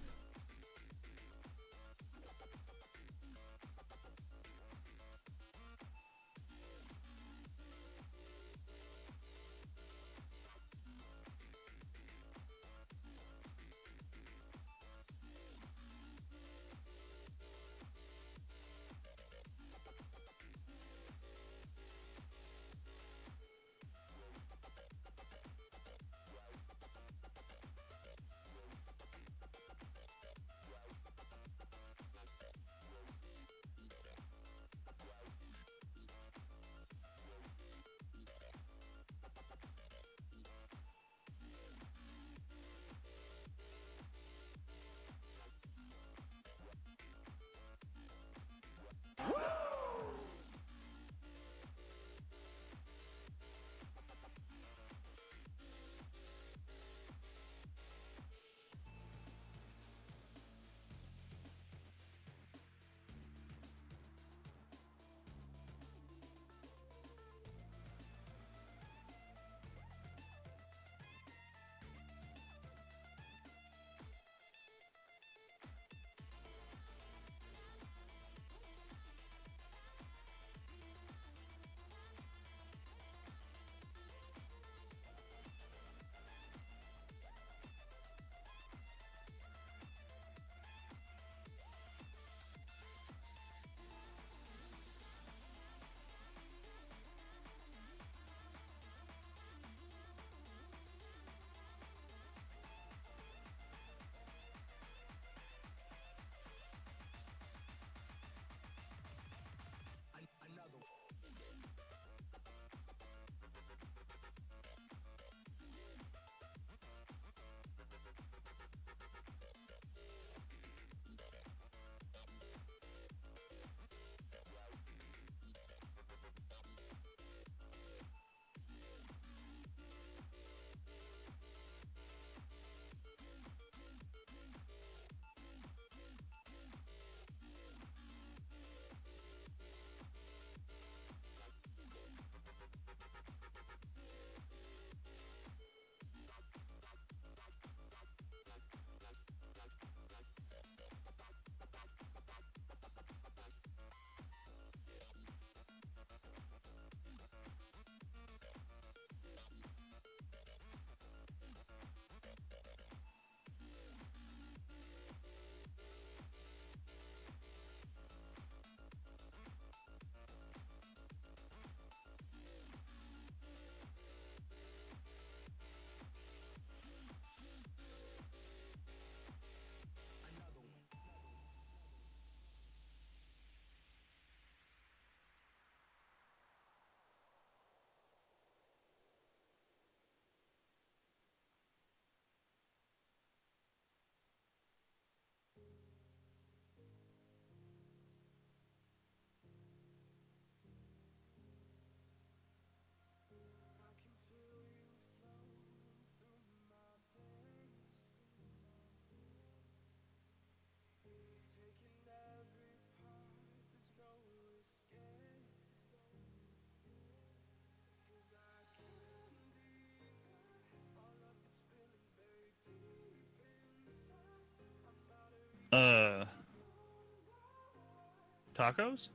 Tacos?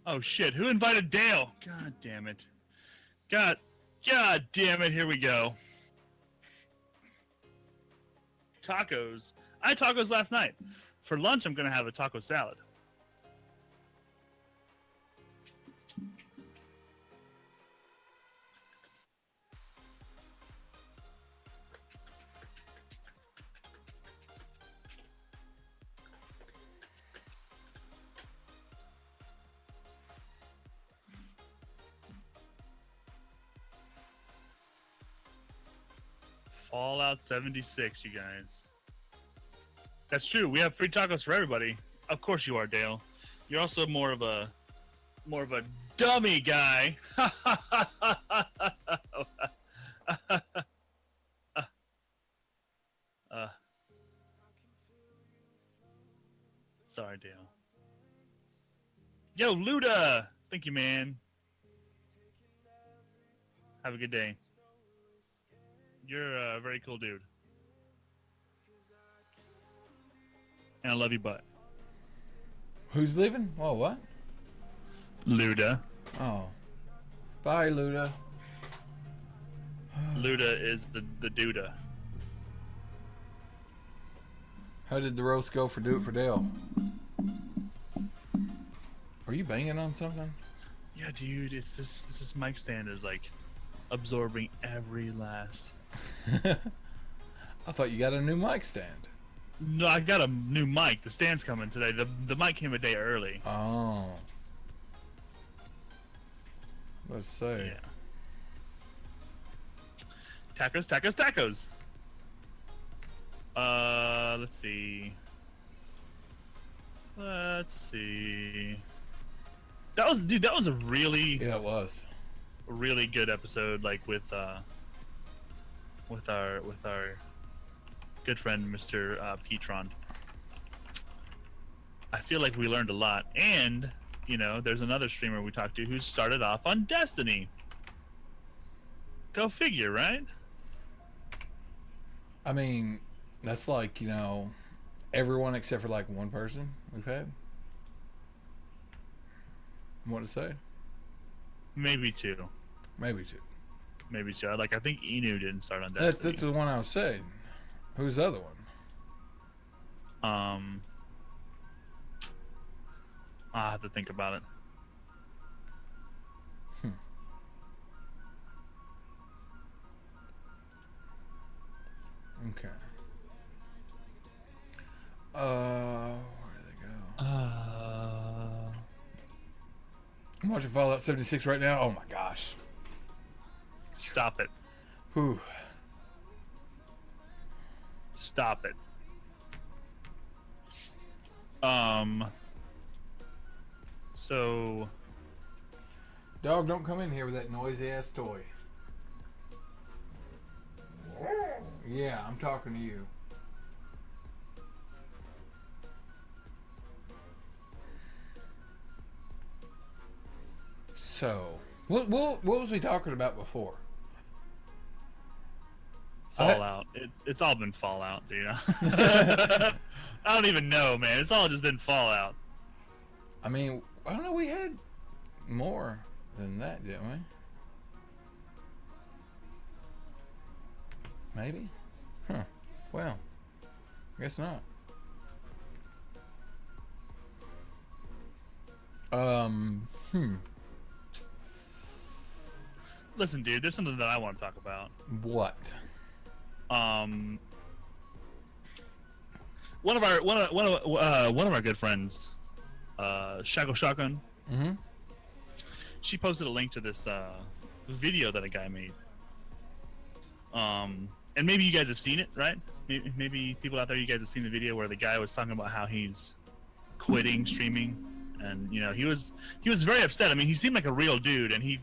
Oh shit! Who invited Dale? God damn it! God damn it! Here we go. Tacos. I had tacos last night. For lunch, I'm gonna have a taco salad. Fallout 76, you guys. That's true. We have free tacos for everybody. Of course you are, Dale. You're also more of a dummy guy. Sorry, Dale. Yo, Luda! Thank you, man. Have a good day. You're a very cool dude. And I love you, butt. Who's leaving? Oh, what? Luda. Oh. Bye, Luda. Luda is the duda. How did the roast go for Do It For Dale? Are you banging on something? Yeah, dude, it's this mic stand is like absorbing every last. I thought you got a new mic stand. No, I got a new mic. The stand's coming today. The mic came a day early. Oh. Let's say. Yeah. Tacos, tacos, tacos. Let's see. That was a really Yeah, it was. really good episode, like with our good friend Mr. Petetron. I feel like we learned a lot, and you know, there's another streamer we talked to who started off on Destiny. Go figure, right? I mean, that's like, you know, everyone except for like one person we've had. What to say? Maybe two. Maybe two. Maybe two. Like, I think Inu didn't start on Destiny. That's the one I was saying. Who's the other one? I'll have to think about it. Okay. Where did they go? I'm watching Fallout 76 right now. Oh my gosh. Stop it. Whew. Stop it. So Dog, don't come in here with that noisy ass toy. Yeah, I'm talking to you. So, what was we talking about before? Fallout. It's all been Fallout, dude. I don't even know, man. It's all just been Fallout. I mean, I don't know. We had more than that, didn't we? Maybe? Huh. Well, I guess not. Listen, dude, there's something that I want to talk about. What? One of our good friends, Shaco Shotgun. Mm-hmm. She posted a link to this video that a guy made. And maybe you guys have seen it, right? Maybe people out there, you guys have seen the video where the guy was talking about how he's quitting streaming, and you know, he was very upset. I mean, he seemed like a real dude, and he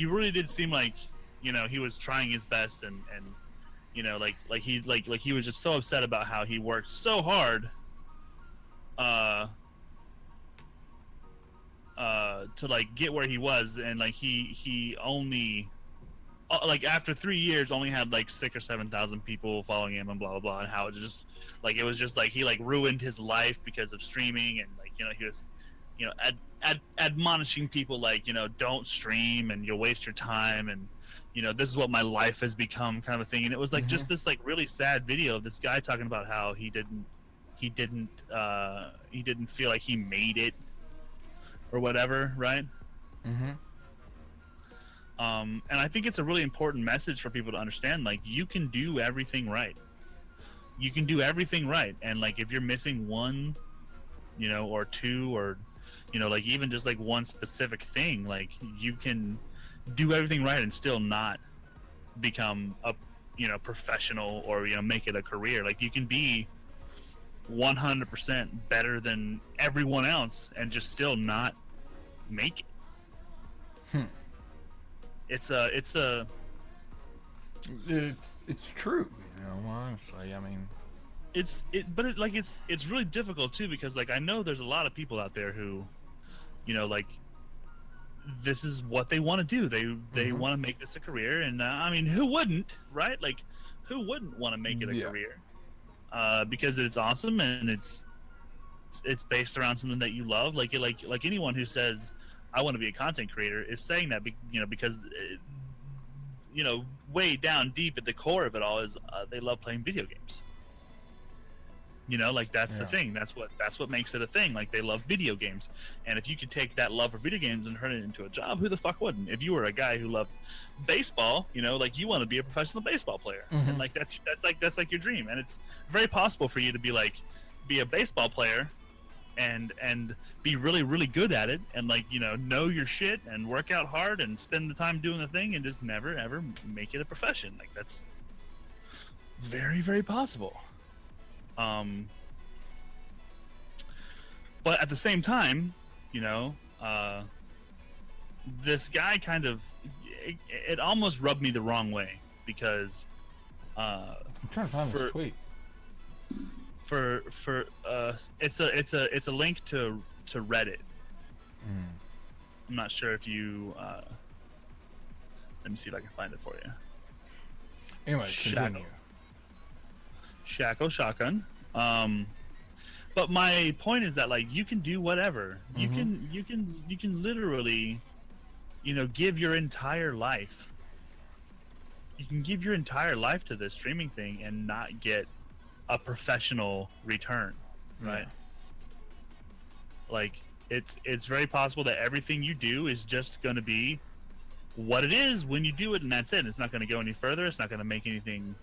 really did seem like, you know, he was trying his best, and you know, like he was just so upset about how he worked so hard to like get where he was, and like he only like after 3 years only had like 6 or 7,000 people following him and blah blah blah, and how it just like it was just like he like ruined his life because of streaming, and like he was admonishing people like don't stream and you'll waste your time, and this is what my life has become kind of a thing. And it was like just this like really sad video of this guy talking about how he didn't feel like he made it or whatever, right? And I think it's a really important message for people to understand. Like, you can do everything right. You can do everything right, and like if you're missing one, or two, or like even just like one specific thing, like you can do everything right and still not become a professional or make it a career. Like, you can be 100% better than everyone else and just still not make it. It's true, honestly. I mean, it's really difficult too, because like I know there's a lot of people out there who like this is what they want to do. They want to make this a career, and I mean, who wouldn't, right? Like, who wouldn't want to make it a career? Because it's awesome, and it's based around something that you love. Like anyone who says I want to be a content creator is saying that because way down deep at the core of it all is they love playing video games. Like that's the thing. That's what makes it a thing. Like, they love video games, and if you could take that love for video games and turn it into a job, who the fuck wouldn't? If you were a guy who loved baseball, like you want to be a professional baseball player, and like that's like your dream, and it's very possible for you to be a baseball player and be really, really good at it, and like know your shit and work out hard and spend the time doing the thing, and just never ever make it a profession. Like, that's very, very possible. But at the same time, this guy kind of it almost rubbed me the wrong way, because I'm trying to find this tweet. It's a link to Reddit. I'm not sure if you let me see if I can find it for you. Anyways, continue. Shackle Shotgun. But my point is that like you can do whatever. You can literally give your entire life. You can give your entire life to this streaming thing and not get a professional return, right? Like, it's very possible that everything you do is just going to be what it is when you do it, and that's it. It's not going to go any further. It's not going to make anything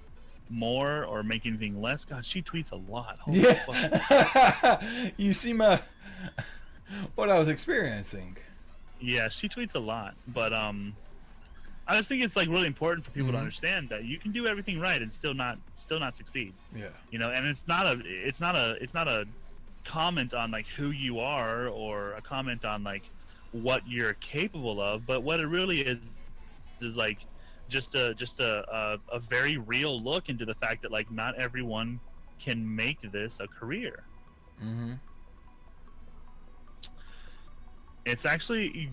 more or make anything less. God, she tweets a lot. Holy fuck. You see what I was experiencing. Yeah, she tweets a lot, but I just think it's like really important for people to understand that you can do everything right and still not succeed. Yeah. And it's not a comment on like who you are or a comment on like what you're capable of, but what it really is like just a very real look into the fact that like not everyone can make this a career. It's actually,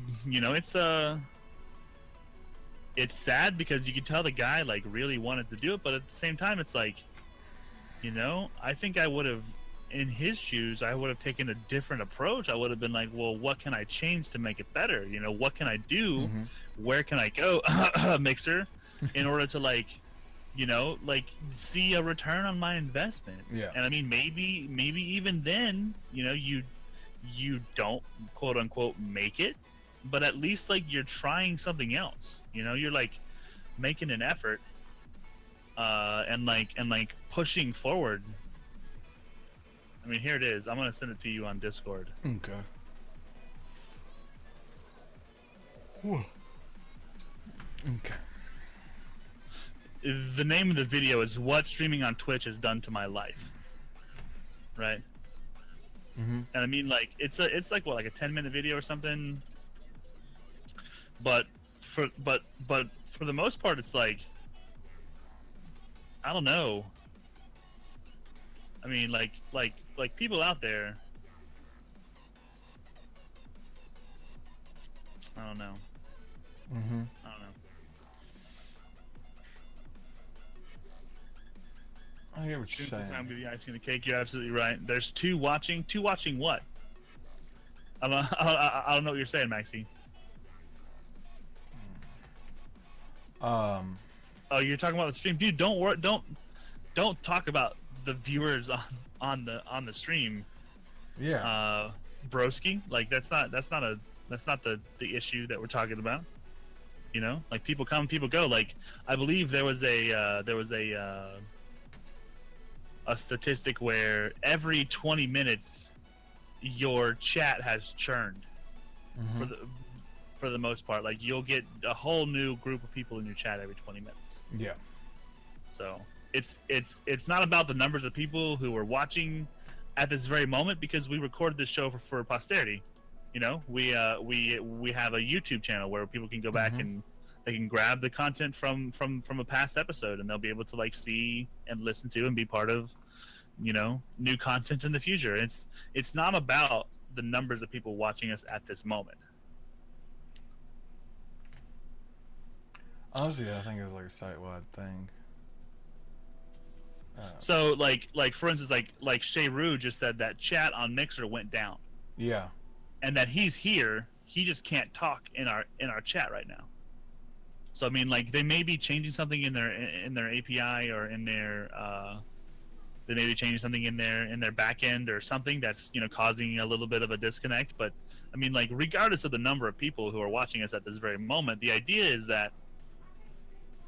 it's sad because you can tell the guy like really wanted to do it, but at the same time it's like, I think I would have, in his shoes, I would have taken a different approach. I would have been like, well, what can I change to make it better? What can I do? Where can I go, Mixer, in order to like see a return on my investment? Yeah. And I mean, maybe even then, you don't quote unquote make it, but at least like you're trying something else. You're like making an effort, and pushing forward. I mean, here it is. I'm gonna send it to you on Discord. Okay. Okay. The name of the video is "What Streaming on Twitch Has Done to My Life." Right. And I mean, like, it's like what, like a 10-minute video or something. But for the most part, it's like, I don't know. I mean, like people out there. I don't know. I don't know. I hear what you're saying. Time with the icing on the cake. You're absolutely right. There's two watching. Two watching what? I don't know what you're saying, Maxie. Oh, you're talking about the stream, dude. Don't worry. Don't talk about the viewers on the stream. Yeah. Broski. Like that's not the issue that we're talking about. You know, like people come, people go. Like I believe there was a statistic where every 20 minutes your chat has churned for the most part. Like you'll get a whole new group of people in your chat every 20 minutes. Yeah. So it's not about the numbers of people who are watching at this very moment, because we recorded this show for posterity. You know, we have a YouTube channel where people can go back and they can grab the content from a past episode, and they'll be able to like see and listen to and be part of, you know, new content in the future. It's not about the numbers of people watching us at this moment. Honestly, I think it was like a site-wide thing. So like for instance, like Shay Rue just said that chat on Mixer went down. Yeah. And that he's here, he just can't talk in our chat right now. So I mean, like they may be changing something in their API or in their they may be changing something in their back end or something that's, you know, causing a little bit of a disconnect. But I mean, like regardless of the number of people who are watching us at this very moment, the idea is that,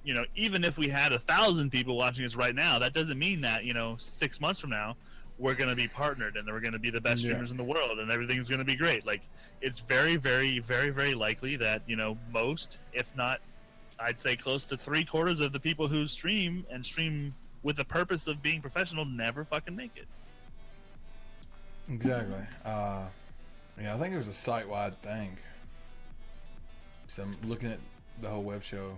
you know, even if we had 1,000 people watching us right now, that doesn't mean that, you know, 6 months from now we're going to be partnered and we're going to be the best streamers in the world and everything's going to be great. Like it's very, very, very, very likely that, you know, most, if not, I'd say close to 3/4 of the people who stream with the purpose of being professional never fucking make it. Exactly. Yeah, I think it was a site-wide thing. So I'm looking at the whole web show.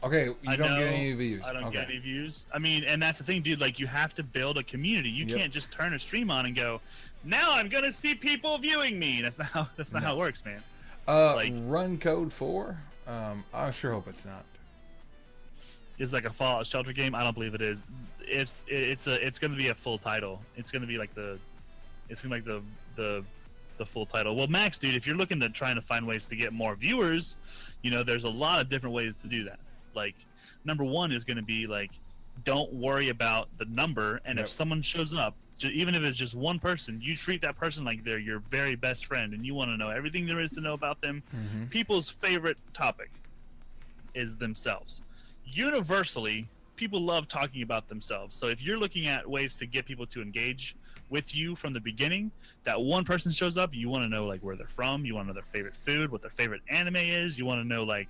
Okay, you don't get any views. I don't get any views. I mean, and that's the thing, dude. Like, you have to build a community. You can't just turn a stream on and go, "Now I'm gonna see people viewing me." That's not how it works, man. Like, Run Code 4. I sure hope it's not. It's like a Fallout Shelter game. I don't believe it is. It's gonna be a full title. It's gonna be like the full title. Well, Max, dude, if you're looking to trying to find ways to get more viewers, you know, there's a lot of different ways to do that. Like, number one is going to be like, don't worry about the number, and if someone shows up, even if it's just one person, you treat that person like they're your very best friend, and you want to know everything there is to know about them. People's favorite topic is themselves. Universally, people love talking about themselves. So if you're looking at ways to get people to engage with you from the beginning, that one person shows up, you want to know like where they're from, you want to know their favorite food, what their favorite anime is, you want to know like,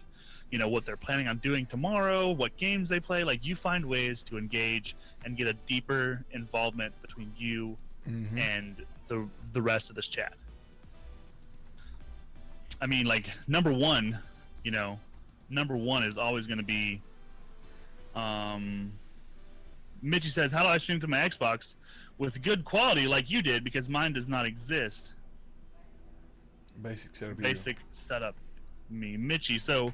you know, what they're planning on doing tomorrow, what games they play. Like, you find ways to engage and get a deeper involvement between you and the rest of this chat. I mean, like, number one is always going to be Mitchy says, how do I stream to my Xbox with good quality like you did, because mine does not exist? Basic setup. Me, Mitchy. So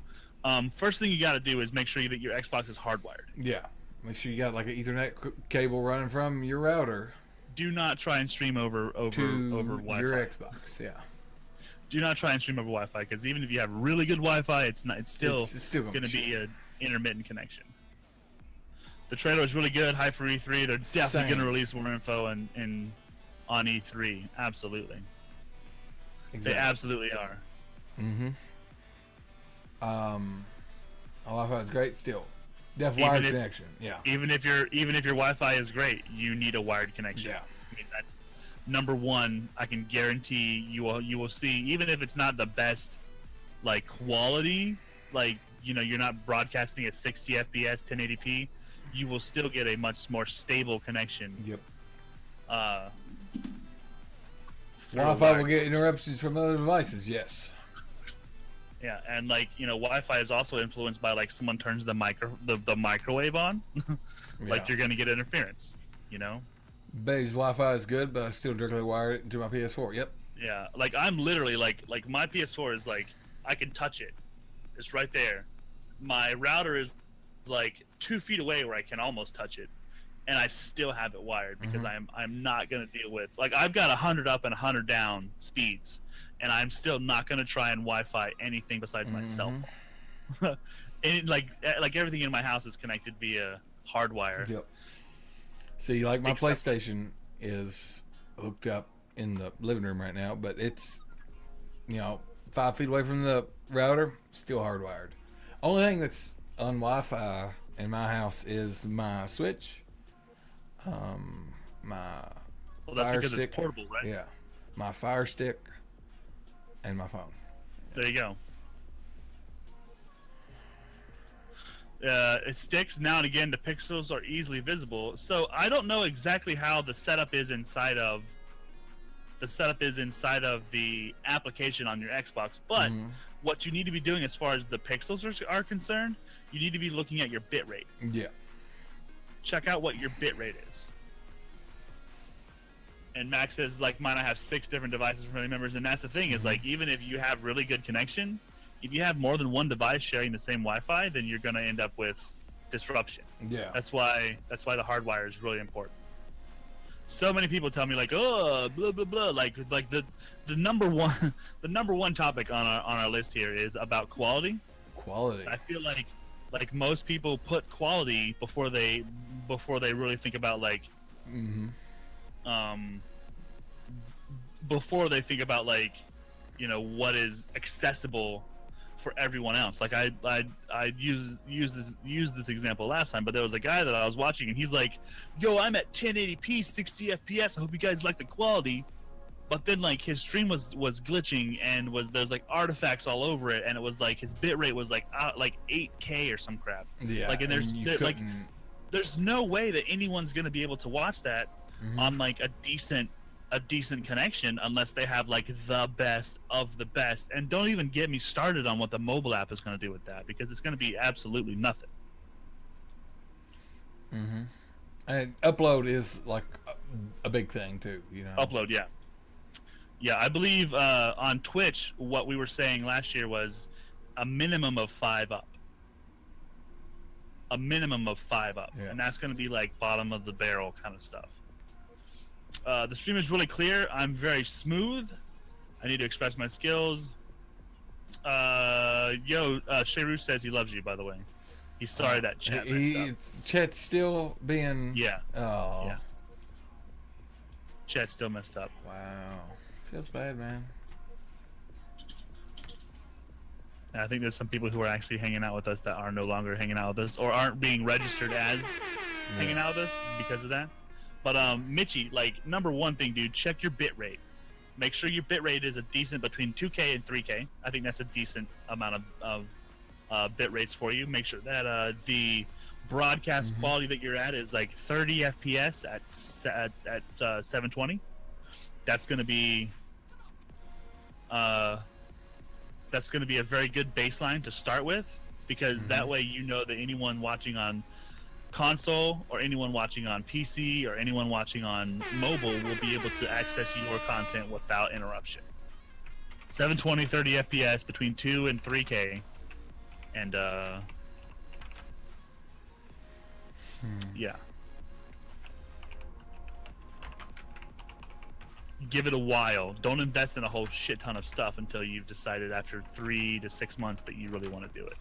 first thing you got to do is make sure that your Xbox is hardwired. Yeah, make sure you got like an Ethernet cable running from your router. Do not try and stream over Wi-Fi. Your Xbox, yeah. Do not try and stream over Wi-Fi, because even if you have really good Wi-Fi, it's still going to be an intermittent connection. The trailer is really good. Hype for E3. They're definitely going to release more info on E3. Absolutely. Exactly. They absolutely are. Wi-Fi is great still. Wired connection. Yeah. Even if your Wi-Fi is great, you need a wired connection. Yeah. I mean, that's number one. I can guarantee you will see, even if it's not the best like quality, like, you know, you're not broadcasting at 60 FPS 1080p, you will still get a much more stable connection. Yep. Wi-Fi will get interruptions from other devices, yes. Yeah, and like, you know, Wi-Fi is also influenced by like someone turns the microwave on, like you're gonna get interference, you know. Betty's Wi-Fi is good, but I still directly wire it into my PS4. Yep. Yeah, like I'm literally like my PS4 is like, I can touch it, it's right there. My router is like 2 feet away where I can almost touch it, and I still have it wired because I'm not gonna deal with, like, I've got 100 up and 100 down speeds, and I'm still not gonna try and Wi-Fi anything besides my cell phone. And like everything in my house is connected via hardwire. Yep. See, like my Except- PlayStation is hooked up in the living room right now, but it's 5 feet away from the router, still hardwired. Only thing that's on Wi-Fi in my house is my Switch, my Well, that's Fire because Stick. it's portable, right? Yeah, my Fire Stick, and my phone. There you go. It sticks now and again. The pixels are easily visible. So I don't know exactly how the setup is inside of the application on your Xbox. But what you need to be doing as far as the pixels are concerned, you need to be looking at your bit rate. Yeah. Check out what your bit rate is. And Max says, like mine, I have 6 different devices from family members, and that's the thing is, like, even if you have really good connection, if you have more than one device sharing the same Wi-Fi, then you're going to end up with disruption. Yeah. That's why the hardwire is really important. So many people tell me, like, oh, blah blah blah, like the number one topic on our list here is about quality. Quality. I feel like most people put quality before they really think about, like, before they think about, like, what is accessible for everyone else. Like I used this example last time, but there was a guy that I was watching, and he's like, "Yo, I'm at 1080p, 60 FPS. I hope you guys like the quality." But then, like, his stream was glitching, and there's like artifacts all over it, and it was like his bit rate was like 8K or some crap. Yeah. Like, and there's no way that anyone's gonna be able to watch that on like a decent connection unless they have like the best of the best. And don't even get me started on what the mobile app is going to do with that, because it's going to be absolutely nothing. And upload is like a big thing too, Upload, yeah, I believe on Twitch what we were saying last year was a minimum of 5 up. Yeah. And that's going to be like bottom of the barrel kind of stuff. The stream is really clear. I'm very smooth. I need to express my skills. Sheru says he loves you, by the way. He's sorry that chat messed up. Chat's still being... Yeah. Oh. Yeah. Chat's still messed up. Wow. Feels bad, man. And I think there's some people who are actually hanging out with us that are no longer hanging out with us, or aren't being registered as hanging out with us because of that. But Mitchie, like, number one thing, dude, check your bit rate. Make sure your bit rate is a decent between 2K and 3K. I think that's a decent amount of bit rates for you. Make sure that the broadcast quality that you're at is like 30 FPS at 720. That's going to be a very good baseline to start with, because that way you know that anyone watching on console or anyone watching on PC or anyone watching on mobile will be able to access your content without interruption. 720, 30 FPS between 2 and 3K. And yeah. Give it a while. Don't invest in a whole shit ton of stuff until you've decided after 3 to 6 months that you really want to do it.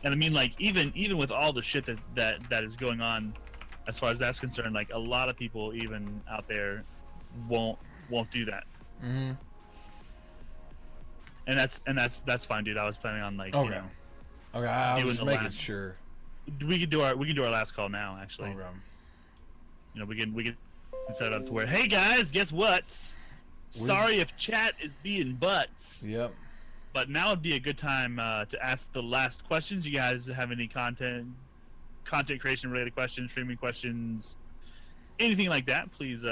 And I mean, like, even with all the shit that is going on, as far as that's concerned, like, a lot of people even out there won't do that. And that's fine, dude. I was planning on, like, okay. Okay, I was just making last- sure. We can do our last call now, actually. Okay. We can set it up to where, hey guys, guess what? Sorry if chat is being butts. Yep. But now would be a good time to ask the last questions. You guys have any content creation related questions, streaming questions, anything like that? Please, please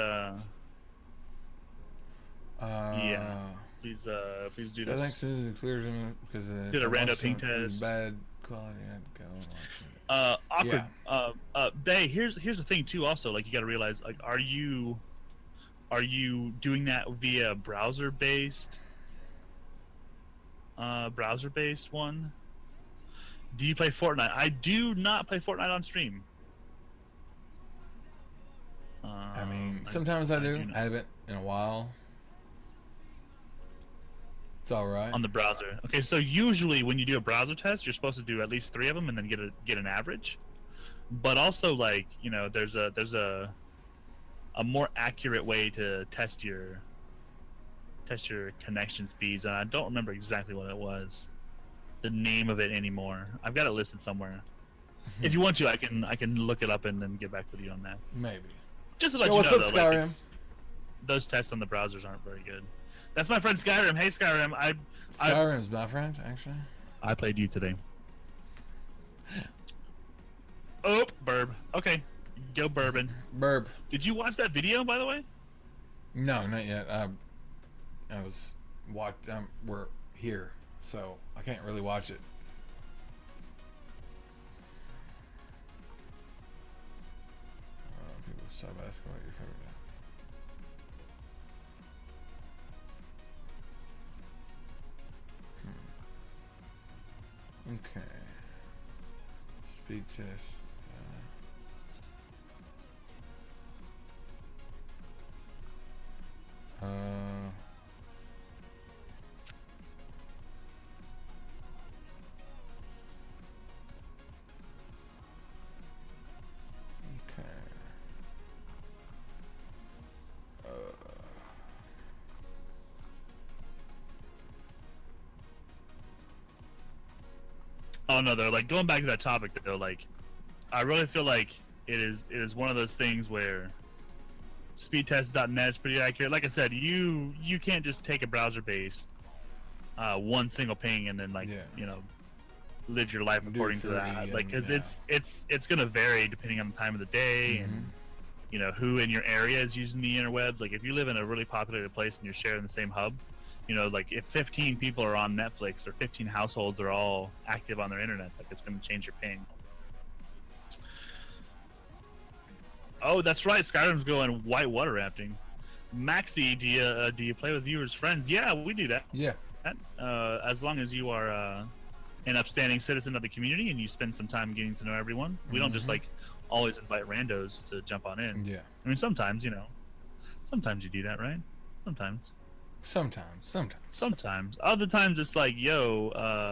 do So I this. think soon as it clears in because Did a random ping test. Bad quality. I'd go and watch it. Awkward. Bay, here's the thing too. Also, like, you got to realize, like, are you doing that via browser based one? Do you play Fortnite? I do not play Fortnite on stream. I mean, sometimes I do. I haven't in a while. It's all right. On the browser. Okay, so usually when you do a browser test, you're supposed to do at least 3 of them and then get an average. But also, like, you know, there's a more accurate way to test your connection speeds, and I don't remember exactly what it was, the name of it anymore. I've got it listed somewhere. If you want to, I can look it up and then get back with you on that. Maybe. Just to let Yo, you what's know, up, though, like, Skyrim? those tests on the browsers aren't very good. That's my friend Skyrim. Hey, Skyrim. Skyrim's my friend, actually. I played you today. Oh, burb. Okay, go bourbon. Burb. Did you watch that video, by the way? No, not yet. I was we're here, so I can't really watch it. People stop asking what your favorite. Okay. Speed test. Okay. Oh no, they're like going back to that topic though. Like, I really feel like it is one of those things where speedtest.net is pretty accurate. Like I said, you can't just take a browser based one single ping and then you know, live your life according to that. Like, because it's gonna vary depending on the time of the day and you know who in your area is using the interwebs. Like, if you live in a really populated place and you're sharing the same hub, you know, like if 15 people are on Netflix or 15 households are all active on their internets, like, it's going to change your ping. Oh, that's right. Skyrim's going whitewater rafting. Maxi, do you play with viewers' friends? Yeah, we do that. Yeah. As long as you are an upstanding citizen of the community and you spend some time getting to know everyone. We don't just like always invite randos to jump on in. Yeah. I mean, sometimes, you know, sometimes you do that, right? Sometimes. Other times it's like, yo,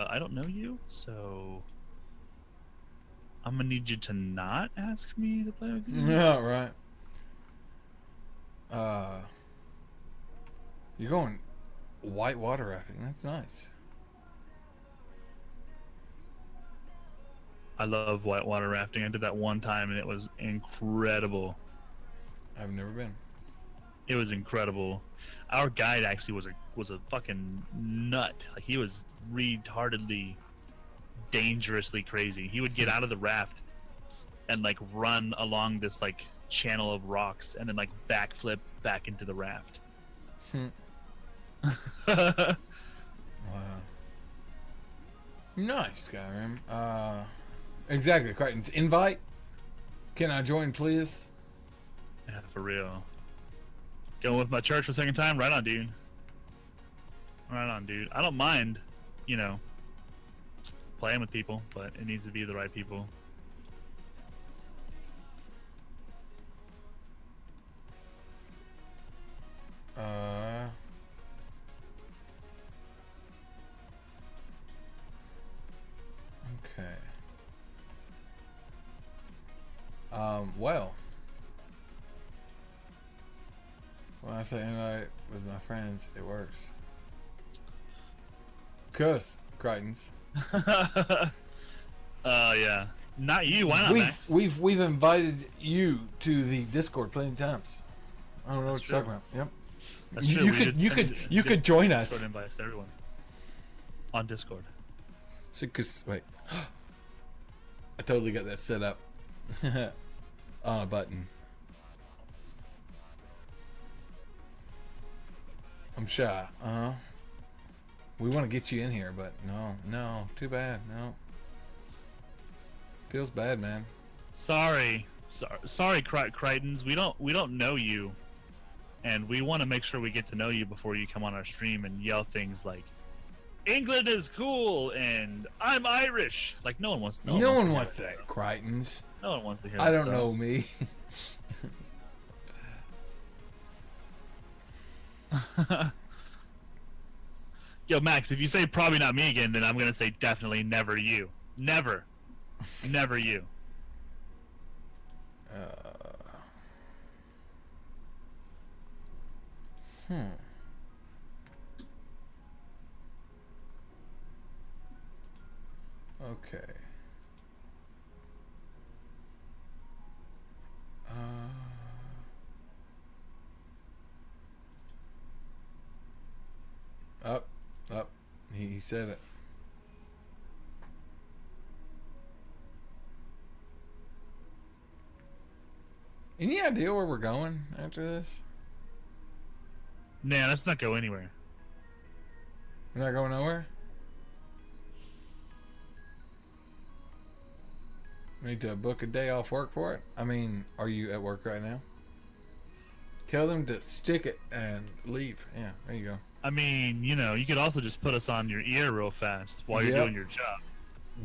I don't know you, so I'm gonna need you to not ask me to play with you. Yeah, right. You're going whitewater rafting. That's nice. I love whitewater rafting. I did that one time and it was incredible. I've never been. It was incredible. Our guide actually was a fucking nut. Like, he was retardedly, dangerously crazy. He would get out of the raft and like run along this like channel of rocks and then like backflip back into the raft. Wow. Nice, Skyrim. Exactly, Crichton's invite. Can I join, please? Yeah, for real. Going with my church for the second time? Right on, dude. Right on, dude. I don't mind, you know, playing with people, but it needs to be the right people. Okay. Well, when I say invite with my friends, it works. Cause Crichton's. Yeah. Not you. Why not, Max? We've invited you to the Discord plenty of times. I don't know what you're talking about. Yep. That's true. You could join us. Discord invites to everyone on Discord. So, cause wait, I totally got that set up on a button. I'm shy. We want to get you in here, but no, too bad. No, feels bad, man. Sorry, Crichtons. We don't know you, and we want to make sure we get to know you before you come on our stream and yell things like, England is cool and I'm Irish. Like no one wants. No one wants that, Crichtons. No one wants to hear. I that don't stuff. know me. Yo, Max, if you say probably not me again, then I'm gonna say definitely never you. Never. Never you. Okay. Up. He said it. Any idea where we're going after this? Nah, let's not go anywhere. We're not going nowhere? We need to book a day off work for it? I mean, are you at work right now? Tell them to stick it and leave. Yeah, there you go. I mean, you know, you could also just put us on your ear real fast while you're Yep. doing your job.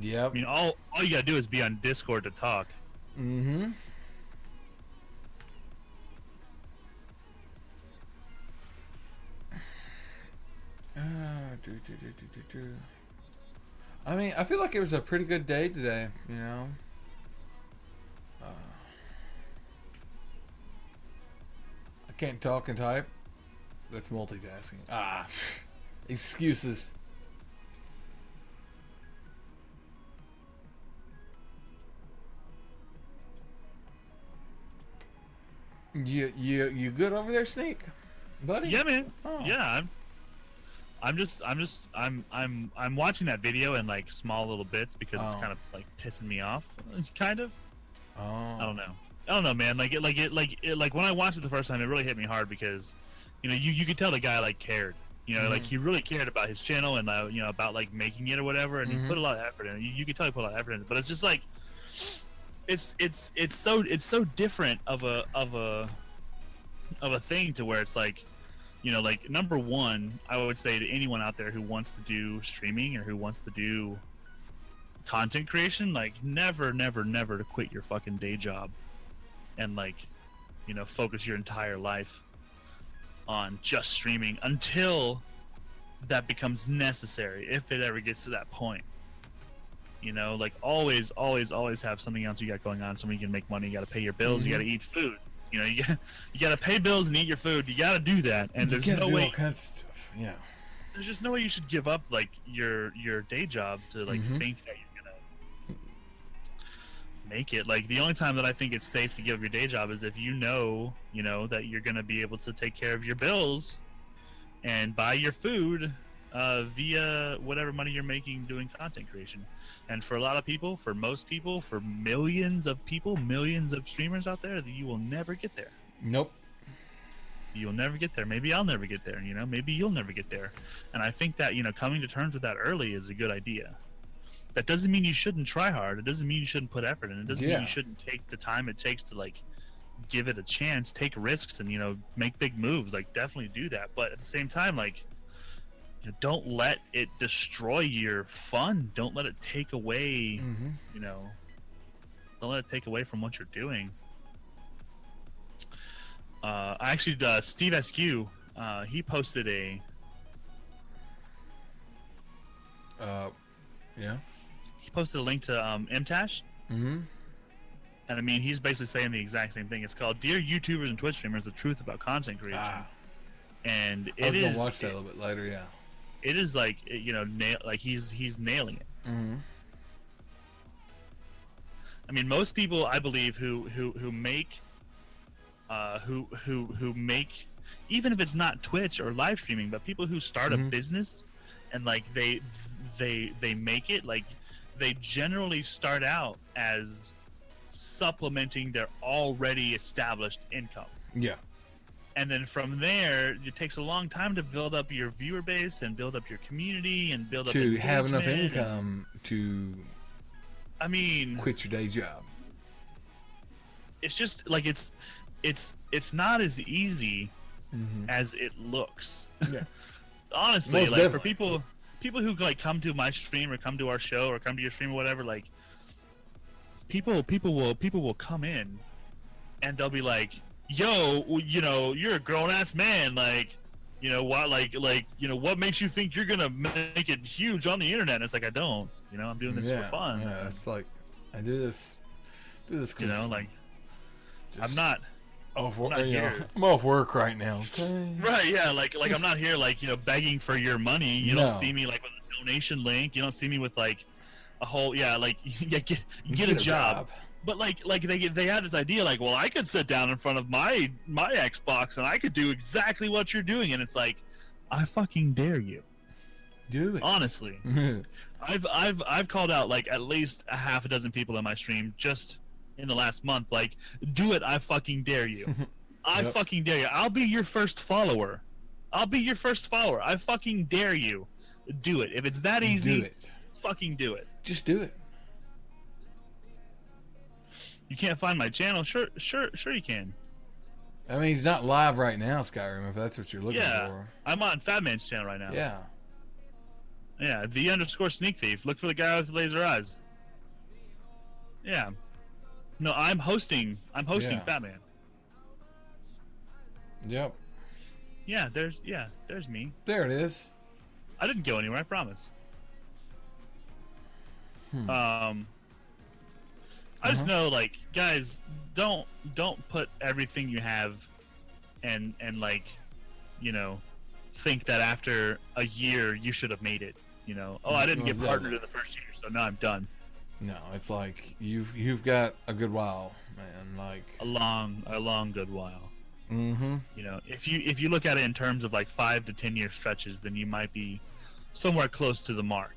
Yep. I mean, all you gotta do is be on Discord to talk. Mm-hmm. I mean, I feel like it was a pretty good day today, you know? I can't talk and type. That's multitasking. Ah, excuses. You good over there, Sneak? Buddy? Yeah, man. Oh. Yeah, I'm watching that video in like small little bits because it's Oh. kind of like pissing me off, kind of. Oh. I don't know, man. Like when I watched it the first time, it really hit me hard because, you know, you could tell the guy like cared. You know, like he really cared about his channel and you know, about like making it or whatever, and he put a lot of effort in it. You could tell he put a lot of effort in it, but it's just like it's so different of a thing to where it's like, you know, like number one, I would say to anyone out there who wants to do streaming or who wants to do content creation, like never to quit your fucking day job and like, you know, focus your entire life on just streaming until that becomes necessary, if it ever gets to that point. You know, like always have something else you got going on, so you can make money. You got to pay your bills. You got to eat food. You know, you got to pay bills and eat your food. You got to do that, and You there's gotta no do way. all kinds of stuff. Yeah. There's just no way you should give up like your day job to like think that you're gonna make it. Like the only time that I think it's safe to give up your day job is if you know that you're gonna be able to take care of your bills and buy your food via whatever money you're making doing content creation. And for a lot of people, for most people, for millions of people, millions of streamers out there, you will never get there. Nope. You'll never get there. Maybe I'll never get there, you know, maybe you'll never get there. And I think that, you know, coming to terms with that early is a good idea. That doesn't mean you shouldn't try hard. It doesn't mean you shouldn't put effort in. It doesn't mean you shouldn't take the time it takes to like give it a chance, take risks, and, you know, make big moves. Like definitely do that. But at the same time, like, you know, don't let it destroy your fun. Don't let it take away, you know, don't let it take away from what you're doing. Actually, Steve SQ, he posted a. Yeah. He posted a link to MTash. And I mean, he's basically saying the exact same thing. It's called "Dear YouTubers and Twitch Streamers: The Truth About Content Creation." And I was gonna watch that a little bit later. Yeah. It is like, you know, like he's nailing it. I mean, most people, I believe, who make who make, even if it's not Twitch or live streaming, but people who start a business and like they make it, like they generally start out as supplementing their already established income. Yeah. And then from there, it takes a long time to build up your viewer base and build up your community and build up To have enough engagement income to I mean, quit your day job. It's just like it's not as easy as it looks. Yeah. Honestly, Most like for definitely. people who like come to my stream or come to our show or come to your stream or whatever, like people will come in and they'll be like, yo, you know, you're a grown-ass man, like, you know, what, you know, what makes you think you're gonna make it huge on the internet? And it's like, I don't, you know, I'm doing this for fun. Yeah, it's like, I do this cause, you know, like, I'm not off I'm work, not you know, here. I'm off work right now. Okay. Right, yeah, like I'm not here, like, you know, begging for your money. You don't No. see me like with a donation link. You don't see me with like a whole, like, yeah, get a job. But like they had this idea, like, well, I could sit down in front of my Xbox and I could do exactly what you're doing, and it's like, I fucking dare you. Do it. Honestly, I've called out like at least a half a dozen people in my stream just in the last month. Like, do it! I fucking dare you. I Yep. fucking dare you. I'll be your first follower. I fucking dare you. Do it. If it's that easy, Do it. fucking do it. Just do it. You can't find my channel? Sure you can. I mean, he's not live right now, Skyrim, if that's what you're looking Yeah, for. I'm on Fat Man's channel right now. Yeah. Yeah, _sneak thief. Look for the guy with the laser eyes. Yeah. No, I'm hosting Yeah. Fat Man. Yep. Yeah, there's me. There it is. I didn't go anywhere, I promise. I just know, like, guys, don't put everything you have and like, you know, think that after a year you should have made it. You know, oh, I didn't get partnered in the first year, so now I'm done. No, it's like you've got a good while, man. Like A long good while. mm-hmm. You know, if you look at it in terms of like 5 to 10 year stretches, then you might be somewhere close to the mark.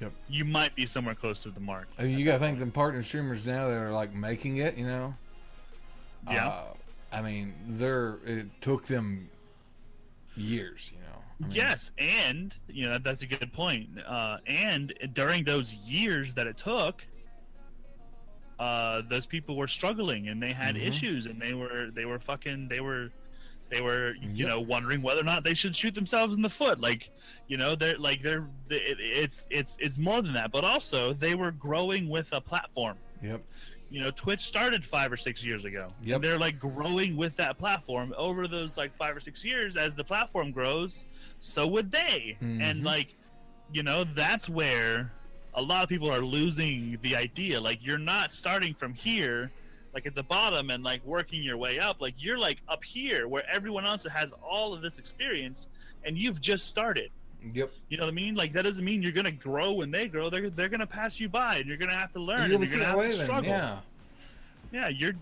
Yep. You might be somewhere close to the mark. I mean, you gotta thank them partner streamers now that are like making it. You know. Yeah. I mean, it took them years. You know. I mean, Yes, and you know that's a good point. And during those years that it took, those people were struggling and they had issues and they were you know, wondering whether or not they should shoot themselves in the foot. Like, you know, it's more than that, but also they were growing with a platform. Yep. You know, Twitch started 5 or 6 years ago. Yep. And they're like growing with that platform over those like 5 or 6 years. As the platform grows, so would they. And like, you know, that's where a lot of people are losing the idea. Like, you're not starting from here, like at the bottom, and like working your way up. Like, you're like up here where everyone else has all of this experience, and you've just started. Yep. You know what I mean? Like, that doesn't mean you're gonna grow when they grow. They're gonna pass you by, and you're gonna have to learn. You're and you're gonna have to struggle. Yeah. Yeah, you're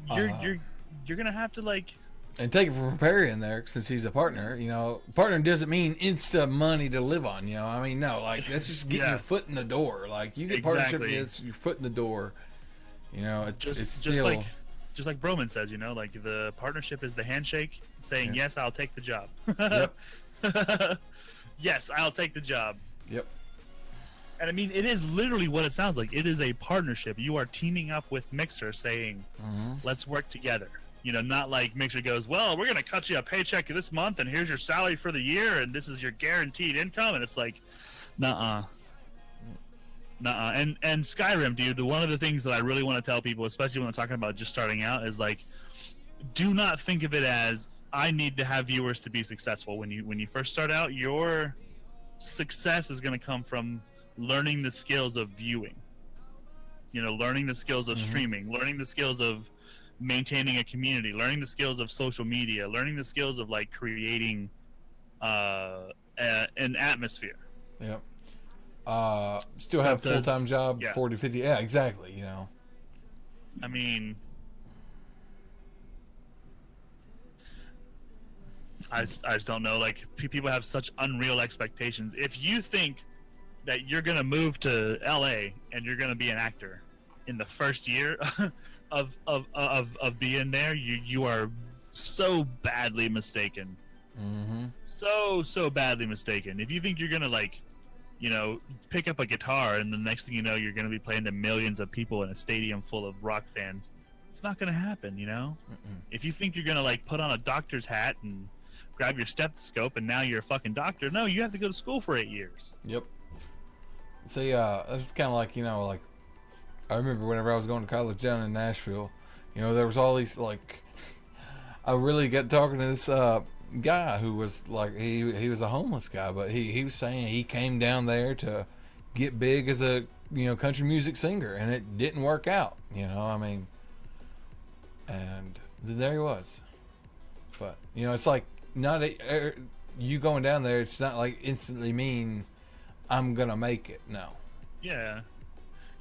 gonna have to like. And take it from Perry in there, since he's a partner. You know, partner doesn't mean insta money to live on. You know, I mean, no, like that's just getting your foot in the door. Like you get partnership, it's your foot in the door. You know, it's still just like Broman says. You know, like the partnership is the handshake saying yes, I'll take the job. Yep. Yes, I'll take the job. Yep. And I mean, it is literally what it sounds like. It is a partnership. You are teaming up with Mixer, saying, "Let's work together." You know, not like Mixer goes, "Well, we're gonna cut you a paycheck this month, and here's your salary for the year, and this is your guaranteed income." And it's like, nuh-uh. And Skyrim, dude, one of the things that I really want to tell people, especially when I'm talking about just starting out, is like, do not think of it as I need to have viewers to be successful. When you first start out, your success is going to come from learning the skills of viewing. You know, learning the skills of streaming, learning the skills of maintaining a community, learning the skills of social media, learning the skills of like creating an atmosphere. Yep. Still have That does- full-time job, yeah. 40, 50. Yeah, exactly. You know. I mean, I just don't know. Like, people have such unreal expectations. If you think that you're gonna move to LA and you're gonna be an actor in the first year of being there, you are so badly mistaken. So badly mistaken. If you think you're gonna, like, you know, pick up a guitar and the next thing you know you're gonna be playing to millions of people in a stadium full of rock fans, it's not gonna happen. You know. If you think you're gonna like put on a doctor's hat and grab your stethoscope and now you're a fucking doctor. No, you have to go to school for 8 years. Yep. See, it's kind of like, like I remember whenever I was going to college down in Nashville, there was all these like, I really got talking to this guy who was like, he was a homeless guy, but he was saying he came down there to get big as a country music singer, and it didn't work out. I mean, and there he was. But it's like you going down there. It's not like instantly mean I'm gonna make it. No. Yeah.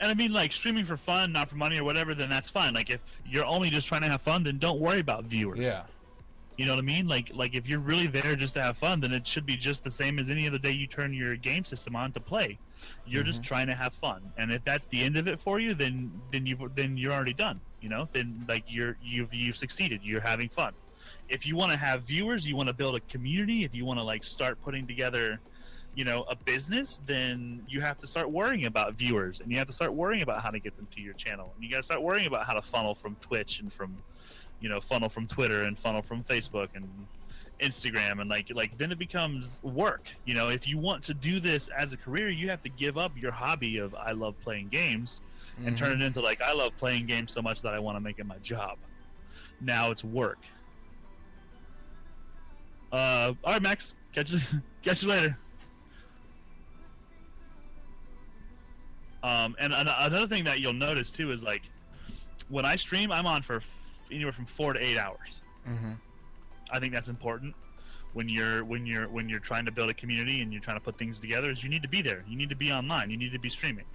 And I mean, like, streaming for fun, not for money or whatever, then that's fine. Like, if you're only just trying to have fun, then don't worry about viewers. Yeah. You know what I mean? Like if you're really there just to have fun, then it should be just the same as any other day you turn your game system on to play. You're just trying to have fun, and if that's the end of it for you, then you're already done. Then like you've succeeded. You're having fun. If you want to have viewers, you want to build a community. If you want to like start putting together, a business, then you have to start worrying about viewers, and you have to start worrying about how to get them to your channel, and you got to start worrying about how to funnel from Twitch and from, funnel from Twitter and funnel from Facebook and Instagram, and like then it becomes work. If you want to do this as a career, you have to give up your hobby of I love playing games and turn it into like I love playing games so much that I want to make it my job. Now it's work. All right, Max, catch you later. And another thing that you'll notice too is like when I stream, I'm on for anywhere from 4 to 8 hours. I think that's important when you're trying to build a community and you're trying to put things together. Is you need to be there. You need to be online. You need to be streaming.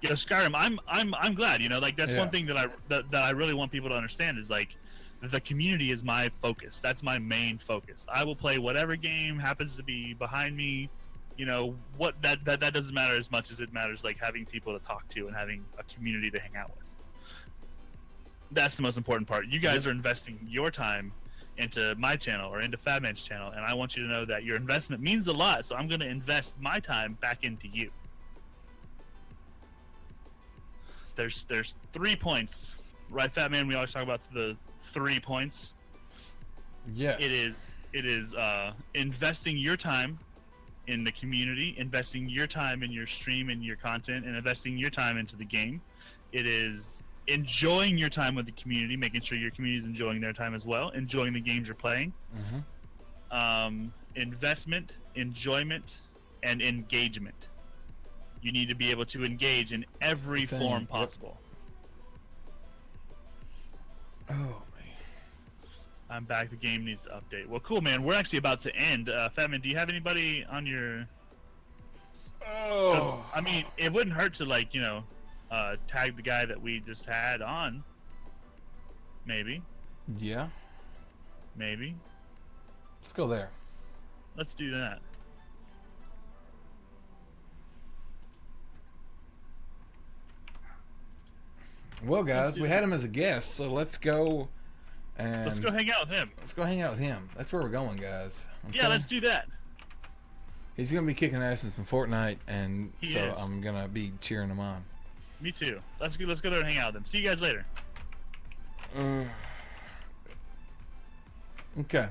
Skyrim. I'm glad. Like that's one thing that I really want people to understand is like the community is my focus. That's my main focus. I will play whatever game happens to be behind me. What that doesn't matter as much as it matters like having people to talk to and having a community to hang out with. That's the most important part. You guys are investing your time into my channel or into Fabman's channel, and I want you to know that your investment means a lot, so I'm going to invest my time back into you. There's 3 points. Right, Fatman? We always talk about the 3 points. Yes. It is investing your time in the community, investing your time in your stream and your content, and investing your time into the game. It is enjoying your time with the community, making sure your community is enjoying their time as well, enjoying the games you're playing. Investment, enjoyment, and engagement. You need to be able to engage in every form possible. Oh, man. I'm back. The game needs to update. Well, cool, man. We're actually about to end. Fatman, do you have anybody on your... Oh. I mean, it wouldn't hurt to, like, tag the guy that we just had on. Maybe. Yeah. Maybe. Let's go there. Let's do that. Well, guys, we had him as a guest, so let's go and Let's go hang out with him. let's go hang out with him. That's where we're going, guys. Okay? Yeah, let's do that. He's gonna be kicking ass in some Fortnite, and He so is. I'm gonna be cheering him on. Me too. Let's go there and hang out with him. See you guys later. Okay.